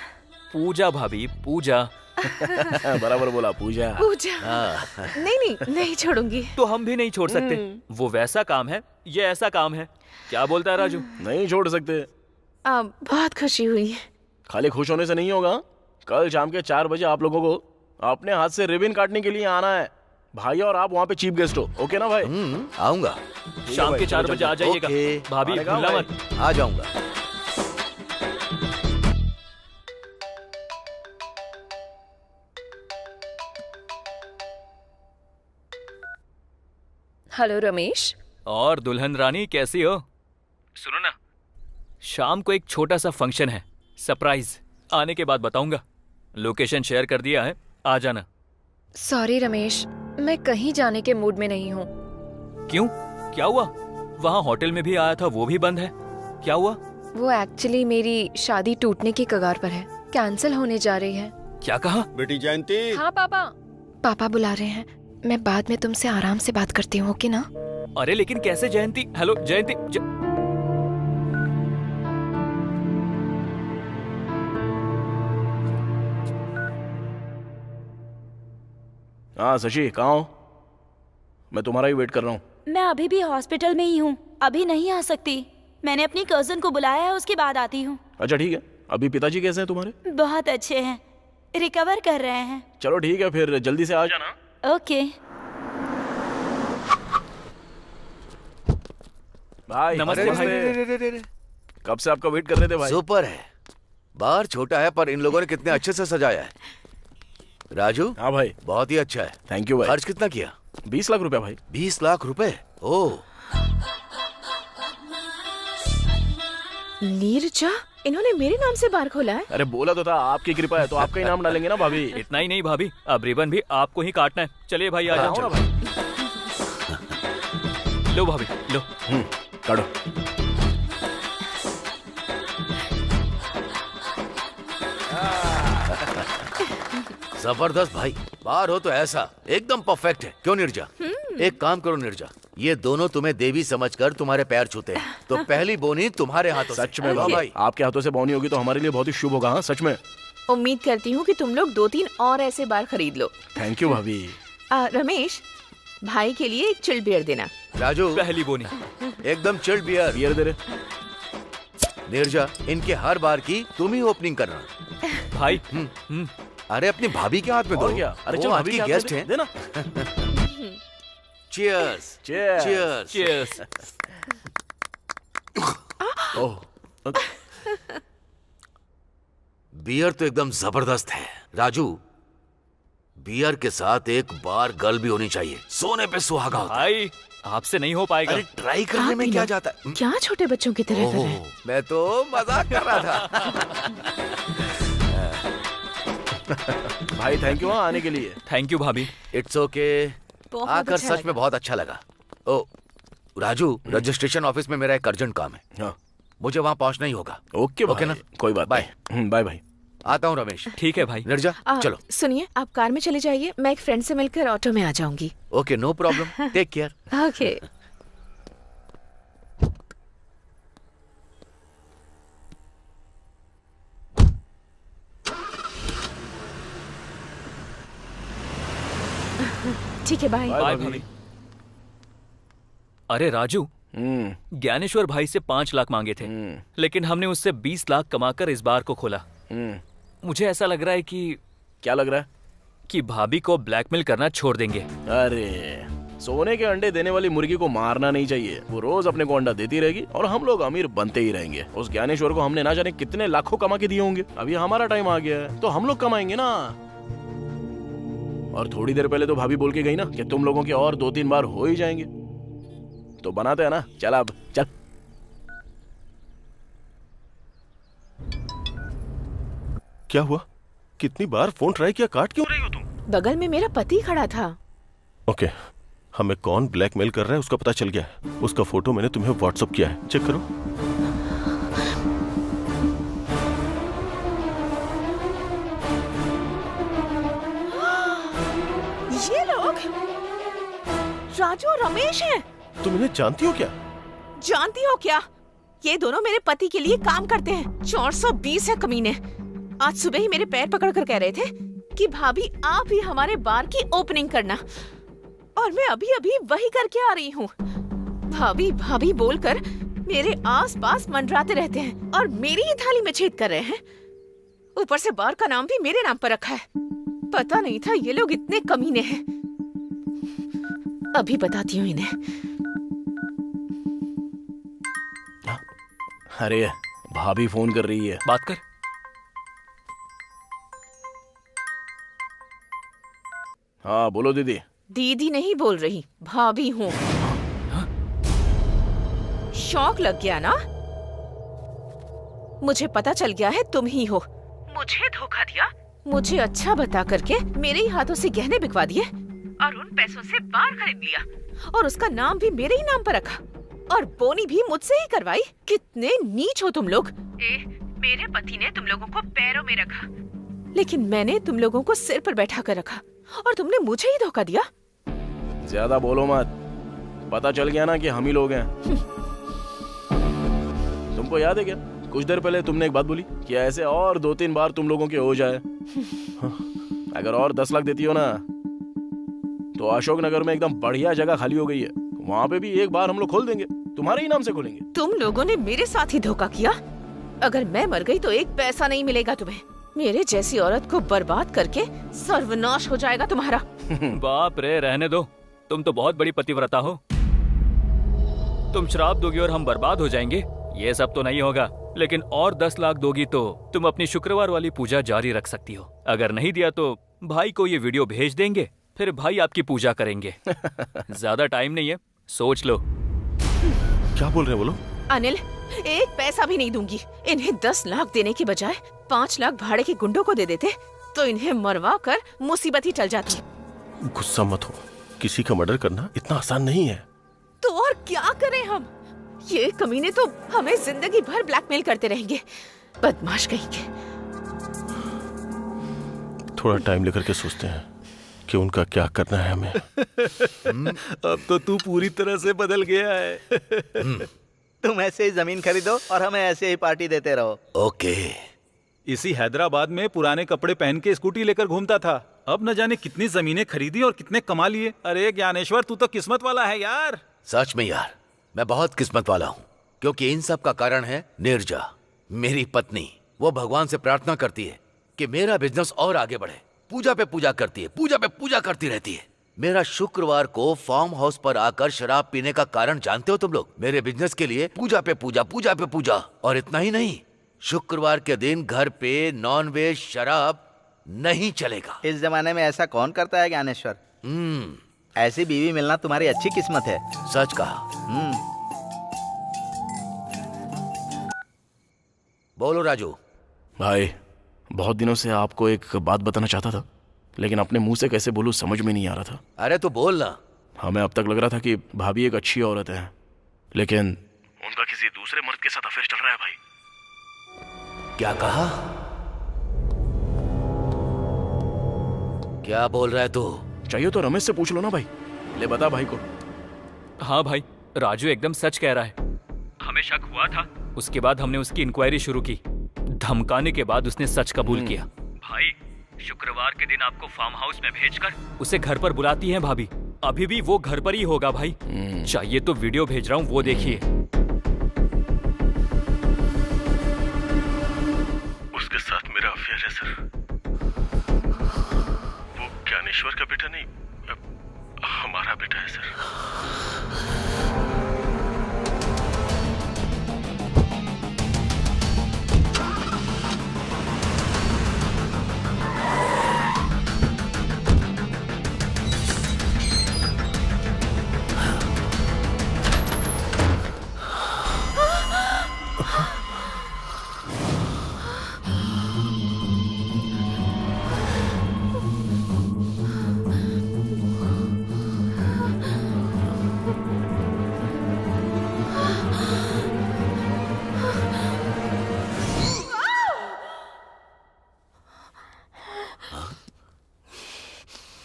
S6: पूजा भाभी, पूजा।
S3: बराबर बोला, पूजा।
S12: पूजा? नहीं छोड़ूंगी।
S6: तो हम भी नहीं छोड़ सकते। वो वैसा काम है, ये ऐसा काम है। क्या बोलता है राजू?
S3: नहीं छोड़ सकते।
S12: बहुत खुशी हुई।
S3: खाली खुश होने से नहीं होगा। कल शाम के 4 बजे आप लोगों को अपने हाथ से रिबन काटने के लिए आना है भाई, और आप वहाँ पे चीफ गेस्ट हो। ओके ना भाई?
S5: आऊंगा।
S6: शाम के 4 बजे आ जाइएगा। भाभी भूलना मत।
S5: आ जाऊंगा।
S7: हेलो रमेश।
S6: और दुल्हन रानी कैसी हो? सुनो ना, शाम को एक छोटा सा फंक्शन है, सरप्राइज। आने के बाद बताऊंगा। लोकेशन शेयर कर दिया है, आ जाना।
S7: सॉरी रमेश, मैं कहीं जाने के मूड में नहीं हूँ।
S6: क्यों? क्या हुआ? वहाँ होटल में भी आया था, वो भी बंद है। क्या हुआ?
S7: वो एक्चुअली मेरी शादी टूटने की कगार पर है, कैंसिल होने जा रही है।
S6: क्या कहा?
S10: बेटी जयंती।
S7: हाँ पापा। पापा बुला रहे हैं, मैं बाद में तुमसे आराम से बात करती हूँ, ओके ना?
S6: अरे लेकिन कैसे जयंती? हेलो जयंती
S3: हाँ शशि, कहाँ हो? मैं तुम्हारा ही वेट कर रहा हूँ।
S2: मैं अभी भी हॉस्पिटल में ही हूँ, अभी नहीं आ सकती। मैंने अपनी कजिन को बुलाया है, उसके बाद आती हूँ।
S3: अच्छा ठीक है। अभी पिताजी कैसे हैं तुम्हारे?
S2: बहुत अच्छे हैं, रिकवर कर रहे हैं।
S3: चलो ठीक है, फिर जल्दी से आ जाना।
S2: ओके।
S3: भाई
S6: नमस्ते भाई।
S3: कब से आपका वेट कर रहे थे भाई।
S5: सुपर है। बार छोटा है पर इन लोगों ने कितने अच्छे से सजाया है। राजू।
S3: हाँ भाई।
S5: बहुत ही अच्छा है।
S3: थैंक यू भाई।
S5: खर्च कितना किया?
S3: 20 लाख रुपया भाई।
S5: 20 लाख रुपए? ओह।
S12: नीरजा, इन्होंने मेरे नाम से बार खोला है?
S3: अरे बोला तो था, आपकी कृपा है तो आपका ही नाम डालेंगे ना भाभी।
S6: इतना ही नहीं भाभी, अब रिबन भी आपको ही काटना है। चलिए भाई, आ जाओ ना भाई। लो भाभी लो।
S3: काटो।
S5: जबरदस्त भाई। बाहर हो तो ऐसा एकदम परफेक्ट है। क्यों निर्जा? एक काम करो निर्जा, ये दोनों तुम्हें देवी समझकर तुम्हारे पैर छूते हैं, तो पहली बोनी तुम्हारे हाथों से।
S3: सच में भाई, आपके हाथों से बोनी होगी तो हमारे लिए बहुत ही शुभ होगा। हाँ सच में।
S12: उम्मीद करती हूँ कि तुम लोग 2-3 और ऐसे बार खरीद लो।
S3: थैंक यू भाभी।
S12: रमेश, भाई के लिए एक चिल्ड बियर देना।
S5: राजू,
S6: पहली बोनी।
S5: एकदम चिल्ड बियर।
S3: बियर दे रहे।
S5: निर्जा, इनके हर बार की तुम ही ओपनिंग करना
S6: भाई।
S5: अरे अपनी भाभी के हाथ में दो।
S3: और क्या? अरे
S5: वो
S3: चल
S5: आज
S3: भाभी
S5: की
S3: के हाथ
S5: गेस्ट
S3: में
S5: हैं।
S3: देना।
S5: चीयर्स।
S3: Cheers.
S5: चीयर्स।
S6: चीयर्स।
S3: ओह,
S5: बियर तो एकदम जबरदस्त है। राजू, बियर के साथ एक बार गर्ल भी होनी चाहिए। सोने पे सुहागा होता है।
S6: भाई आपसे नहीं हो पाएगा।
S5: अरे ट्राई करने में क्या जाता है?
S12: क्या छोटे बच्चों की तरह कर रहे हैं?
S5: मैं तो मजाक कर रहा था।
S3: भाई थैंक यू आने के लिए।
S6: थैंक यू भाभी।
S5: It's okay.
S12: बहुत
S5: आकर
S12: अच्छा
S5: सच
S12: लगा।
S5: में बहुत अच्छा लगा। ओ राजू, रजिस्ट्रेशन ऑफिस में मेरा एक अर्जेंट काम है।
S3: हाँ
S5: मुझे वहाँ पहुँचना ही होगा।
S3: ओके
S5: ओके ना?
S3: कोई बात
S5: बाय।
S3: नहीं। बाय भाई।
S5: आता हूँ रमेश।
S6: ठीक है भाई।
S5: निर्जा चलो।
S12: सुनिए, आप कार में चले जाइए, मैं एक फ्रेंड से मिलकर ऑटो में आ जाऊंगी।
S5: Okay no problem. Take care.
S12: Okay. ठीक है, बाय।
S6: बाय भाभी। अरे राजू, ज्ञानेश्वर भाई से 5 लाख मांगे थे, लेकिन हमने उससे 20 लाख कमाकर इस बार को खोला। मुझे ऐसा लग रहा है कि
S3: क्या लग रहा है?
S6: कि भाभी को ब्लैकमेल करना छोड़ देंगे।
S3: अरे सोने के अंडे देने वाली मुर्गी को मारना नहीं चाहिए। वो रोज अपने को अंडा देती रहेगी और हम लोग अमीर बनते ही रहेंगे। उस ज्ञानेश्वर को हमने ना जाने कितने लाखों कमा के दिए होंगे। अभी हमारा टाइम आ गया है तो हम लोग कमाएंगे ना। और थोड़ी देर पहले तो भाभी बोल के गई ना कि तुम लोगों के और 2-3 बार हो ही जाएंगे, तो बनाते हैं ना। चल अब चल।
S11: क्या हुआ? कितनी बार फोन ट्राई किया, काट क्यों रही हो तुम?
S12: बगल में मेरा पति खड़ा था।
S11: ओके, हमें कौन ब्लैकमेल कर रहा है उसका पता चल गया है। उसका फोटो मैंने तुम्हें व्हाट्सएप किया है, चेक करो।
S12: ये लोग राजू और रमेश हैं।
S11: तुम इन्हें जानती हो क्या?
S12: जानती हो क्या? ये दोनों मेरे पति के लिए काम करते हैं। 420 है कमीने। आज सुबह ही मेरे पैर पकड़ कर कह रहे थे कि भाभी आप ही हमारे बार की ओपनिंग करना, और मैं अभी अभी वही करके आ रही हूँ। भाभी भाभी बोलकर मेरे आसपास मंडराते रहते हैं और मेरी ही थाली में छेद कर रहे हैं। ऊपर से बार का नाम भी मेरे नाम पर रखा है। पता नहीं था ये लोग इतने कमीने हैं। अभी बताती हूँ इन्हें।
S3: अरे भाभी फोन कर रही है,
S6: बात कर।
S3: हाँ बोलो दीदी।
S12: दीदी नहीं बोल रही, भाभी हूँ। शौक लग गया ना? मुझे पता चल गया है तुम ही हो। मुझे धोखा दिया, मुझे अच्छा बता करके मेरे ही हाथों से गहने बिकवा दिए और उन पैसों से बार खरीद लिया, और उसका नाम भी मेरे ही नाम पर रखा, और बोनी भी मुझसे ही करवाई। कितने नीच हो तुम लोग। मेरे पति ने तुम लोगों को पैरों में रखा, लेकिन मैंने तुम लोगों को सिर पर बैठा कर रखा, और तुमने मुझे ही धोखा दिया।
S3: ज्यादा बोलो मत, पता चल गया ना कि हम ही लोग हैं। तुमको याद है क्या, कुछ देर पहले तुमने एक बात बोली कि ऐसे और 2-3 बार तुम लोगों के हो जाए। अगर और 10 लाख देती हो ना, तो अशोकनगर में एकदम बढ़िया जगह खाली हो गई है, वहाँ पे भी एक बार हम लोग खोल देंगे, तुम्हारे ही नाम से खोलेंगे।
S12: तुम लोगों ने मेरे साथ ही धोखा किया। अगर मैं मर गई तो एक पैसा नहीं मिलेगा तुम्हें। मेरे जैसी औरत को बर्बाद करके सर्वनाश हो जाएगा तुम्हारा।
S6: बाप रे, रहने दो। तुम तो बहुत बड़ी पतिव्रता हो। तुम श्राप दोगी और हम बर्बाद हो जाएंगे, ये सब तो नहीं होगा। लेकिन और 10 लाख दोगी तो तुम अपनी शुक्रवार वाली पूजा जारी रख सकती हो। अगर नहीं दिया तो भाई को ये वीडियो भेज देंगे, फिर भाई आपकी पूजा करेंगे। ज्यादा टाइम नहीं है, सोच लो।
S11: क्या बोल रहे हैं बोलो?
S12: अनिल, एक पैसा भी नहीं दूंगी। इन्हें 10 लाख देने के बजाय 5 लाख भाड़े के गुंडों को दे देते तो इन्हें मरवा कर मुसीबत ही टल जाती।
S11: गुस्सा मत हो, किसी का मर्डर करना इतना आसान नहीं है।
S12: तो और क्या करें हम? ये कमीने तो हमें जिंदगी भर ब्लैकमेल करते रहेंगे। बदमाश कहीं के।
S11: थोड़ा टाइम लेकर के सोचते हैं कि उनका क्या करना है हमें।
S4: अब तो तू पूरी तरह से बदल गया है।
S1: तुम ऐसे ही जमीन खरीदो और हमें ऐसे ही पार्टी देते रहो।
S5: ओके।
S4: इसी हैदराबाद में पुराने कपड़े पहन के स्कूटी लेकर घूमता था। अब न जाने कितनी जमीनें खरीदी और कितने कमा लिए। अरे ज्ञानेश्वर, तू तो किस्मत वाला है यार।
S5: सच में यार, मैं बहुत किस्मत वाला हूँ, क्योंकि इन सब का कारण है नीरजा, मेरी पत्नी। वो भगवान से प्रार्थना करती है कि मेरा बिजनेस और आगे बढ़े। पूजा पे पूजा करती है, पूजा पे पूजा करती रहती है। मेरा शुक्रवार को फार्म हाउस पर आकर शराब पीने का कारण जानते हो तुम लोग? मेरे बिजनेस के लिए पूजा पे पूजा, पूजा पे पूजा। और इतना ही नहीं, शुक्रवार के दिन घर पे नॉन वेज शराब नहीं चलेगा।
S1: इस जमाने में ऐसा कौन करता है ज्ञानेश्वर? ऐसी बीवी मिलना तुम्हारी अच्छी किस्मत है।
S5: सच कहा। बोलो राजू।
S3: भाई, बहुत दिनों से आपको एक बात बताना चाहता था, लेकिन अपने मुंह से कैसे बोलूं समझ में नहीं आ रहा था।
S5: अरे तो बोल ना।
S3: हमें अब तक लग रहा था कि भाभी एक अच्छी औरत है, लेकिन उनका किसी दूसरे मर्द के साथ अफेयर चल रहा है। भाई,
S5: क्या कहा? क्या बोल रहा है तू?
S3: चाहिए तो रमेश से पूछ लो ना भाई। ले बता भाई को।
S6: हाँ भाई, राजू एकदम सच कह रहा है। हमें शक हुआ था, उसके बाद हमने उसकी इंक्वायरी शुरू की। धमकाने के बाद उसने सच कबूल किया। भाई, शुक्रवार के दिन आपको फार्म हाउस में भेजकर उसे घर पर बुलाती हैं भाभी। अभी भी वो घर पर ही होगा भाई। चाहिए तो वीडियो भेज रहा हूँ, वो देखिए।
S11: उसके साथ मेरा अफेयर है सर। वो ज्ञानेश्वर का बेटा नहीं, हमारा बेटा है सर।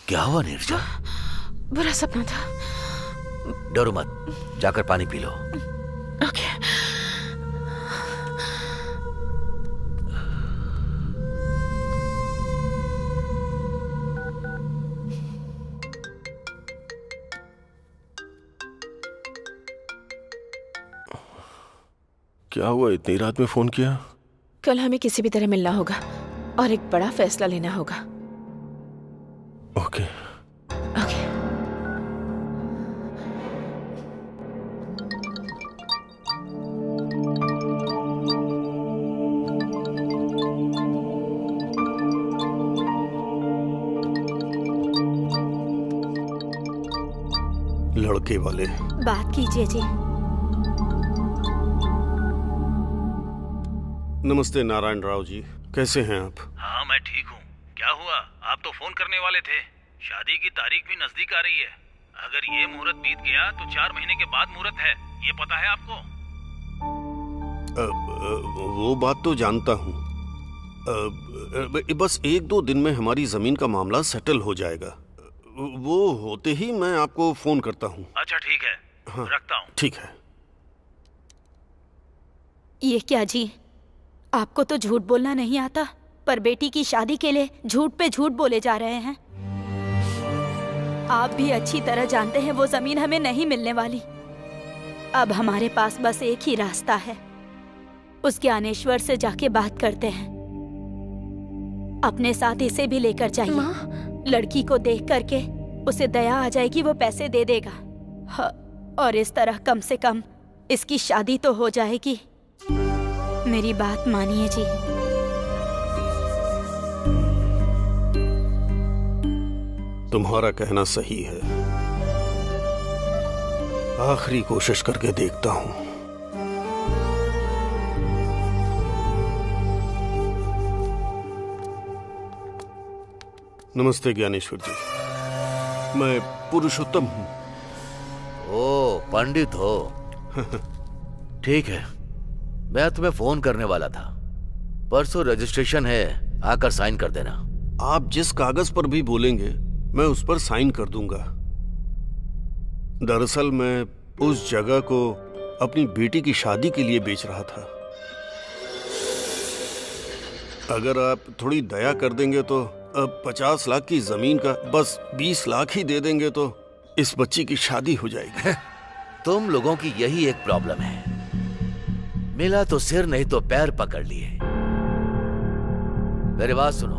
S5: क्या हुआ नीरजा?
S12: बुरा सपना था।
S5: डरो मत, जाकर पानी पी लो।
S12: ओके।
S11: क्या हुआ, इतनी रात में फोन किया?
S12: कल हमें किसी भी तरह मिलना होगा और एक बड़ा फैसला लेना होगा।
S11: ओके।
S12: ओके।
S10: लड़के वाले
S2: बात कीजिए जी।
S10: नमस्ते नारायण राव जी, कैसे हैं आप?
S13: हाँ मैं ठीक हूँ। क्या हुआ, आप तो फोन करने वाले थे। शादी की तारीख भी नजदीक आ रही है। अगर ये मुहूर्त बीत गया तो 4 महीने के बाद मुहूर्त है, ये पता है आपको?
S10: वो बात तो जानता हूँ। बस 1-2 दिन में हमारी जमीन का मामला सेटल हो जाएगा। वो होते ही मैं आपको फोन करता हूँ।
S13: अच्छा ठीक है।
S10: हाँ,
S13: रखता हूँ।
S10: ठीक है।
S2: ये क्या जी, आपको तो झूठ बोलना नहीं आता, पर बेटी की शादी के लिए झूठ पे झूठ बोले जा रहे हैं। आप भी अच्छी तरह जानते हैं वो जमीन हमें नहीं मिलने वाली। अब हमारे पास बस एक ही रास्ता है, उस ज्ञानेश्वर से जाके बात करते हैं। अपने साथ इसे भी लेकर जाइए। लड़की को देख करके उसे दया आ जाएगी, वो पैसे दे देगा। हाँ, और इस तरह कम से कम इसकी शादी तो हो जाएगी। मेरी बात मानिए जी।
S10: तुम्हारा कहना सही है, आखिरी कोशिश करके देखता हूँ। नमस्ते ज्ञानेश्वर जी, मैं पुरुषोत्तम हूँ।
S5: ओ पंडित हो? ठीक है, मैं तुम्हें फोन करने वाला था। परसों रजिस्ट्रेशन है, आकर साइन कर देना।
S10: आप जिस कागज पर भी बोलेंगे मैं उस पर साइन कर दूंगा। दरअसल मैं उस जगह को अपनी बेटी की शादी के लिए बेच रहा था। अगर आप थोड़ी दया कर देंगे तो अब 50 लाख की जमीन का बस 20 लाख ही दे देंगे तो इस बच्ची की शादी हो जाएगी।
S5: तुम लोगों की यही एक प्रॉब्लम है, मिला तो सिर नहीं तो पैर पकड़ लिए। मेरी बात सुनो,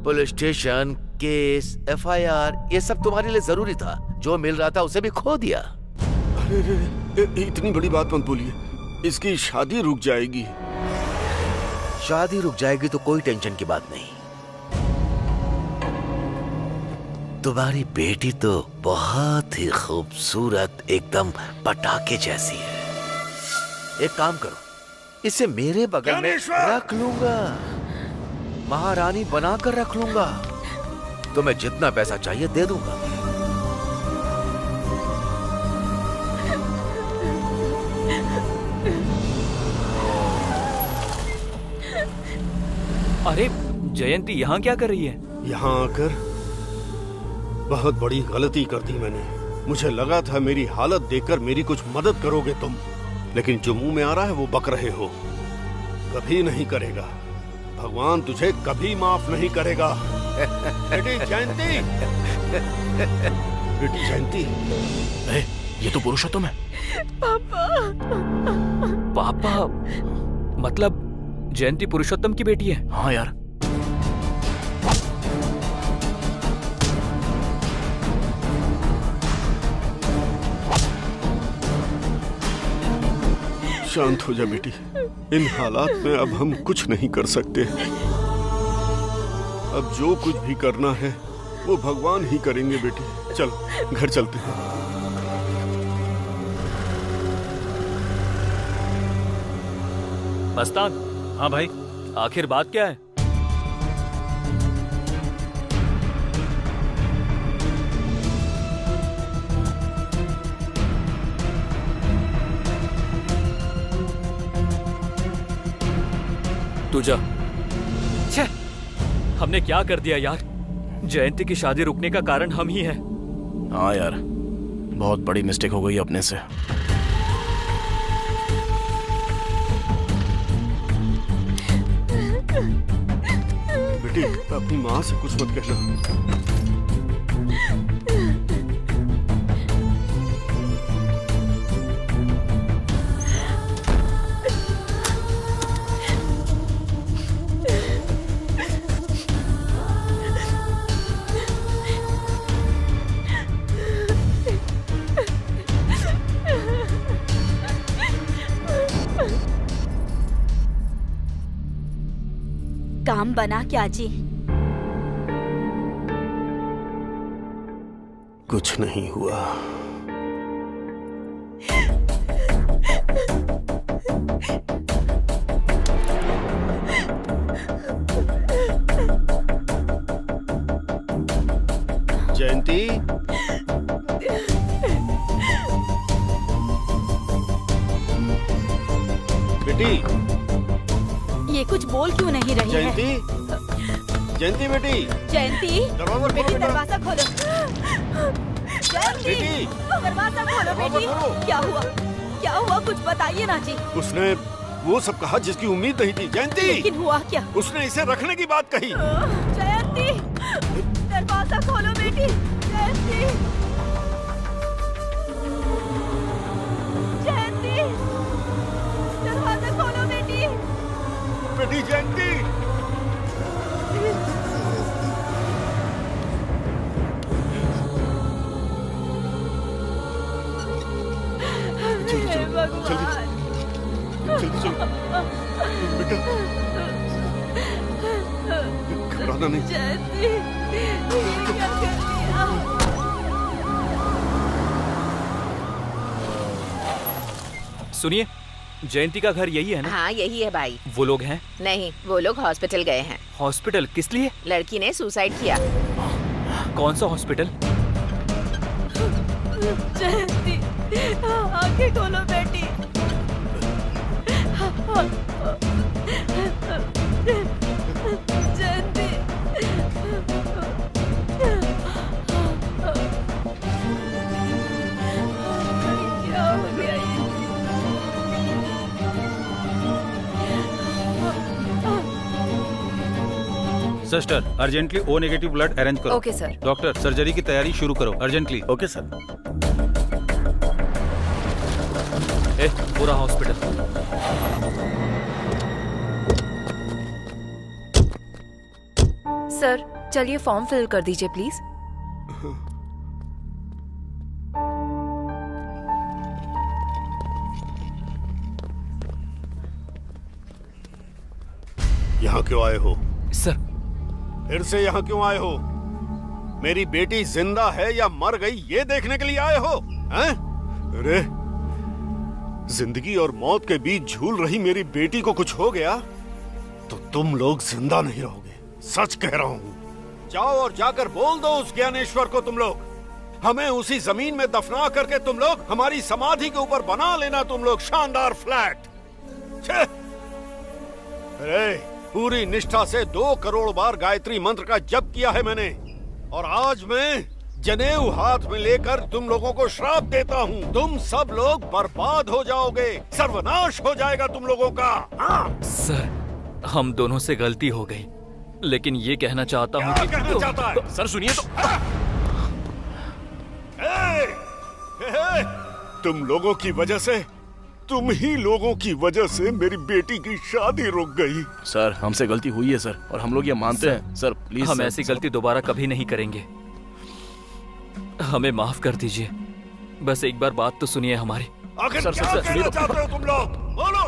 S5: पुलिस स्टेशन, केस, FIR ये सब तुम्हारे लिए जरूरी था। जो मिल रहा था उसे भी खो दिया।
S10: अरे इतनी बड़ी बात मत बोलिए, इसकी शादी रुक जाएगी।
S5: शादी रुक जाएगी तो कोई टेंशन की बात नहीं। तुम्हारी बेटी तो बहुत ही खूबसूरत, एकदम पटाखे जैसी है। एक काम करो, इसे मेरे बगल में रख लूंगा, महारानी बनाकर रख लूंगा। तुम्हें जितना पैसा चाहिए दे दूंगा।
S6: अरे जयंती यहाँ क्या कर रही है?
S10: यहाँ आकर बहुत बड़ी गलती कर दी मैंने। मुझे लगा था मेरी हालत देखकर मेरी कुछ मदद करोगे तुम, लेकिन जो मुंह में आ रहा है वो बक रहे हो। कभी नहीं करेगा, भगवान तुझे कभी माफ नहीं करेगा। बेटी जयंती, बेटी जयंती।
S3: ये तो पुरुषोत्तम है।
S6: पापा मतलब जयंती पुरुषोत्तम की बेटी है?
S3: हाँ यार।
S10: शांत हो जा बेटी, इन हालात में अब हम कुछ नहीं कर सकते। अब जो कुछ भी करना है वो भगवान ही करेंगे बेटी। चल घर चलते हैं।
S6: मस्तान।
S13: हाँ भाई।
S6: आखिर बात क्या है? तू जा। छे, हमने क्या कर दिया यार? जयंती की शादी रुकने का कारण हम ही हैं।
S3: हाँ यार, बहुत बड़ी मिस्टेक हो गई अपने से।
S10: बेटी, अपनी माँ से कुछ मत कहना।
S2: काम बना क्या जी?
S10: कुछ नहीं हुआ। जयंती, बेटी,
S2: ये कुछ बोल क्यों नहीं रही है?
S10: जयंती, जयंती बेटी,
S2: जयंती,
S10: दरवाजा खोलो
S2: बेटी
S10: बेटा।
S2: दरवाजा खोलो। जयंती,
S10: बेटी,
S2: दरवाजा खोलो बेटी। क्या हुआ? क्या हुआ? कुछ बताइए ना जी।
S10: उसने वो सब कहा जिसकी उम्मीद नहीं थी। जयंती,
S2: लेकिन हुआ क्या?
S10: उसने इसे रखने की बात कही।
S2: जयंती, दरवाजा खोलो बेटी। जयंती, जयंती, दरवाजा खोलो बेटी।
S10: बेटी जयंती,
S2: हे भगवान।
S10: जल्दी चलो बेटा, घबराना नहीं।
S2: जयंती, ये क्या कर दिया?
S6: सुनिए, जयंती का घर यही है ना?
S14: हाँ यही है भाई।
S6: वो लोग हैं?
S14: नहीं, वो लोग हॉस्पिटल गए हैं।
S6: हॉस्पिटल किस लिए?
S14: लड़की ने सुसाइड किया।
S6: कौन सा हॉस्पिटल?
S2: जयंती, आंखें खोलो बेटी। जयंती, क्या हो गया ये?
S13: Sister, urgently O negative blood arrange करो।
S7: Okay sir.
S13: डॉक्टर, सर्जरी की तैयारी शुरू करो अर्जेंटली।
S11: Okay sir.
S6: पूरा हॉस्पिटल।
S7: सर चलिए फॉर्म फिल कर दीजिए प्लीज।
S10: यहाँ क्यों आए हो?
S6: सर,
S10: फिर से यहाँ क्यों आए हो? मेरी बेटी जिंदा है या मर गई ये देखने के लिए आए हो? हैं? अरे, जिंदगी और मौत के बीच झूल रही मेरी बेटी को कुछ हो गया तो तुम लोग जिंदा नहीं रहोगे। सच कह रहा हूँ। जाओ और जाकर बोल दो उस ज्ञानेश्वर को, तुम लोग हमें उसी जमीन में दफना करके तुम लोग हमारी समाधि के ऊपर बना लेना तुम लोग शानदार फ्लैट। छे! अरे, पूरी निष्ठा से 2 करोड़ बार गायत्री मंत्र का जप किया है मैंने, और आज मैं जनेऊ हाथ में लेकर तुम लोगों को श्राप देता हूँ। तुम सब लोग बर्बाद हो जाओगे, सर्वनाश हो जाएगा तुम लोगों का। हाँ?
S6: सर, हम दोनों से गलती हो गई, लेकिन ये कहना चाहता हूँ
S10: क्या
S6: कि
S10: कहना चाहता है?
S3: सर सुनिए तो।
S10: तुम लोगों की वजह से, तुम ही लोगों की वजह से मेरी बेटी की शादी रुक गई।
S3: सर हमसे गलती हुई है सर, और हम लोग ये मानते हैं। सर प्लीज,
S6: हम ऐसी गलती दोबारा कभी नहीं करेंगे। हमें माफ कर दीजिए। बस एक बार बात तो सुनिए हमारी।
S10: आखिर
S3: सर,
S10: क्या
S3: सर,
S10: कहना
S3: सुनिए तो।
S10: चाहते हो तुम लोग? बोलो।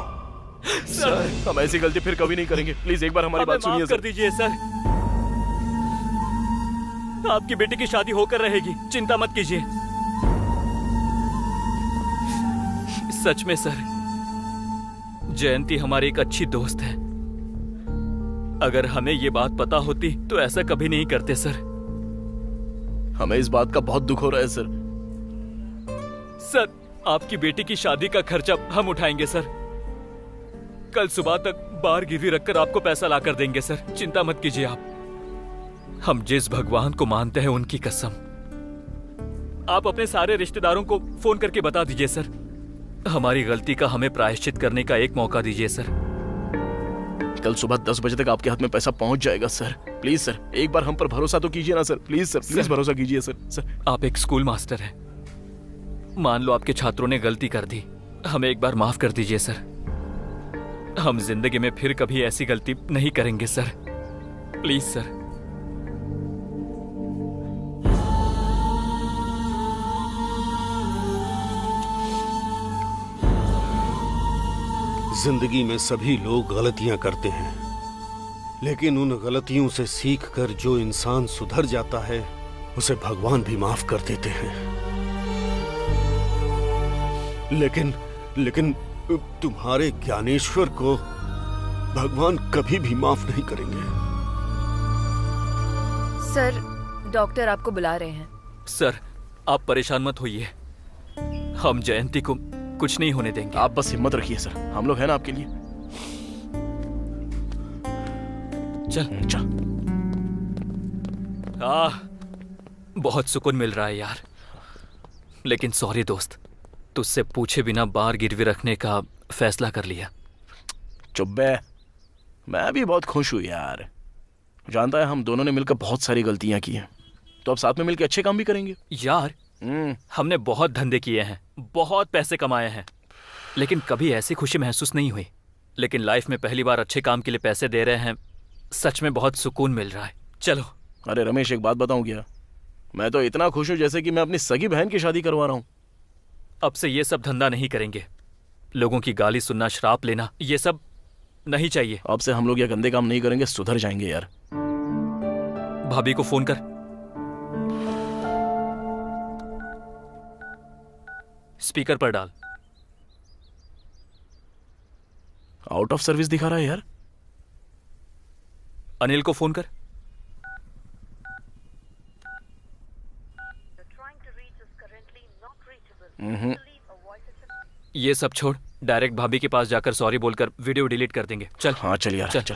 S3: सर हम ऐसी गलती फिर कभी नहीं करेंगे। प्लीज एक बार हमारी बात सुनिए
S6: माफ कर दीजिए सर। आपकी बेटी की शादी होकर रहेगी, चिंता मत कीजिए। सच में सर, जयंती हमारी एक अच्छी दोस्त है। अगर हमें ये बात पता होती तो ऐसा कभी नहीं करते सर।
S3: हमें इस बात का बहुत दुख हो रहा है सर।
S6: सर, आपकी बेटी की शादी का खर्चा हम उठाएंगे सर। कल सुबह तक बाहर गिरवी रखकर आपको पैसा ला कर देंगे सर। चिंता मत कीजिए आप। हम जिस भगवान को मानते हैं उनकी कसम, आप अपने सारे रिश्तेदारों को फोन करके बता दीजिए सर। हमारी गलती का हमें प्रायश्चित करने का एक मौका दीजिए सर।
S3: कल सुबह 10 बजे तक आपके हाथ में पैसा पहुंच जाएगा सर। प्लीज सर, एक बार हम पर भरोसा तो कीजिए ना सर। प्लीज सर, प्लीज भरोसा कीजिए सर। सर
S6: आप एक स्कूल मास्टर हैं। मान लो आपके छात्रों ने गलती कर दी, हमें एक बार माफ कर दीजिए सर। हम जिंदगी में फिर कभी ऐसी गलती नहीं करेंगे सर। Please sir.
S10: जिंदगी में सभी लोग गलतियां करते हैं, लेकिन उन गलतियों से सीखकर जो इंसान सुधर जाता है उसे भगवान भी माफ कर देते हैं। लेकिन तुम्हारे ज्ञानेश्वर को भगवान कभी भी माफ नहीं करेंगे।
S7: सर, डॉक्टर आपको बुला रहे हैं।
S6: सर, आप परेशान मत होइए, हम जयंती को कुछ नहीं होने देंगे।
S3: आप बस हिम्मत रखिए सर, हम लोग हैं ना आपके लिए।
S6: चल
S3: चल।
S6: बहुत सुकून मिल रहा है यार। लेकिन सॉरी दोस्त, तुझसे पूछे बिना बार गिरवी रखने का फैसला कर लिया।
S3: चुप बे, मैं भी बहुत खुश हूँ यार। जानता है हम दोनों ने मिलकर बहुत सारी गलतियां की हैं, तो अब साथ में मिलकर अच्छे काम भी करेंगे।
S6: यार हमने बहुत धंधे किए हैं, बहुत पैसे कमाए हैं, लेकिन कभी ऐसी खुशी महसूस नहीं हुई। लेकिन लाइफ में पहली बार अच्छे काम के लिए पैसे दे रहे हैं, सच में बहुत सुकून मिल रहा है। चलो।
S3: अरे रमेश, एक बात बताऊं क्या, मैं तो इतना खुश हूं जैसे कि मैं अपनी सगी बहन की शादी करवा रहा हूं।
S6: अब से ये सब धंधा नहीं करेंगे। लोगों की गाली सुनना, श्राप लेना, ये सब नहीं चाहिए।
S3: अब से हम लोग ये गंदे काम नहीं करेंगे, सुधर जाएंगे यार।
S6: भाभी को फोन कर। स्पीकर पर डाल।
S3: आउट ऑफ सर्विस दिखा रहा है यार।
S6: अनिल को फोन कर। ये सब छोड़, डायरेक्ट भाभी के पास जाकर सॉरी बोलकर वीडियो डिलीट कर देंगे। चल।
S3: हाँ चल यार, चल।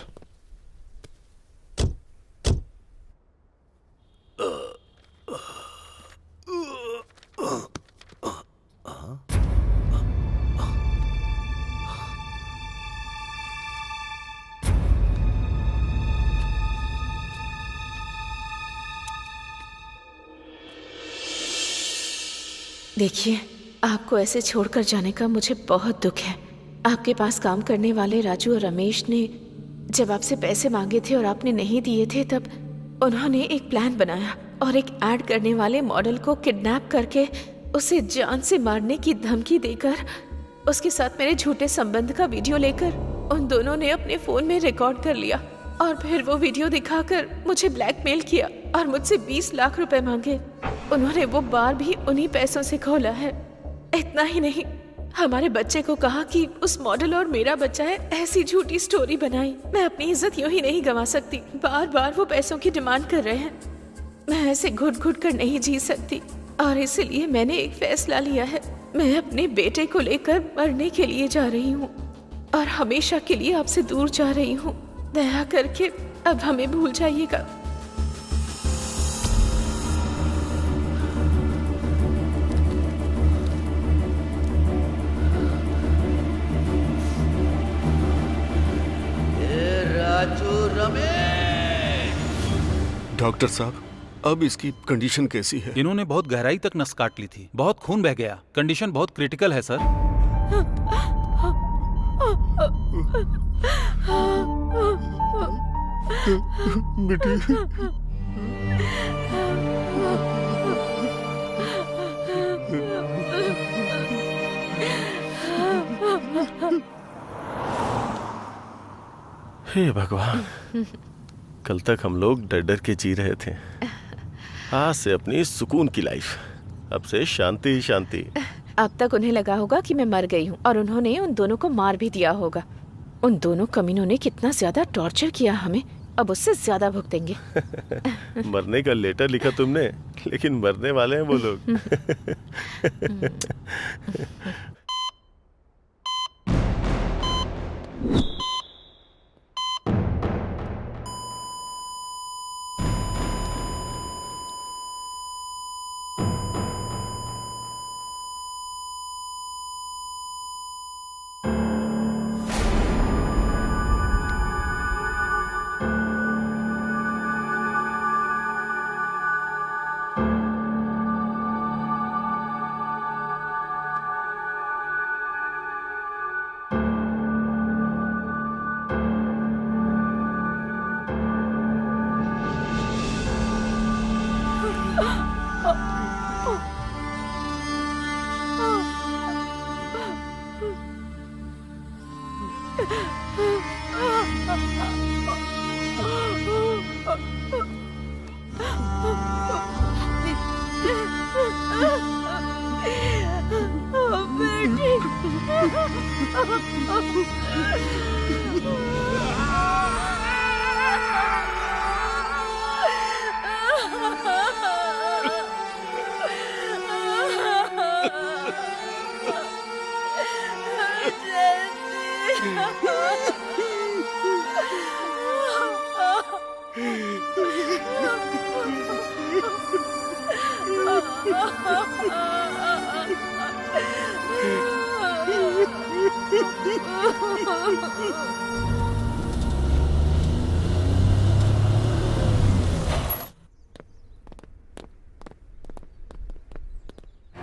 S12: देखिए, आपको ऐसे छोड़कर जाने का मुझे बहुत दुख है। आपके पास काम करने वाले राजू और रमेश ने जब आपसे पैसे मांगे थे और आपने नहीं दिए थे, तब उन्होंने एक प्लान बनाया और एक ऐड करने वाले मॉडल को किडनैप करके उसे जान से मारने की धमकी देकर उसके साथ मेरे झूठे संबंध का वीडियो लेकर उन दोनों ने अपने फोन में रिकॉर्ड कर लिया और फिर वो वीडियो दिखाकर मुझे ब्लैकमेल किया और मुझसे 20 लाख रुपए मांगे। उन्होंने वो बार भी उन्हीं पैसों से खोला है। इतना ही नहीं, हमारे बच्चे को कहा कि उस मॉडल और मेरा बच्चा है, ऐसी झूठी स्टोरी बनाई। मैं अपनी इज्जत यूं ही नहीं गंवा सकती। बार बार वो पैसों की डिमांड कर रहे हैं। मैं ऐसे घुट घुट कर नहीं जी सकती और इसीलिए मैंने एक फैसला लिया है। मैं अपने बेटे को लेकर मरने के लिए जा रही हूँ और हमेशा के लिए आपसे दूर जा रही हूँ। दया करके अब हमें भूल जाइएगा।
S5: राजू, रमेश।
S10: डॉक्टर साहब, अब इसकी कंडीशन कैसी है?
S13: इन्होंने बहुत गहराई तक नस काट ली थी, बहुत खून बह गया। कंडीशन बहुत क्रिटिकल है सर।
S10: बेटी,
S11: हे भगवान, कल तक हम लोग डर डर के जी रहे थे, आज से अपनी सुकून की लाइफ, अब से शांति ही शांति।
S12: अब तक उन्हें लगा होगा कि मैं मर गई हूँ और उन्होंने उन दोनों को मार भी दिया होगा। उन दोनों कमीनों ने कितना ज्यादा टॉर्चर किया हमें, अब उससे ज्यादा भुगतेंगे।
S11: मरने का लेटर लिखा तुमने, लेकिन मरने वाले हैं वो लोग।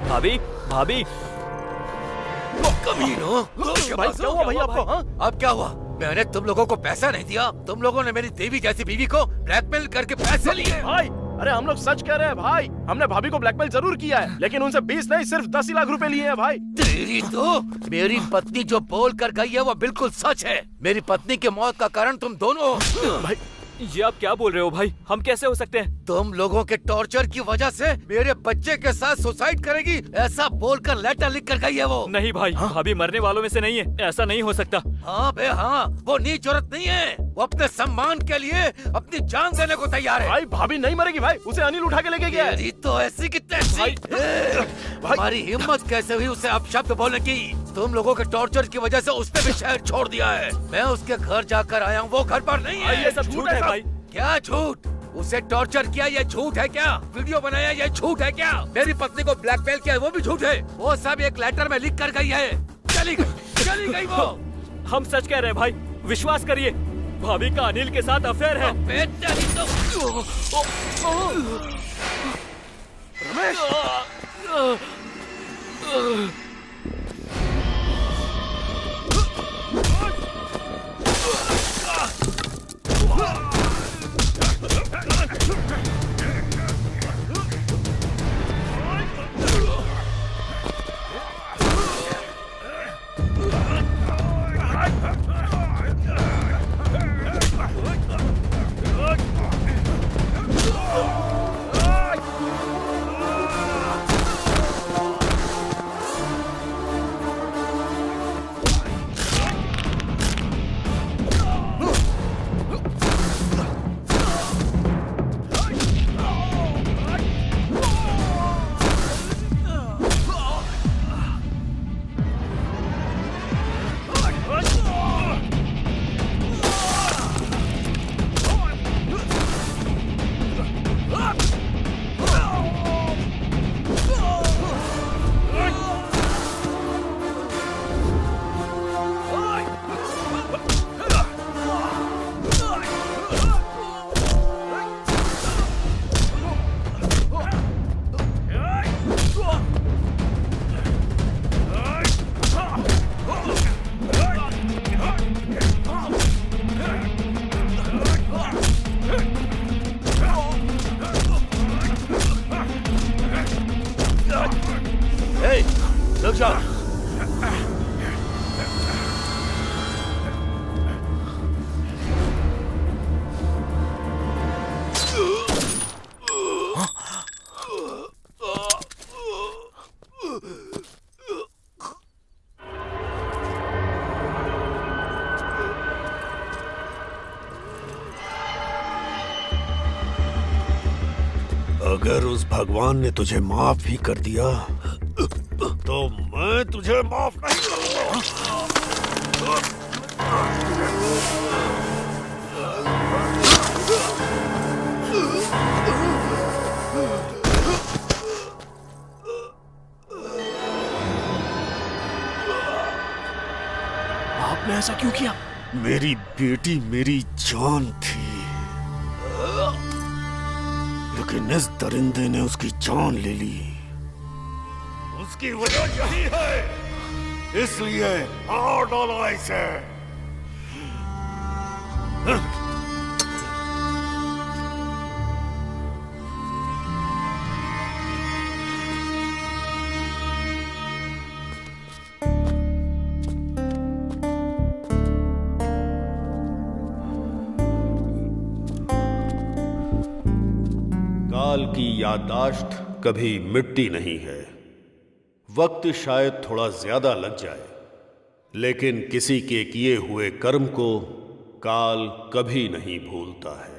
S6: भाभी भाभी
S5: कमीनो,
S3: भाई क्या हुआ भाई आपको? हाँ?
S5: अब क्या हुआ? मैंने तुम लोगों को पैसा नहीं दिया, तुम लोगों ने मेरी देवी जैसी बीवी को ब्लैकमेल करके पैसे लिए।
S3: भाई अरे हम लोग सच कह रहे हैं भाई, हमने भाभी को ब्लैकमेल जरूर किया है, लेकिन उनसे 20 नहीं सिर्फ 10 ही लाख रुपए लिए हैं भाई।
S5: तेरी तो मेरी पत्नी जो बोल कर गई है वो बिल्कुल सच है। मेरी पत्नी की मौत का कारण तुम दोनों हो।
S6: भाई ये आप क्या बोल रहे हो भाई? हम कैसे हो सकते हैं?
S5: तुम लोगों के टॉर्चर की वजह से मेरे बच्चे के साथ सुसाइड करेगी ऐसा बोलकर लेटर लिख कर गई है वो।
S6: नहीं भाई, भाभी मरने वालों में से नहीं है, ऐसा नहीं हो सकता।
S5: हाँ बे हाँ, वो नीच औरत नहीं है, वो अपने सम्मान के लिए अपनी जान देने को तैयार है।
S3: भाई भाभी नहीं मरेगी भाई, उसे अनिल उठा के लेके गया है।
S5: तेरी तो ऐसी की तैसी। हमारी हिम्मत कैसे हुई उसे अपशब्द बोलने की? तुम लोगों के टॉर्चर की वजह से उसने भी शहर छोड़ दिया है। मैं उसके घर जाकर आया हूँ, वो घर पर नहीं है।
S6: ये सब झूठ है भाई।
S5: क्या झूठ? उसे टॉर्चर किया ये झूठ है क्या? वीडियो बनाया ये झूठ है क्या? मेरी पत्नी को ब्लैकमेल किया वो भी झूठ है। वो सब एक लेटर में लिख कर गई है। चली गई वो।
S6: हम सच कह रहे हैं भाई, विश्वास करिए, भाभी का अनिल के साथ अफेयर है।
S5: रुक जाओ।
S10: अगर उस भगवान ने तुझे माफ भी कर दिया तो मैं तुझे माफ नहीं करूंगा।
S3: आपने ऐसा क्यों किया?
S10: मेरी बेटी मेरी जान थी, लेकिन इस दरिंदे ने उसकी जान ले ली। उसकी वजह यही है, इसलिए मार डाला इसे। काल की याददाश्त कभी मिटती नहीं है। वक्त शायद थोड़ा ज्यादा लग जाए, लेकिन किसी के किए हुए कर्म को काल कभी नहीं भूलता है।